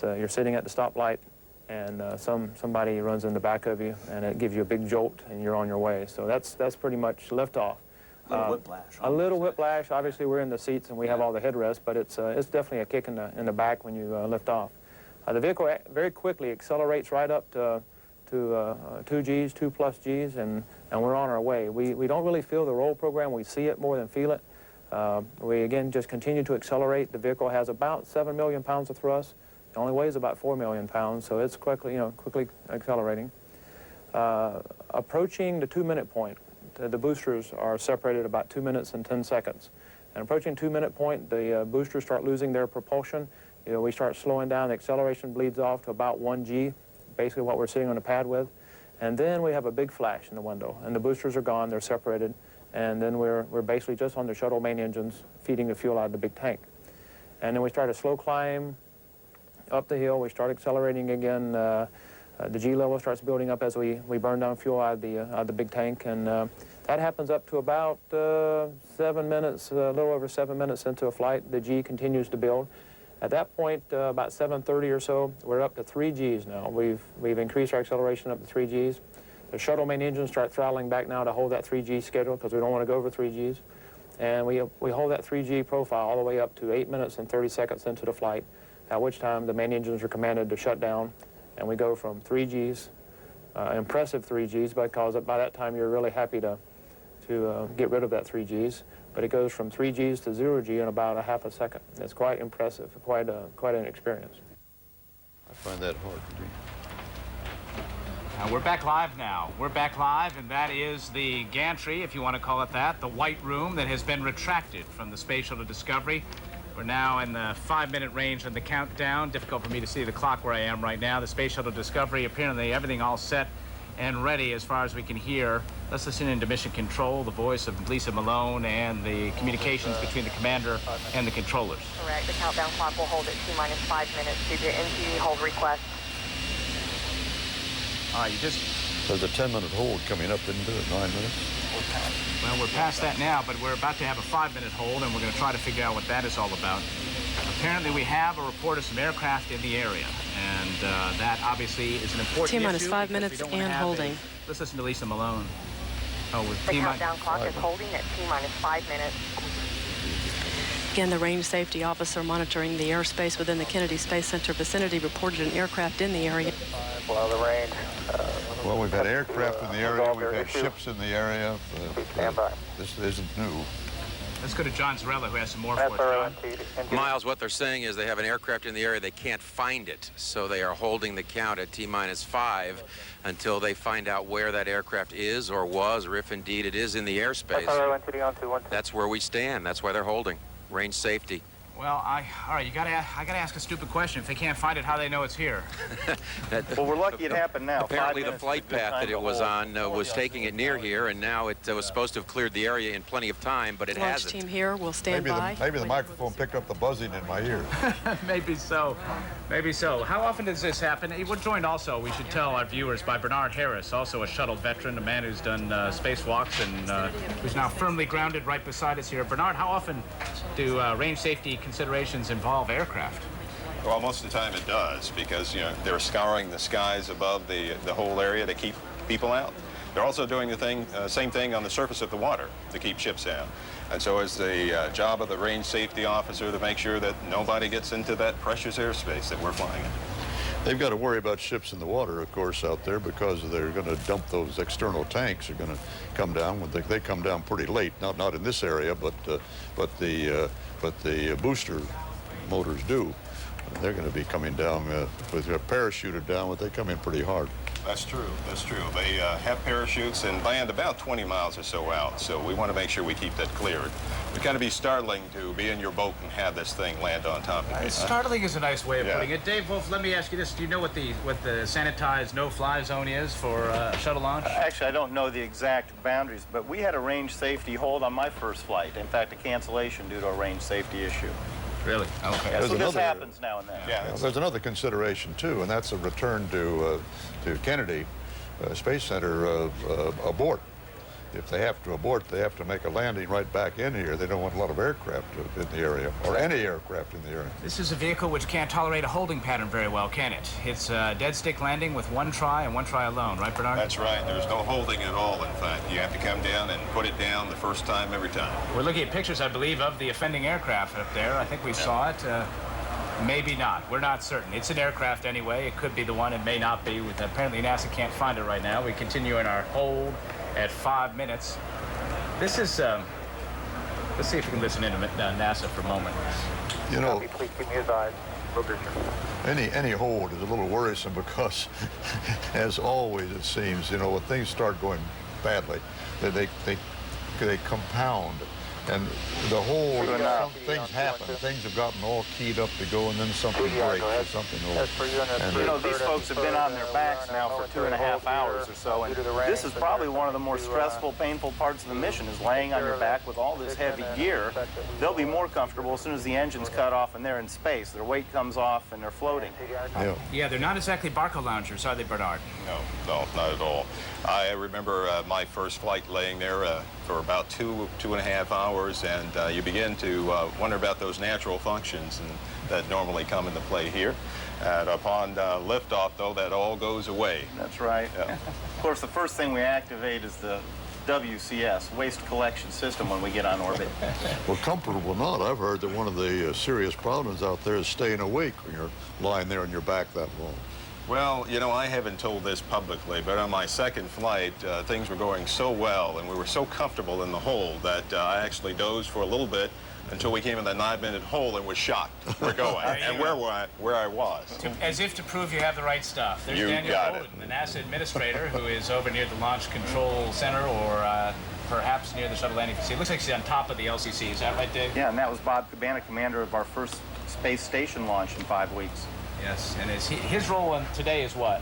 you're sitting at the stoplight and somebody runs in the back of you and it gives you a big jolt and you're on your way. So that's pretty much liftoff. A little whiplash. A little whiplash. Obviously we're in the seats and we have all the headrests, but it's definitely a kick in the back when you lift off. The vehicle very quickly accelerates right up to 2 Gs, 2+ Gs, and we're on our way. We don't really feel the roll program. We see it more than feel it. We again just continue to accelerate. The vehicle has about 7 million pounds of thrust. It only weighs about 4 million pounds, so it's quickly accelerating. Approaching the 2-minute point, the boosters are separated about 2 minutes and 10 seconds. And approaching 2-minute point, the boosters start losing their propulsion. We start slowing down. The acceleration bleeds off to about 1 G, basically what we're sitting on the pad with. And then we have a big flash in the window, and the boosters are gone. They're separated. And then we're basically just on the shuttle main engines feeding the fuel out of the big tank. And then we start a slow climb up the hill. We start accelerating again. The G level starts building up as we burn down fuel out of the big tank. And that happens up to about 7 minutes, a little over 7 minutes into a flight. The G continues to build. At that point, about 7:30 or so, we're up to 3 Gs now. We've increased our acceleration up to 3 Gs. The shuttle main engines start throttling back now to hold that 3 G schedule because we don't want to go over 3 Gs. And we hold that 3 G profile all the way up to 8 minutes and 30 seconds into the flight, at which time the main engines are commanded to shut down, and we go from 3 Gs, impressive 3 Gs, because by that time you're really happy to get rid of that 3 Gs. But it goes from 3 Gs to 0 G in about a half a second. It's quite impressive, quite an experience. I find that hard to do. We're back live now. We're back live, and that is the gantry, if you want to call it that, the white room that has been retracted from the Space Shuttle Discovery. We're now in the 5-minute range on the countdown. Difficult for me to see the clock where I am right now. The Space Shuttle Discovery, apparently everything all set and ready as far as we can hear. Let's listen into mission control, the voice of Lisa Malone, and the communications between the commander and the controllers. Correct. The countdown clock will hold at T-minus 5 minutes due to NTE hold request. All right, There's a 10-minute hold coming up, didn't it, 9 minutes? Well, we're past that now, but we're about to have a 5-minute hold, and we're going to try to figure out what that is all about. Apparently, we have a report of some aircraft in the area, and that obviously is an important T-minus issue 5 because minutes we don't wanna and have holding. Let's listen to Lisa Malone. Oh, with The countdown clock is holding at T-minus 5 minutes. Again, the range safety officer monitoring the airspace within the Kennedy Space Center vicinity reported an aircraft in the area. Below the range. Well, we've had aircraft in the area, we've had ships in the area. This isn't new. Let's go to John Zarella, who has some more for us. John. Miles, what they're saying is they have an aircraft in the area, they can't find it, so they are holding the count at T-minus 5 until they find out where that aircraft is or was, or if indeed it is in the airspace. That's where we stand. That's why they're holding. Range safety. Well, all right, I gotta ask a stupid question. If they can't find it, how do they know it's here? Well, we're lucky it happened now. Apparently the flight path that it was on was taking it near here, and now it was supposed to have cleared the area in plenty of time, but it Launch hasn't. team here will stand by. Maybe the microphone picked up the buzzing in my ear. Maybe so. Maybe so. How often does this happen? We're joined also, we should tell our viewers, by Bernard Harris, also a shuttle veteran, a man who's done spacewalks and who's now firmly grounded right beside us here. Bernard, how often do range safety considerations involve aircraft? Well, most of the time it does, because they're scouring the skies above the whole area to keep people out. They're also doing the same thing on the surface of the water to keep ships out. And so it's the job of the range safety officer to make sure that nobody gets into that precious airspace that we're flying in. They've got to worry about ships in the water, of course, out there, because they're going to dump those external tanks. Are going to come down. They come down pretty late. Not in this area, but the booster motors do. They're going to be coming down with parachuted down, but they come in pretty hard. That's true. That's true. They have parachutes and land about 20 miles or so out, so we want to make sure we keep that cleared. It's kind of be startling to be in your boat and have this thing land on top of you. Startling is a nice way of putting it. Dave Wolf, let me ask you this. Do you know what the sanitized no-fly zone is for shuttle launch? Actually, I don't know the exact boundaries, but we had a range safety hold on my first flight. In fact, a cancellation due to a range safety issue. Really? Okay. Yeah, so this happens now and then. Yeah, there's another consideration, too, and that's a return to Kennedy Space Center abort. If they have to abort, they have to make a landing right back in here. They don't want a lot of aircraft in the area, or any aircraft in the area. This is a vehicle which can't tolerate a holding pattern very well, can it? It's a dead stick landing with one try and one try alone, right, Bernard? That's right. There's no holding at all, in fact. You have to come down and put it down the first time every time. We're looking at pictures, I believe, of the offending aircraft up there. I think we saw it. Maybe not. We're not certain. It's an aircraft anyway. It could be the one. It may not be. Apparently, NASA can't find it right now. We continue in our hold at 5 minutes. This is, let's see if we can listen in to NASA for a moment. You know, Please keep me advised. any hold is a little worrisome because, as always, it seems, when things start going badly, they compound. And the whole, things happen. Things have gotten all keyed up to go, and then something breaks or something over. These folks have been on their backs now for 2.5 hours or so, and this is probably one of the more stressful, painful parts of the mission, is laying on your back with all this heavy gear. They'll be more comfortable as soon as the engine's cut off and they're in space. Their weight comes off and they're floating. Yeah, they're not exactly Barco loungers, are they, Bernard? No, not at all. I remember my first flight laying there for about 2.5 hours, and you begin to wonder about those natural functions that normally come into play here. And upon liftoff, though, that all goes away. That's right. Yeah. Of course, the first thing we activate is the WCS, Waste Collection System, when we get on orbit. Well, comfortable or not, I've heard that one of the serious problems out there is staying awake when you're lying there on your back that long. Well, I haven't told this publicly, but on my second flight, things were going so well and we were so comfortable in the hold that I actually dozed for a little bit until we came in the 9-minute hole and was shocked. We're going. And where I was. As if to prove you have the right stuff. There's You Daniel got Golden, the NASA administrator, who is over near the Launch Control Center, or perhaps near the shuttle landing facility. It looks like she's on top of the LCC. Is that right, Dave? Yeah, and that was Bob Cabana, commander of our first space station launch in 5 weeks. Yes, and his role today is what?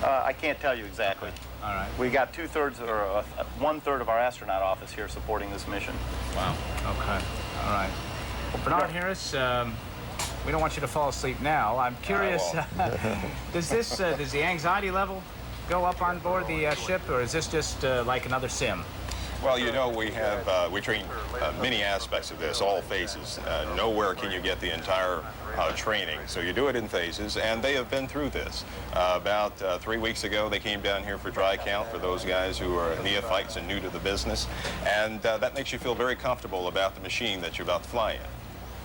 I can't tell you exactly. All right. We got 2/3 or 1/3 of our astronaut office here supporting this mission. Wow. Okay. All right. Well, Bernard Harris, we don't want you to fall asleep now. I'm curious, does the anxiety level go up on board the ship, or is this just like another sim? Well, we train many aspects of this, all phases. Nowhere can you get the entire training. So you do it in phases, and they have been through this. About 3 weeks ago, they came down here for dry count for those guys who are neophytes and new to the business, and that makes you feel very comfortable about the machine that you're about to fly in.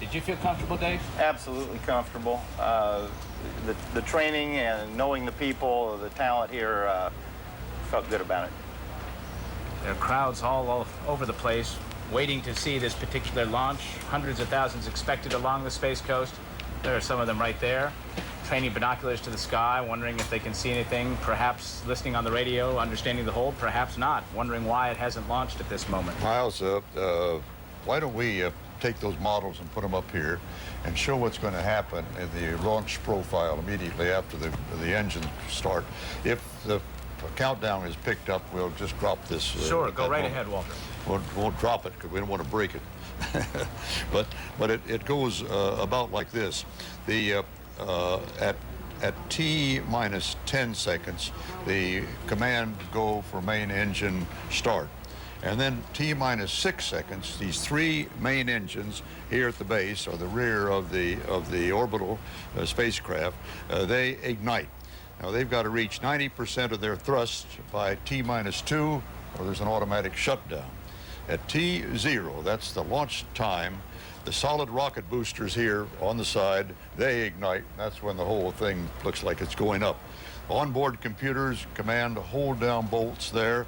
Did you feel comfortable, Dave? Absolutely comfortable. The training and knowing the people, the talent here, felt good about it. There are crowds all over the place waiting to see this particular launch. Hundreds of thousands expected along the Space Coast. There are some of them right there, training binoculars to the sky, wondering if they can see anything, perhaps listening on the radio, understanding the hold, perhaps not, wondering why it hasn't launched at this moment. Miles, why don't we take those models and put them up here and show what's going to happen in the launch profile immediately after the engines start. If the countdown is picked up, we'll just drop this. Sure, go right ahead, Walter. Won't drop it because we don't want to break it. but it goes about like this. The at T minus 10 seconds, the command go for main engine start. And then T minus 6 seconds, these three main engines here at the base or the rear of the orbital spacecraft, they ignite. Now they've got to reach 90% of their thrust by T minus 2, or there's an automatic shutdown. At T0, that's the launch time, the solid rocket boosters here on the side, they ignite. That's when the whole thing looks like it's going up. Onboard computers command hold down bolts there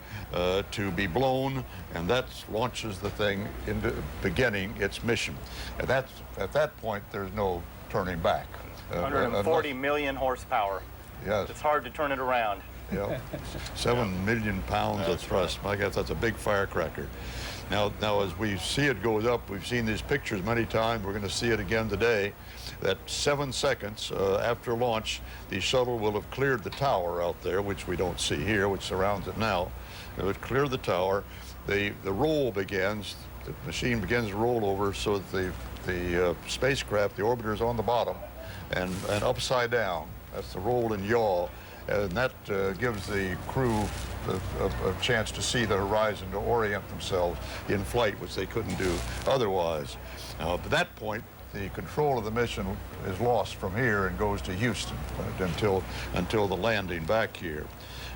to be blown, and that launches the thing into beginning its mission. And that's, at that point, there's no turning back. 140 million horsepower. Yes. It's hard to turn it around. Yeah, 7 million pounds of thrust. My guess, that's a big firecracker. Now, as we see it goes up, we've seen these pictures many times. We're going to see it again today. That 7 seconds after launch, the shuttle will have cleared the tower out there, which we don't see here, which surrounds it now. It would clear the tower. The roll begins. The machine begins to roll over so that the spacecraft, the orbiter, is on the bottom and upside down. That's the roll and yaw. And that gives the crew a chance to see the horizon, to orient themselves in flight, which they couldn't do otherwise. At that point, the control of the mission is lost from here and goes to Houston until the landing back here.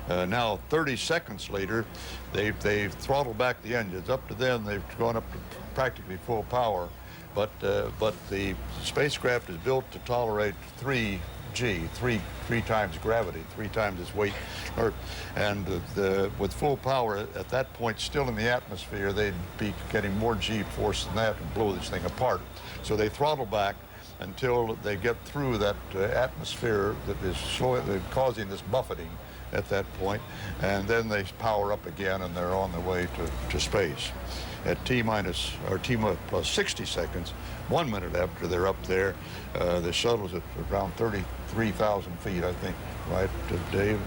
Now, 30 seconds later, they've throttled back the engines. Up to then, they've gone up to practically full power. But the spacecraft is built to tolerate 3G, three times gravity, 3 times its weight. And with full power, at that point, still in the atmosphere, they'd be getting more G-force than that and blow this thing apart. So they throttle back until they get through that atmosphere that is causing this buffeting at that point, and then they power up again and they're on their way to space. At T plus 60 seconds, 1 minute after they're up there, the shuttle's at around 33,000 feet, I think, right, Dave?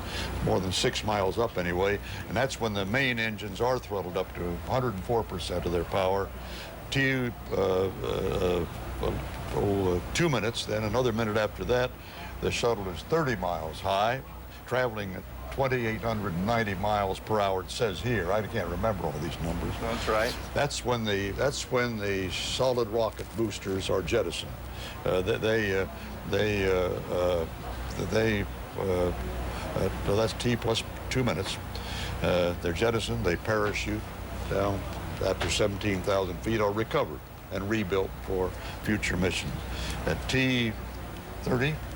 More than 6 miles up anyway, and that's when the main engines are throttled up to 104% of their power. 2 minutes, then another minute after that, the shuttle is 30 miles high, traveling at 2,890 miles per hour, it says here. I can't remember all these numbers. That's right. That's when the solid rocket boosters are jettisoned. That's T plus 2 minutes. They're jettisoned, they parachute down after 17,000 feet, are recovered and rebuilt for future missions. At T30,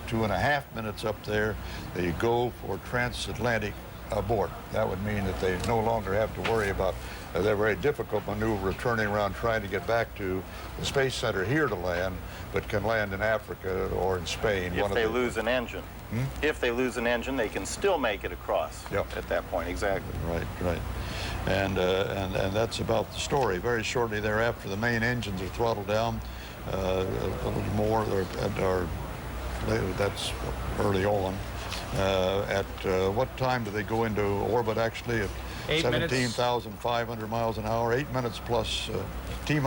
2.5 minutes up there, they go for transatlantic abort. That would mean that they no longer have to worry about their very difficult maneuver of turning around trying to get back to the Space Center here to land, but can land in Africa or in Spain. If they lose an engine. If they lose an engine, they can still make it across at that point, exactly. Right. And that's about the story. Very shortly thereafter, the main engines are throttled down a little more. That's early on. At what time do they go into orbit, actually? At 17,500 miles an hour, 8 minutes plus, T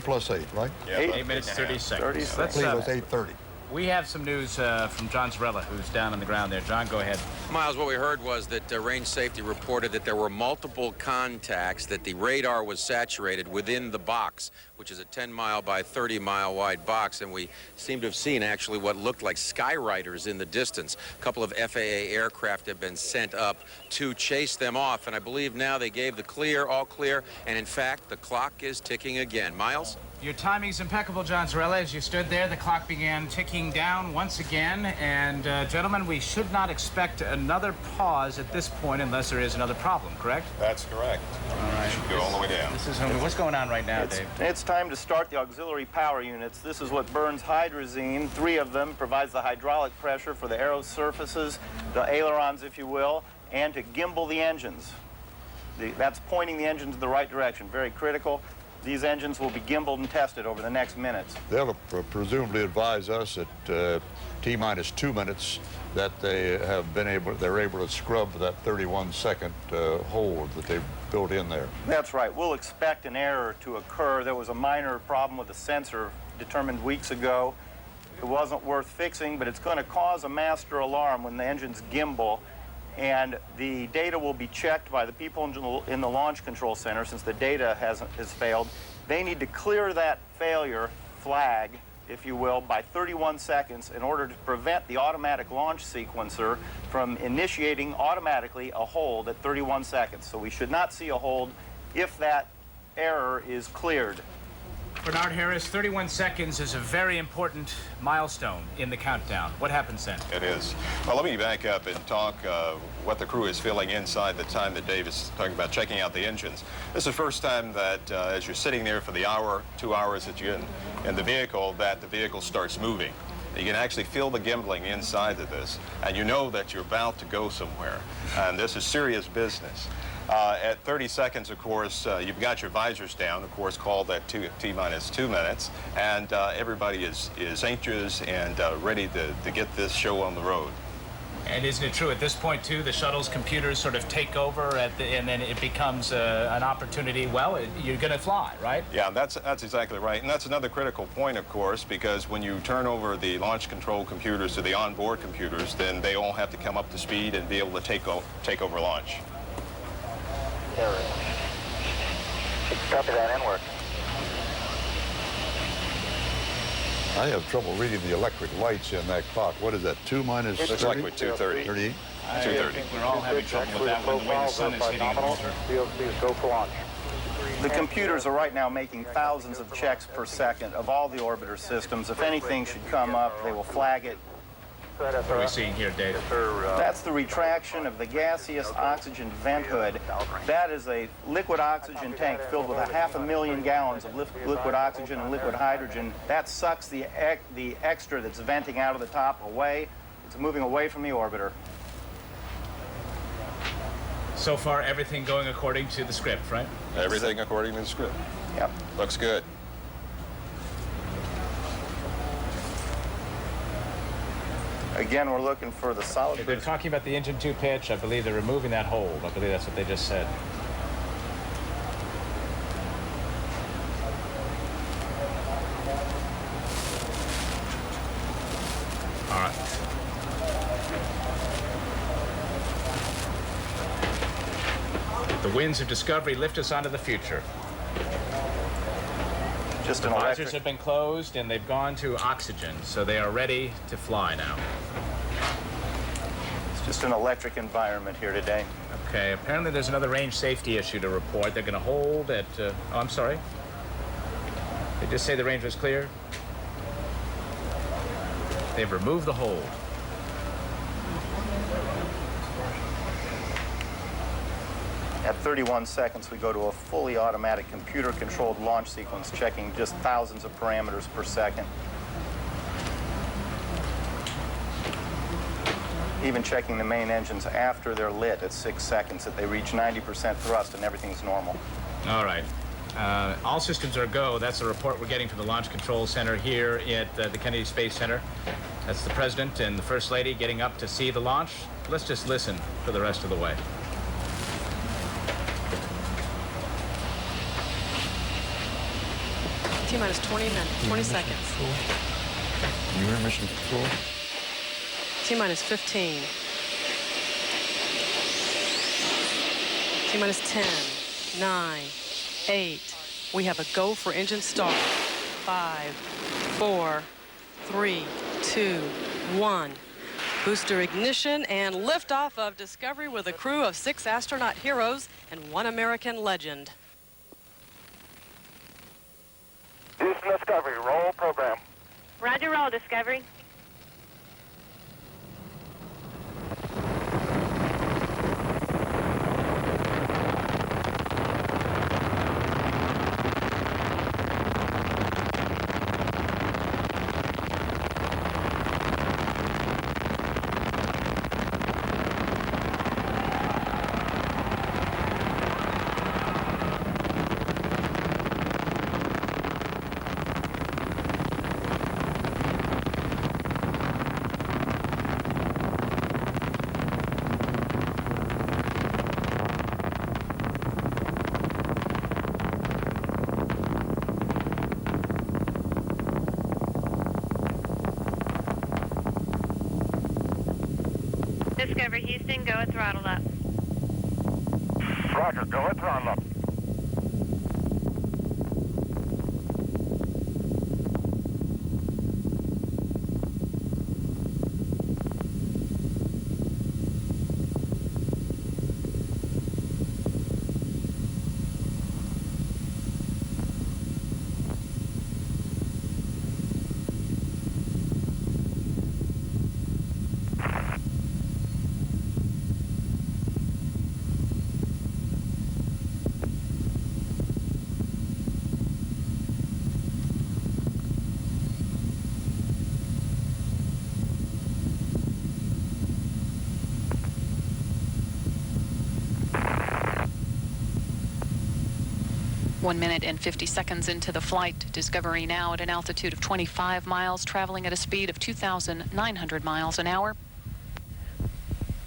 plus 8, right? Yeah, 8 minutes, 30 seconds. Let's see, it's 8:30. We have some news from John Zarella, who's down on the ground there. John, go ahead. Miles, what we heard was that range safety reported that there were multiple contacts, that the radar was saturated within the box, which is a 10-mile by 30-mile wide box, and we seem to have seen actually what looked like skyriders in the distance. A couple of FAA aircraft have been sent up to chase them off, and I believe now they gave the clear, all clear, and in fact, the clock is ticking again. Miles? Your timing's impeccable, John Zarella. As you stood there, the clock began ticking down once again. And, gentlemen, we should not expect another pause at this point unless there is another problem, correct? That's correct. All right. Should go all the way down. This is what's going on right now, Dave? It's time to start the auxiliary power units. This is what burns hydrazine. 3 of them provides the hydraulic pressure for the aero surfaces, the ailerons, if you will, and to gimbal the engines. That's pointing the engines in the right direction. Very critical. These engines will be gimbaled and tested over the next minutes. They'll presumably advise us at T-minus 2 minutes that they're able to scrub that 31-second hold that they've built in there. That's right. We'll expect an error to occur. There was a minor problem with the sensor determined weeks ago. It wasn't worth fixing, but it's going to cause a master alarm when the engine's gimbal, and the data will be checked by the people in the Launch Control Center. Since the data has failed, they need to clear that failure flag, if you will, by 31 seconds in order to prevent the automatic launch sequencer from initiating automatically a hold at 31 seconds. So we should not see a hold if that error is cleared. Bernard Harris, 31 seconds is a very important milestone in the countdown. What happens then? It is. Well, let me back up and talk what the crew is feeling inside the time that Dave is talking about checking out the engines. This is the first time that as you're sitting there for the hour, 2 hours that you're in the vehicle, that the vehicle starts moving. You can actually feel the gimbling inside of this, and you know that you're about to go somewhere. And this is serious business. At 30 seconds, of course, you've got your visors down, of course, called at T-minus 2 minutes, and everybody is anxious and ready to get this show on the road. And isn't it true at this point, too, the shuttle's computers sort of take over and then it becomes an opportunity, well, you're going to fly, right? Yeah, that's exactly right. And that's another critical point, of course, because when you turn over the launch control computers to the onboard computers, then they all have to come up to speed and be able to take over launch. Copy that, and work. I have trouble reading the electric lights in that clock. What is that, 2 minus 30? Looks like we're 2:30. 38? 2:30. We're all having trouble with that when the way the sun is hitting the water. VOCs go for launch. The computers are right now making thousands of checks per second of all the orbiter systems. If anything should come up, they will flag it. What are we seeing here, Dave? That's the retraction of the gaseous oxygen vent hood. That is a liquid oxygen tank filled with 500,000 gallons of liquid oxygen and liquid hydrogen. That sucks the extra that's venting out of the top away. It's moving away from the orbiter. So far, everything going according to the script, right? Everything according to the script. Yep. Looks good. Again, we're looking for the solid. They're talking about the engine 2 pitch. I believe they're removing that hold. I believe that's what they just said. All right. The winds of discovery lift us onto the future. Just the an visors electric. have been closed and they've gone to oxygen, so they are ready to fly now. It's just an electric environment here today. Okay, apparently there's another range safety issue to report. They're going to hold at, oh, I'm sorry. They just say the range was clear. They've removed the hold. At 31 seconds, we go to a fully automatic computer-controlled launch sequence, checking just thousands of parameters per second. Even checking the main engines after they're lit at 6 seconds, that they reach 90% thrust and everything's normal. All right. All systems are go. That's the report we're getting from the Launch Control Center here at the Kennedy Space Center. That's the President and the First Lady getting up to see the launch. Let's just listen for the rest of the way. T-minus 20 minutes, 20 seconds. You hear mission control? T-minus 15. T-minus 10, 9, 8. We have a go for engine start. 5, 4, 3, 2, 1. Booster ignition and liftoff of Discovery with a crew of 6 astronaut heroes and 1 American legend. Houston Discovery, roll program. Roger, roll, Discovery. Discovery Houston, go at throttle up. Roger, go at throttle up. One minute and 50 seconds into the flight, Discovery now at an altitude of 25 miles, traveling at a speed of 2,900 miles an hour.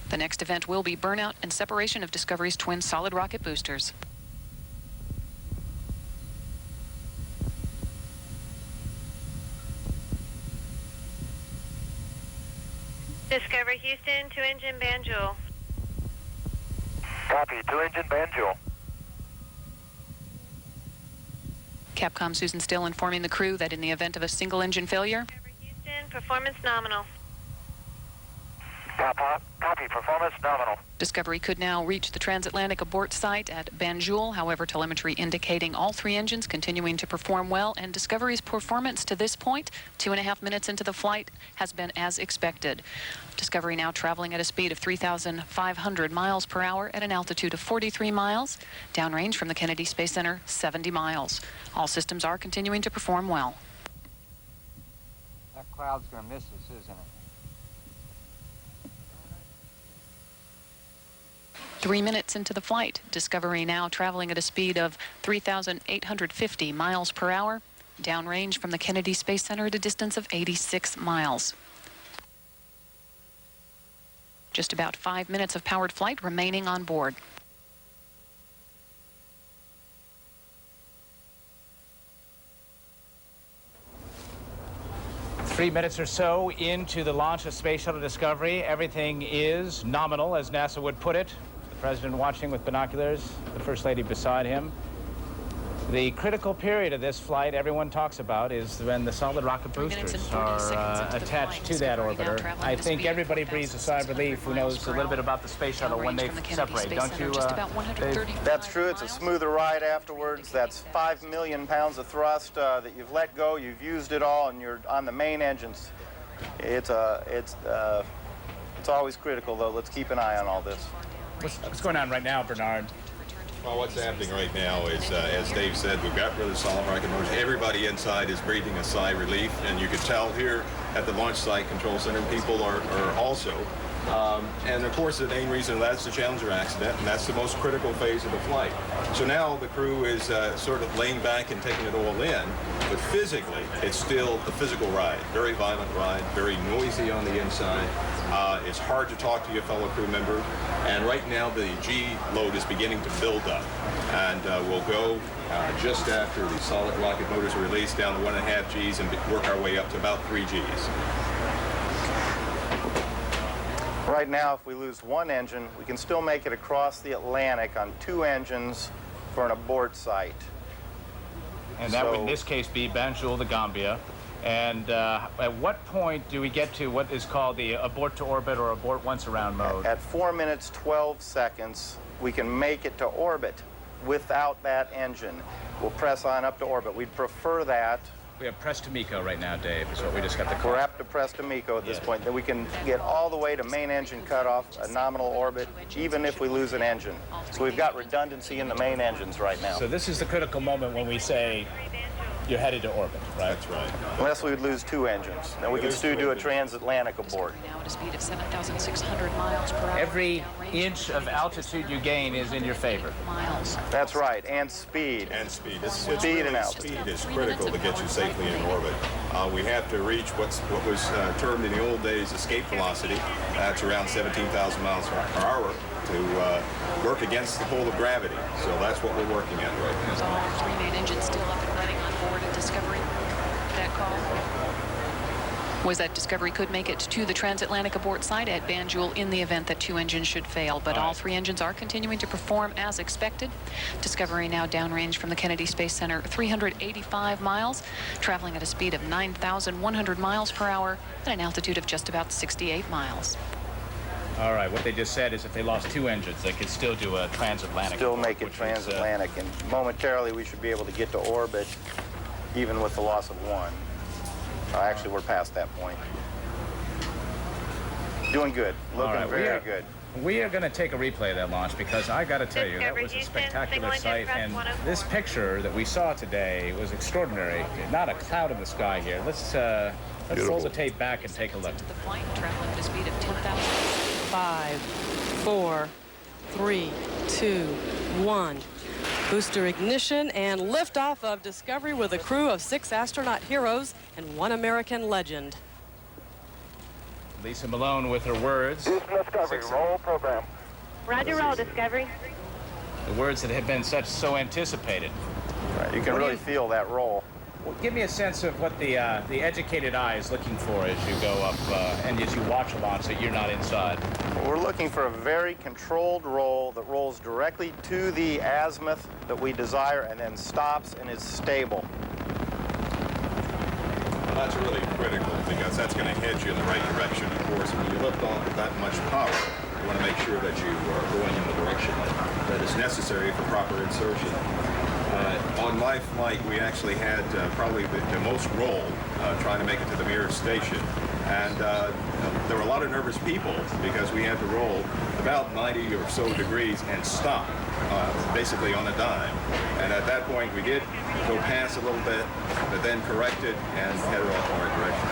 The next event will be burnout and separation of Discovery's twin solid rocket boosters. Discovery Houston, 2-engine Banjul. Copy, 2-engine Banjul. Capcom Susan Still informing the crew that in the event of a single engine failure, Houston, performance nominal. Copy, performance nominal. Discovery could now reach the transatlantic abort site at Banjul. However, telemetry indicating all three engines continuing to perform well, and Discovery's performance to this point, 2.5 minutes into the flight, has been as expected. Discovery now traveling at a speed of 3,500 miles per hour at an altitude of 43 miles, downrange from the Kennedy Space Center, 70 miles. All systems are continuing to perform well. That cloud's going to miss us, isn't it? 3 minutes into the flight, Discovery now traveling at a speed of 3,850 miles per hour, downrange from the Kennedy Space Center at a distance of 86 miles. Just about 5 minutes of powered flight remaining on board. Three minutes or so into the launch of Space Shuttle Discovery, everything is nominal, as NASA would put it. The President watching with binoculars, the First Lady beside him. The critical period of this flight everyone talks about is when the solid rocket boosters are attached to that orbiter. I think everybody breathes a sigh of relief who knows a little bit about the Space Shuttle when they separate, don't you, Dave? That's true. It's a smoother ride afterwards. That's 5 million pounds of thrust that you've let go. You've used it all, and you're on the main engines. It's always critical, though. Let's keep an eye on all this. What's going on right now, Bernard? Well, what's happening right now is, as Dave said, we've got rid of solid rocket motors. Everybody inside is breathing a sigh of relief, and you can tell here at the launch site control center, people are also. And of course, the main reason that's the Challenger accident, and that's the most critical phase of the flight. So now the crew is sort of laying back and taking it all in, but physically, it's still a physical ride. Very violent ride, very noisy on the inside. It's hard to talk to your fellow crew member, and right now the G load is beginning to build up, and we'll go just after the solid rocket motors are released down to 1.5 Gs and work our way up to about 3 Gs. Right now, if we lose one engine, we can still make it across the Atlantic on 2 engines for an abort site. And that would in this case be Banjul, the Gambia. And at what point do we get to what is called the abort to orbit or abort once around mode? At 4 minutes, 12 seconds, we can make it to orbit without that engine. We'll press on up to orbit. We'd prefer that. We have press to MECO right now, Dave, is what we just got the call. We're up to press to MECO at this point. Then we can get all the way to main engine cutoff, a nominal orbit, even if we lose an engine. So we've got redundancy in the main engines right now. So this is the critical moment when we say you're headed to orbit, right? That's right. Unless we would lose 2 engines. Then we can still do a transatlantic abort. Now at a speed of 7,600 miles per hour. Every inch of altitude you gain is in your favor. Miles. That's right, and speed. And speed. Speed and altitude. Speed is critical to get you safely in orbit. We have to reach what was termed in the old days escape velocity. That's around 17,000 miles per hour to work against the pull of gravity. So that's what we're working at right now. There's all 3 main engines still up and running on board at Discovery. That call. was that Discovery could make it to the transatlantic abort site at Banjul in the event that 2 engines should fail. But all 3 engines are continuing to perform as expected. Discovery now downrange from the Kennedy Space Center 385 miles, traveling at a speed of 9,100 miles per hour at an altitude of just about 68 miles. All right, what they just said is if they lost 2 engines, they could still do a transatlantic. Still make it transatlantic, and momentarily we should be able to get to orbit even with the loss of 1. Actually, we're past that point. Doing good. Looking very good. We are going to take a replay of that launch because I got to tell you, that was a spectacular sight, and this picture that we saw today was extraordinary. Not a cloud in the sky here. Let's roll the tape back and take a look. The flight traveling at a speed of 10,000. 5, 4, 3, 2, 1. Booster ignition and liftoff of Discovery with a crew of 6 astronaut heroes and 1 American legend. Lisa Malone with her words. Discovery, roll program. Roger, roll, Discovery. The words that have been so anticipated. Right, you can really feel that roll. Well, give me a sense of what the educated eye is looking for as you go up and as you watch a launch that you're not inside. Well, we're looking for a very controlled roll that rolls directly to the azimuth that we desire and then stops and is stable. Well, that's really critical because that's going to head you in the right direction. Of course, when you lift off with that much power, you want to make sure that you are going in the direction that is necessary for proper insertion. On my flight, we actually had probably the most roll trying to make it to the Mir station. And there were a lot of nervous people because we had to roll about 90 or so degrees and stop, basically on a dime. And at that point, we did go past a little bit, but then corrected and headed off in our direction.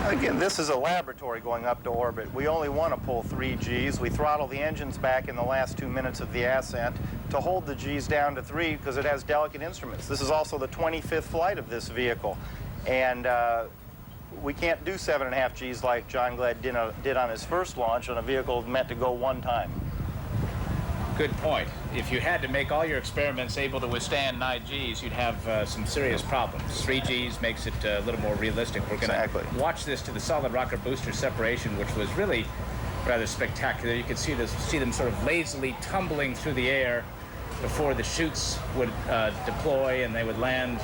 Again, this is a laboratory going up to orbit. We only want to pull 3 Gs. We throttle the engines back in the last 2 minutes of the ascent to hold the Gs down to 3 because it has delicate instruments. This is also the 25th flight of this vehicle. And we can't do 7.5 Gs like John Glenn did on his first launch on a vehicle meant to go 1 time. Good point. If you had to make all your experiments able to withstand 9 Gs, you'd have some serious problems. 3 Gs makes it a little more realistic. We're going to watch this to the solid rocket booster separation, which was really rather spectacular. You could see them sort of lazily tumbling through the air before the chutes would deploy and they would land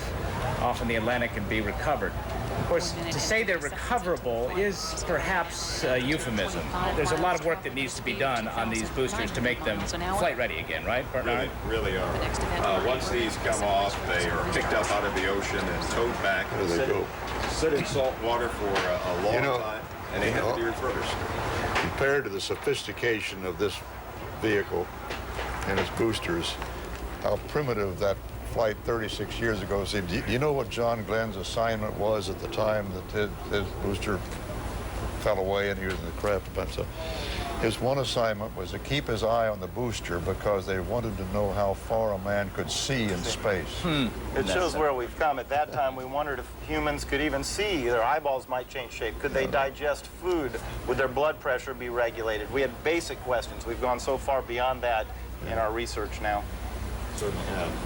off in the Atlantic and be recovered. Of course, to say they're recoverable is perhaps a euphemism. There's a lot of work that needs to be done on these boosters to make them flight ready again, right, Bernard? Really are. Once these come off, they are picked up out of the ocean and towed back. Sit in salt water for a long time, and they have to be refurbished. Compared to the sophistication of this vehicle and its boosters, how primitive that flight 36 years ago seemed. Do you know what John Glenn's assignment was at the time that his booster fell away and he was in the craft? So his one assignment was to keep his eye on the booster because they wanted to know how far a man could see in space. It shows where we've come. At that time, we wondered if humans could even see. Their eyeballs might change shape. Could they digest food? Would their blood pressure be regulated? We had basic questions. We've gone so far beyond that in our research now.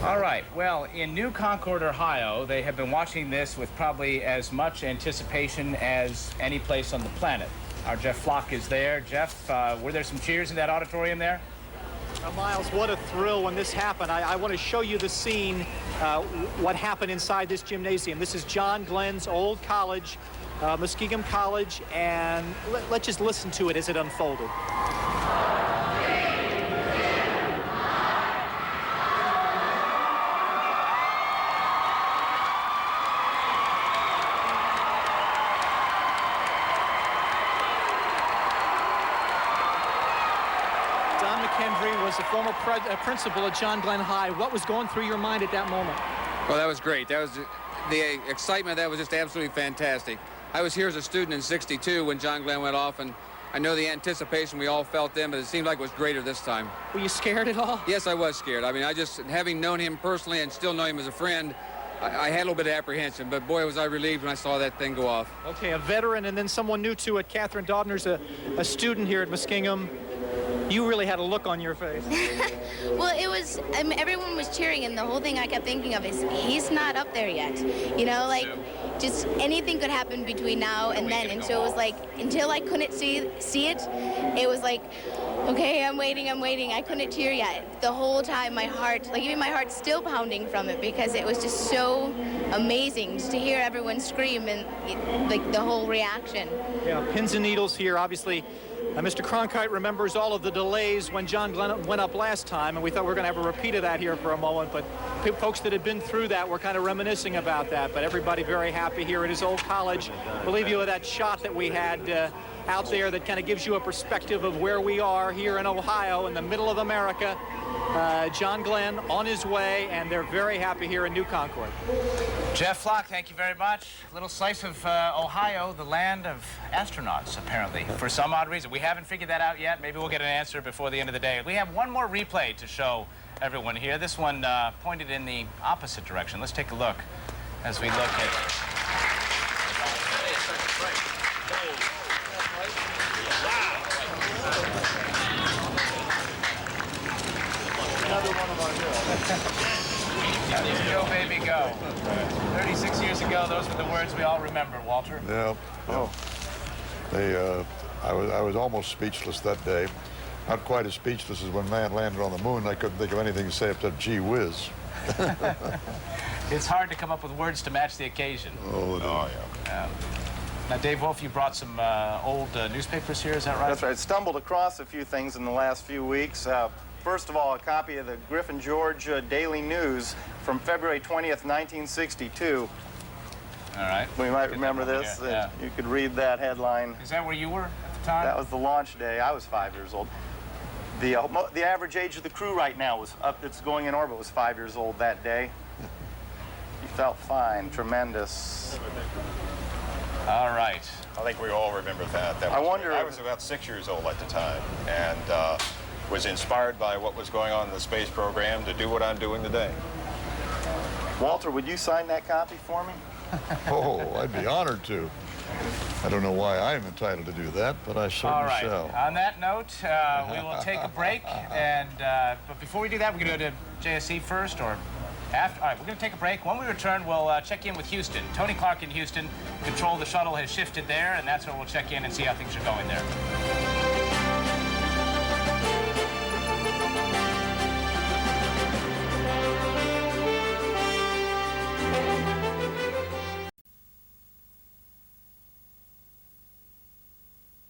All right. Well, in New Concord, Ohio, they have been watching this with probably as much anticipation as any place on the planet. Our Jeff Flock is there. Jeff, were there some cheers in that auditorium there? Miles, what a thrill when this happened. I want to show you the scene, what happened inside this gymnasium. This is John Glenn's old college, Muskingum College, and let's just listen to it as it unfolded. Was the former principal at John Glenn High. What was going through your mind at that moment? Well, that was great. That was the excitement. That was just absolutely fantastic. I was here as a student in '62 when John Glenn went off, and I know the anticipation we all felt then, but it seemed like it was greater this time. Were you scared at all? Yes, I was scared. I mean, having known him personally and still know him as a friend, I had a little bit of apprehension, but boy, was I relieved when I saw that thing go off. Okay, a veteran and then someone new to it. Catherine Dobner's a student here at Muskingum. You really had a look on your face. Well, it was, I mean, everyone was cheering, and the whole thing I kept thinking of is, he's not up there yet. You know, like, just anything could happen between now and then. And so it was like, until I couldn't see it, it was like, okay, I'm waiting. I couldn't cheer yet. The whole time, my heart, like even my heart's still pounding from it, because it was just so amazing just to hear everyone scream and like the whole reaction. Yeah, pins and needles here, obviously. Mr. Cronkite remembers all of the delays when John Glenn went up last time, and we thought we were going to have a repeat of that here for a moment, but folks that had been through that were kind of reminiscing about that. But everybody very happy here at his old college. We'll leave you with that shot that we had out there that kind of gives you a perspective of where we are here in Ohio, in the middle of America. John Glenn on his way, and they're very happy here in New Concord. Jeff Flock, thank you very much. A little slice of Ohio, the land of astronauts, apparently, for some odd reason. We haven't figured that out yet. Maybe we'll get an answer before the end of the day. We have one more replay to show everyone here. This one pointed in the opposite direction. Let's take a look as we look at... Another one of our heroes. Go, baby, go. 36 years ago, those were the words we all remember, Walter. Yeah. Oh. I was almost speechless that day. Not quite as speechless as when man landed on the moon. I couldn't think of anything to say except gee whiz. It's hard to come up with words to match the occasion. Oh, yeah. Now, Dave Wolf, you brought some old newspapers here, is that right? That's right. Stumbled across a few things in the last few weeks. First of all, a copy of the Griffin George Daily News from February 20th, 1962. All right. We might remember this. Yeah. You could read that headline. Is that where you were at the time? That was the launch day. I was 5 years old. The average age of the crew right now was up. It's going in orbit was 5 years old that day. You felt fine, tremendous. All right. I think we all remember that. I was about 6 years old at the time, and was inspired by what was going on in the space program to do what I'm doing today. Walter, would you sign that copy for me? Oh, I'd be honored to. I don't know why I'm entitled to do that, but I certainly All right. shall. On that note, we will take a break, and but before we do that, we're going to go to JSC first, or after. All right, we're going to take a break. When we return, we'll check in with Houston. Tony Clark in Houston. Control the shuttle has shifted there, and that's where we'll check in and see how things are going there.